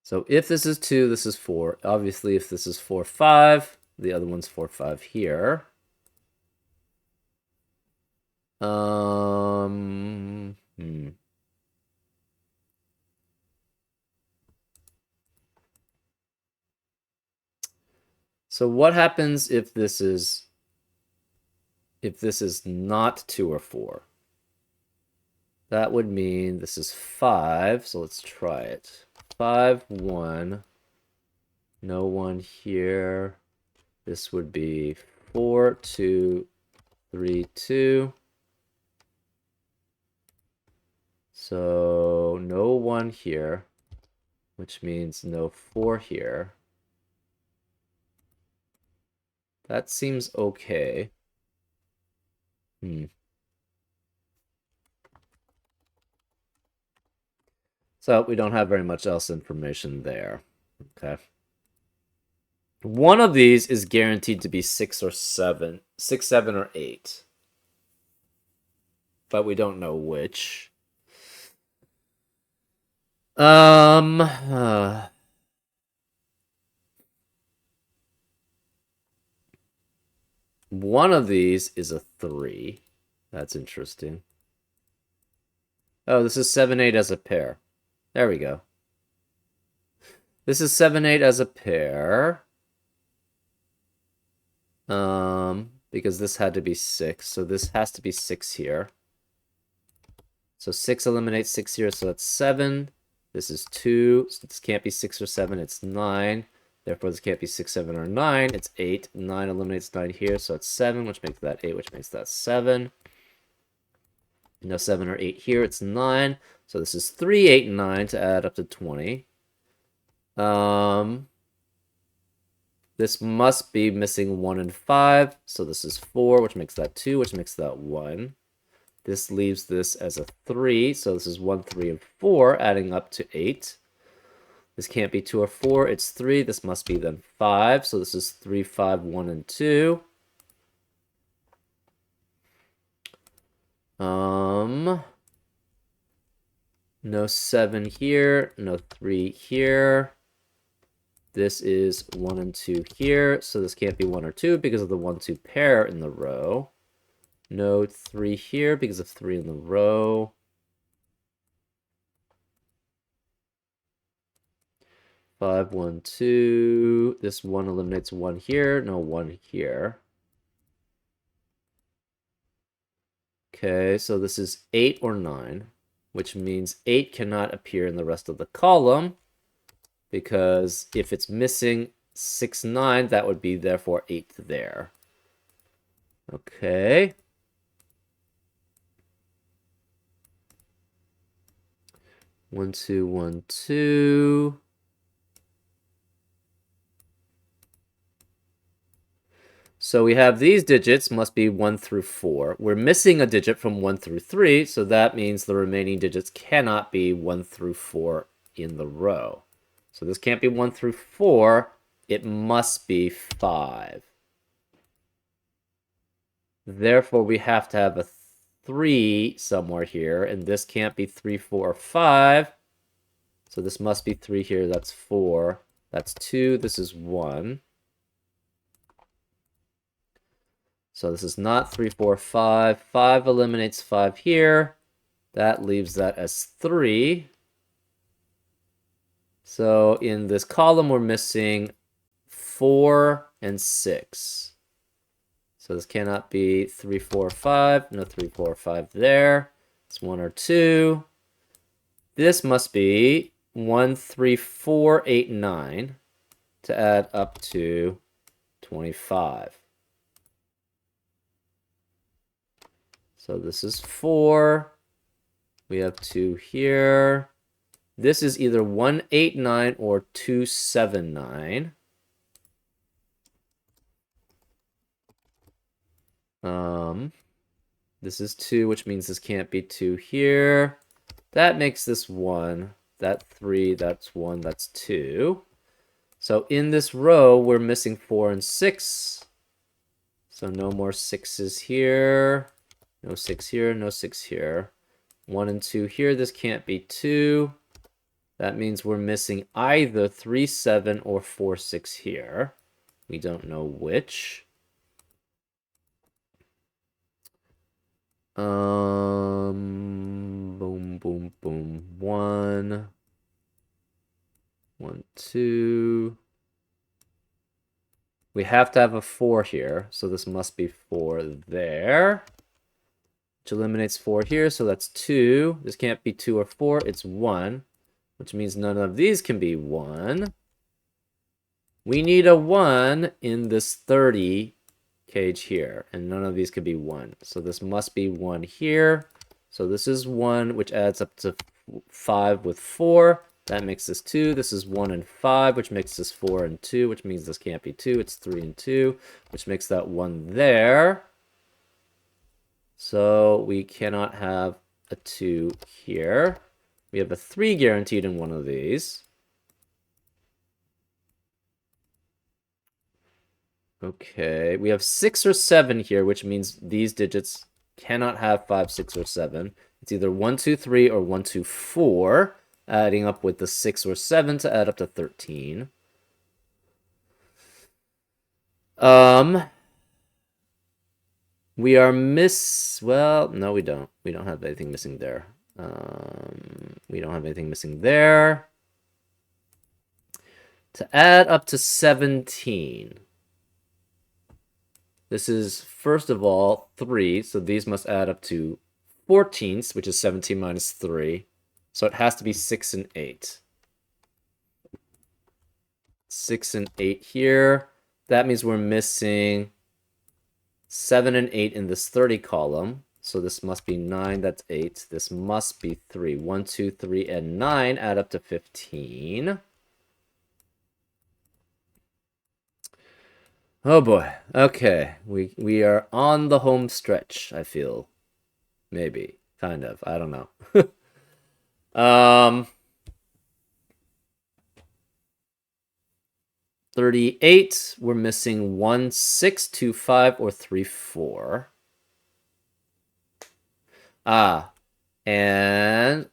So if this is 2, this is 4. Obviously, if this is 4, 5, the other one's 4, 5 here. So what happens if this is not 2 or 4? That would mean this is 5, so let's try it. 5, 1, no 1 here. This would be 4, 2, 3, 2. So no 1 here, which means no 4 here. That seems okay. So we don't have very much else information there. Okay. One of these is guaranteed to be 6 or 7. 6, 7, or 8. But we don't know which. One of these is a 3. That's interesting. Oh, this is 7, 8 as a pair. There we go. This is 7, 8 as a pair. Because this had to be 6, so this has to be 6 here. So 6 eliminates 6 here, so that's 7. This is 2, so this can't be 6 or 7, it's 9. Therefore, this can't be 6, 7, or 9, it's 8. 9 eliminates 9 here, so it's 7, which makes that 8, which makes that 7. No 7 or 8 here, it's 9. So this is 3, 8, and 9 to add up to 20. This must be missing 1 and 5, so this is 4, which makes that 2, which makes that 1. This leaves this as a 3, so this is 1, 3, and 4, adding up to 8. This can't be 2 or 4, it's 3. This must be then 5, so this is 3, 5, 1, and 2. No 7 here, no 3 here. This is 1 and 2 here, so this can't be 1 or 2 because of the 1, 2 pair in the row. No 3 here because of 3 in the row. 5, 1, 2. This 1 eliminates 1 here, no 1 here. Okay, so this is 8 or 9, which means 8 cannot appear in the rest of the column, because if it's missing 6, 9, that would be therefore 8 there. Okay. One, two, 1, 2. So we have these digits must be 1 through 4. We're missing a digit from 1 through 3, so that means the remaining digits cannot be 1 through 4 in the row. So this can't be 1 through 4. It must be 5. Therefore, we have to have a 3 somewhere here, and this can't be 3, 4, or 5. So this must be 3 here. That's 4. That's 2. This is 1. So this is not 3, 4, 5. 5 eliminates 5 here. That leaves that as 3. So in this column, we're missing 4 and 6. So this cannot be 3, 4, 5. No 3, 4, 5 there. It's 1 or 2. This must be 1, 3, 4, 8, 9 to add up to 25. So this is 4. We have 2 here. This is either 1, 8, 9 or 2, 7, 9. This is 2, which means this can't be 2 here. That makes this 1. That 3, that's 1, that's 2. So in this row, we're missing 4 and 6. So no more 6s here. No 6 here, no 6 here. 1 and 2 here, this can't be 2. That means we're missing either 3, 7 or 4, 6 here. We don't know which. Boom, boom, boom. 1, 1, 2. We have to have a 4 here, so this must be 4 there. Which eliminates 4 here, so that's 2. This can't be 2 or 4, it's 1. Which means none of these can be 1. We need a 1 in this 30 cage here, and none of these could be 1. So this must be 1 here. So this is 1, which adds up to 5 with 4. That makes this 2. This is 1 and 5, which makes this 4 and 2, which means this can't be 2. It's 3 and 2, which makes that 1 there. So we cannot have a 2 here. We have a 3 guaranteed in one of these. Okay, we have 6 or 7 here, which means these digits cannot have 5, 6, or 7. It's either 1, 2, 3 or 1, 2, 4, adding up with the 6 or 7 to add up to 13. We are well, no, we don't. We don't have anything missing there. We don't have anything missing there. To add up to 17. This is, first of all, 3, so these must add up to 14, which is 17 minus 3. So it has to be 6 and 8. 6 and 8 here. That means we're missing 7 and 8 in this 30 column. So this must be 9, that's 8. This must be 3. 1, 2, 3, and 9 add up to 15. Oh boy. Okay. We are on the home stretch, I feel. Maybe. Kind of. I don't know. 38, we're missing 1, 6, 2, 5, or 3, 4. And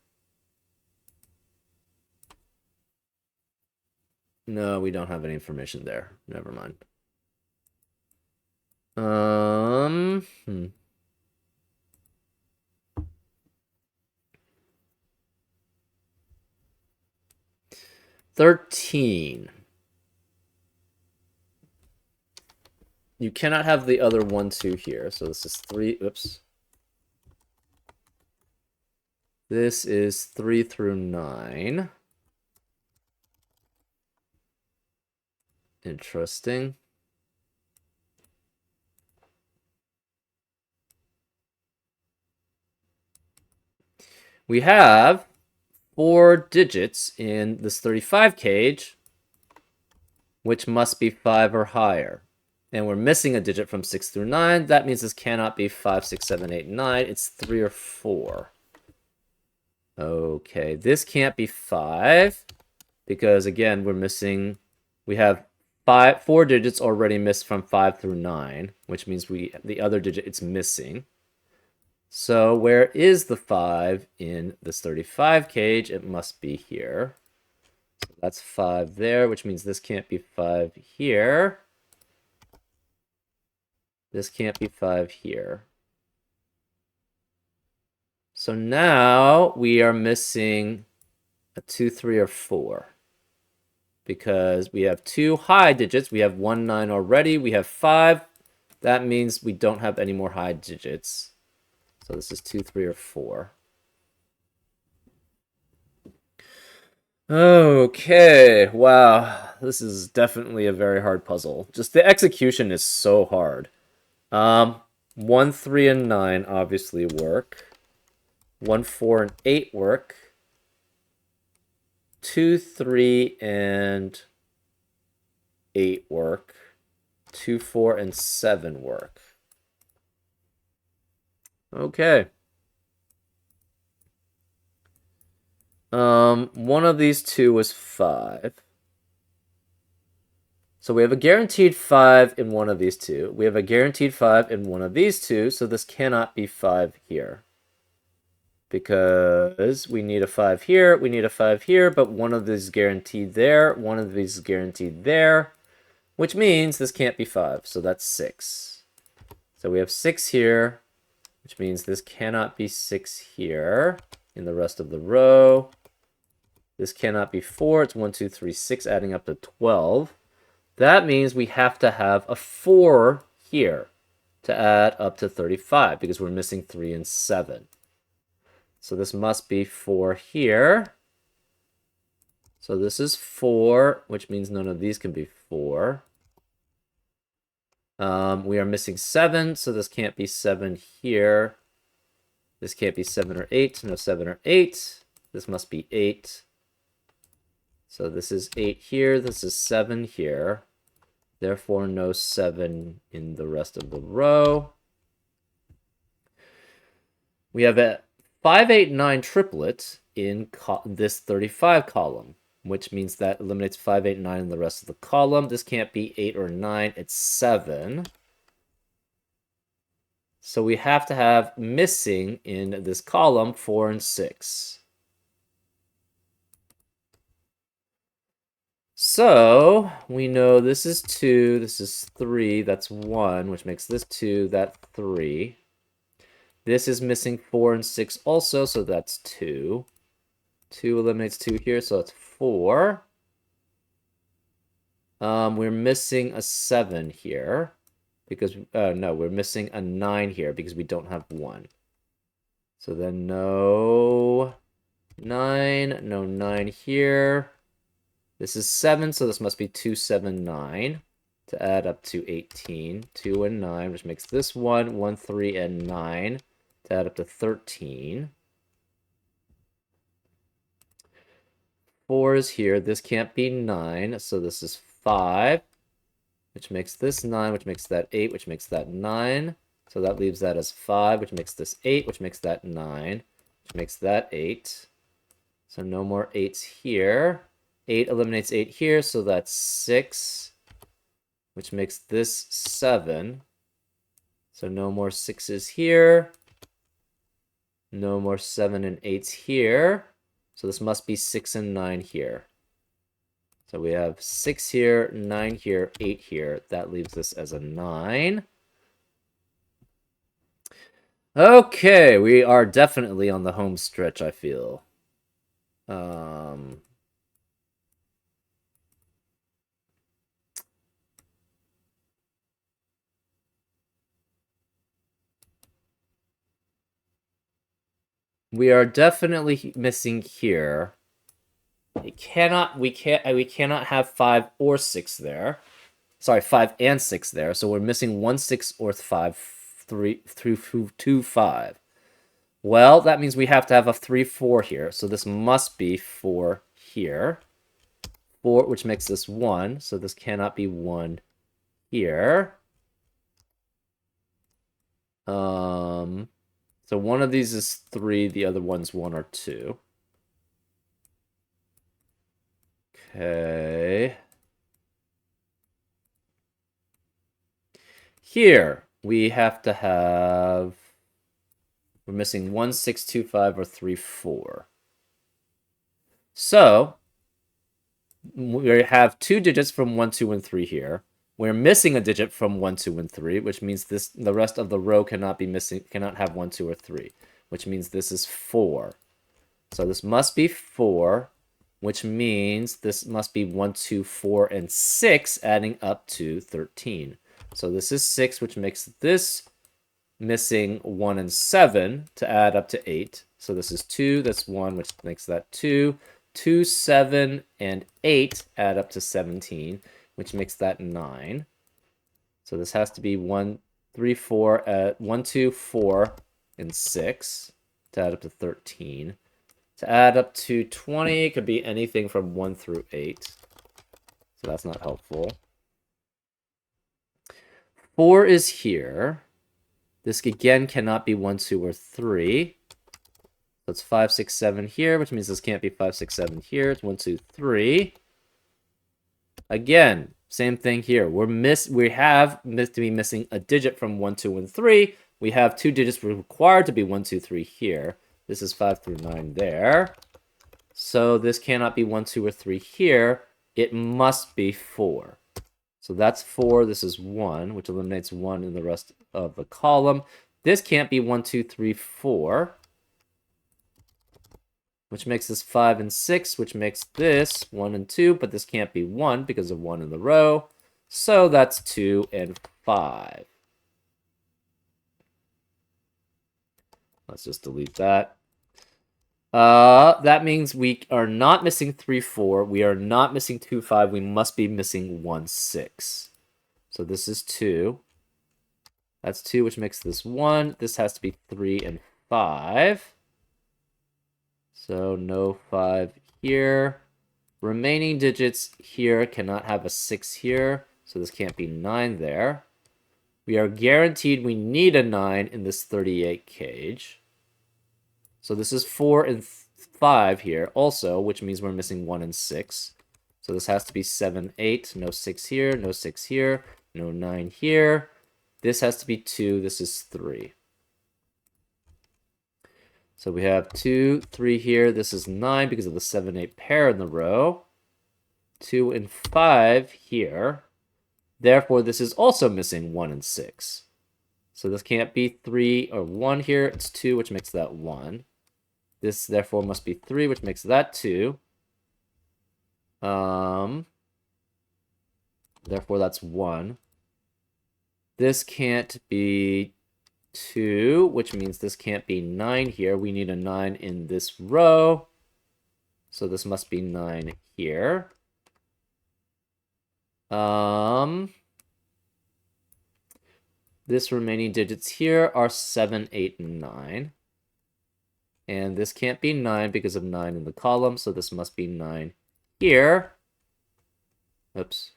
no, we don't have any information there. Never mind. 13. You cannot have the other 1, 2 here. So this is 3. Oops. This is 3 through 9. Interesting. We have 4 digits in this 35 cage, which must be 5 or higher. And we're missing a digit from 6 through 9. That means this cannot be 5, 6, 7, 8, 9. It's 3 or 4. Okay, this can't be 5. Because, again, we have 4 digits already missed from 5 through 9. Which means the other digit it's missing. So where is the 5 in this 35 cage? It must be here. So that's 5 there, which means this can't be 5 here. This can't be 5 here. So now we are missing a 2, 3, or 4. Because we have 2 high digits. We have 1, 9 already. We have 5. That means we don't have any more high digits. So this is 2, 3, or 4. Okay, wow. This is definitely a very hard puzzle. Just the execution is so hard. 1, 3, and 9 obviously work. 1, 4, and 8 work. 2, 3, and 8 work. 2, 4, and 7 work. Okay. One of these two was 5. So we have a guaranteed 5 in one of these two. We have a guaranteed 5 in one of these two, so this cannot be 5 here. Because we need a 5 here, we need a 5 here, but one of these is guaranteed there, one of these is guaranteed there, which means this can't be 5, so that's 6. So we have 6 here, which means this cannot be 6 here in the rest of the row. This cannot be 4, it's 1, 2, 3, 6, adding up to 12. That means we have to have a 4 here to add up to 35, because we're missing 3 and 7. So this must be 4 here. So this is 4, which means none of these can be 4. We are missing 7, so this can't be 7 here. This can't be 7 or 8. No 7 or 8. This must be 8. So this is 8 here. This is 7 here. Therefore, no 7 in the rest of the row. We have a 5, 8, 9 triplet in this 35 column, which means that eliminates 5, 8, 9 in the rest of the column. This can't be 8 or 9. It's 7. So we have to have missing in this column 4 and 6. So we know this is 2, this is 3, that's 1, which makes this 2, that 3. This is missing 4 and 6 also, so that's 2. 2 eliminates 2 here, so that's 4. We're missing a 7 here, because, no, we're missing a 9 here, because we don't have 1. So then no 9, no 9 here. This is 7, so this must be 2, 7, 9 to add up to 18. 2 and 9, which makes this 1, 1, 3, and 9 to add up to 13. 4 is here. This can't be 9, so this is 5, which makes this 9, which makes that 8, which makes that 9. So that leaves that as 5, which makes this 8, which makes that 9, which makes that 8. So no more 8s here. 8 eliminates 8 here, so that's 6, which makes this 7. So no more 6s here. No more 7 and 8s here. So this must be 6 and 9 here. So we have 6 here, 9 here, 8 here. That leaves us as a 9. Okay, we are definitely on the home stretch, I feel. We are definitely missing here. We cannot have 5 or 6 there. Sorry, 5 and 6 there. So we're missing 1, 6, or 5, 3 through 2, 5. Well, that means we have to have a 3, 4 here. So this must be 4 here. 4, which makes this 1. So this cannot be 1 here. So one of these is 3, the other one's 1 or 2. Okay. Here, we have to have... We're missing 1, 6, 2, 5, or 3, 4. So, we have 2 digits from 1, 2, and 3 here. We're missing a digit from 1, 2, and 3, which means the rest of the row cannot have 1, 2, or 3, which means this is 4. So this must be 4, which means this must be 1, 2, 4, and 6, adding up to 13. So this is 6, which makes this missing 1 and 7 to add up to 8. So this is 2, that's 1, which makes that 2. 2, 7, and 8 add up to 17, which makes that 9. So this has to be 1, 3, 4, 1, 2, 4, and 6 to add up to 13. To add up to 20, it could be anything from 1 through 8. So that's not helpful. 4 is here. This again cannot be 1, 2, or 3. So it's 5, 6, 7 here, which means this can't be 5, 6, 7 here. It's 1, 2, 3. Again, same thing here. We have to be missing a digit from 1, 2, and 3. We have 2 digits required to be 1, 2, 3 here, This is 5 through 9 there. So this cannot be 1, 2, or 3 here. It must be 4. So that's 4. This is 1, which eliminates 1 in the rest of the column. This can't be 1, 2, 3, 4, which makes this 5 and 6, which makes this 1 and 2, but this can't be 1 because of 1 in the row. So that's 2 and 5. Let's just delete that. That means we are not missing 3, 4. We are not missing 2, 5. We must be missing 1, 6. So this is 2. That's 2, which makes this 1. This has to be 3 and 5. So no 5 here. Remaining digits here cannot have a 6 here. So this can't be 9 there. We are guaranteed we need a 9 in this 38 cage. So this is 4 and 5 here also, which means we're missing 1 and 6. So this has to be 7, 8. No 6 here, no 6 here, no 9 here. This has to be 2. This is 3. So we have 2, 3 here. This is 9 because of the 7, 8 pair in the row. 2 and 5 here. Therefore, this is also missing 1 and 6. So this can't be 3 or 1 here. It's 2, which makes that 1. This, therefore, must be 3, which makes that 2. Therefore, that's 1. This can't be 2, which means this can't be 9 here. We need a 9 in this row. So this must be 9 here. This remaining digits here are 7, 8, and 9. And this can't be 9 because of 9 in the column, so this must be 9 here. Oops.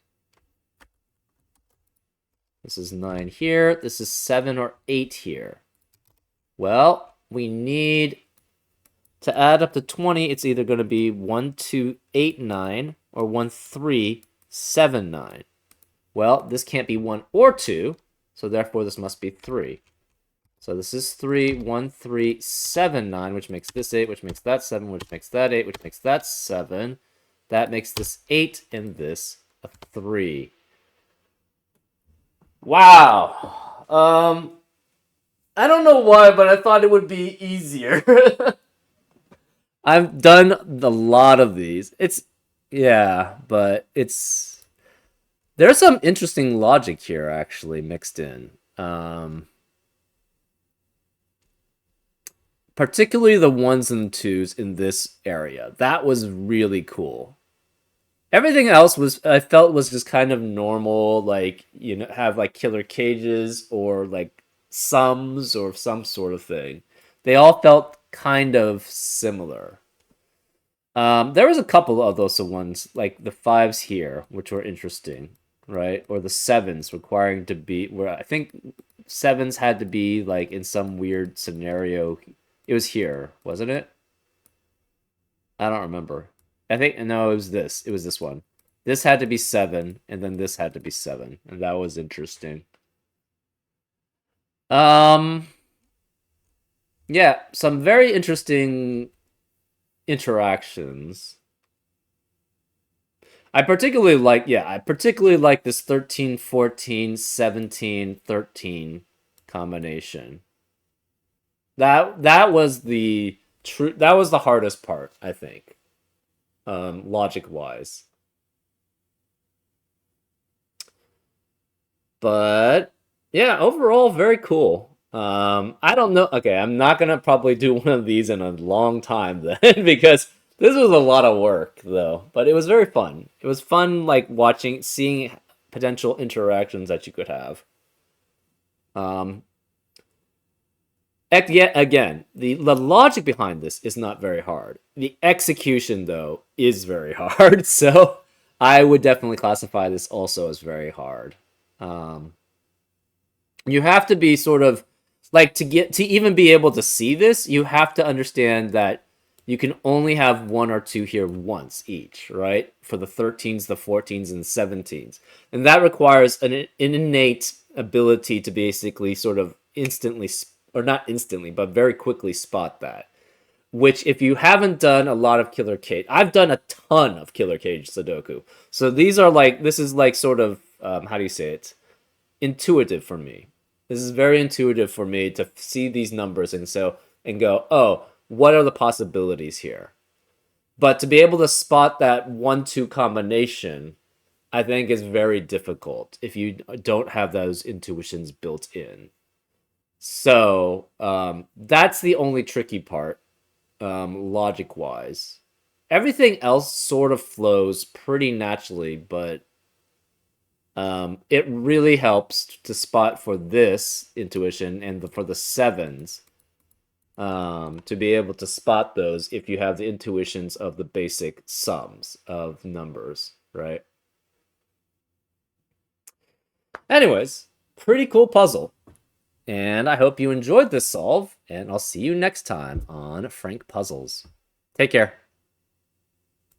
This is 9 here. This is 7 or 8 here. Well, we need to add up to 20. It's either going to be 1, 2, 8, 9 or 1, 3, 7, 9. Well, this can't be 1 or 2, so therefore this must be 3. So this is 3, 1, 3, 7, 9, which makes this 8, which makes that 7, which makes that 8, which makes that 7. That makes this 8 and this a 3. Wow. I don't know why, but I thought it would be easier. I've done a lot of these. Yeah, but there's some interesting logic here actually mixed in. Particularly the 1s and 2s in this area. That was really cool. Everything else I felt was just kind of normal, like, have like killer cages or like sums or some sort of thing. They all felt kind of similar. There was a couple of those ones, like the 5s here, which were interesting, right? Or the 7s requiring to be, where I think 7s had to be like in some weird scenario. It was here, wasn't it? I don't remember. I think, no, it was this. It was this one. This had to be 7, and then this had to be 7, and that was interesting. Yeah, some very interesting interactions. I particularly like this 13, 14, 17, 13 combination. That was the hardest part, I think. Logic wise. But yeah, overall very cool. I don't know. Okay, I'm not gonna probably do one of these in a long time then because this was a lot of work though. But it was very fun. It was fun like seeing potential interactions that you could have. Yet again, the logic behind this is not very hard. The execution, though, is very hard. So I would definitely classify this also as very hard. You have to be sort of like to even be able to see this, you have to understand that you can only have 1 or 2 here once each, right? For the 13s, the 14s, and 17s. And that requires an innate ability to basically sort of instantly, or not instantly, but very quickly spot that. which if you haven't done a lot of Killer Cage, I've done a ton of Killer Cage Sudoku. So these are like, this is like sort of, how do you say it? Intuitive for me. This is very intuitive for me to see these numbers and go, oh, what are the possibilities here? But to be able to spot that 1-2 combination, I think is very difficult if you don't have those intuitions built in. So that's the only tricky part, logic wise. Everything else sort of flows pretty naturally, but it really helps to spot for this intuition and for the sevens, to be able to spot those if you have the intuitions of the basic sums of numbers, right? Anyways, pretty cool puzzle. And I hope you enjoyed this solve, and I'll see you next time on Frank Puzzles. Take care.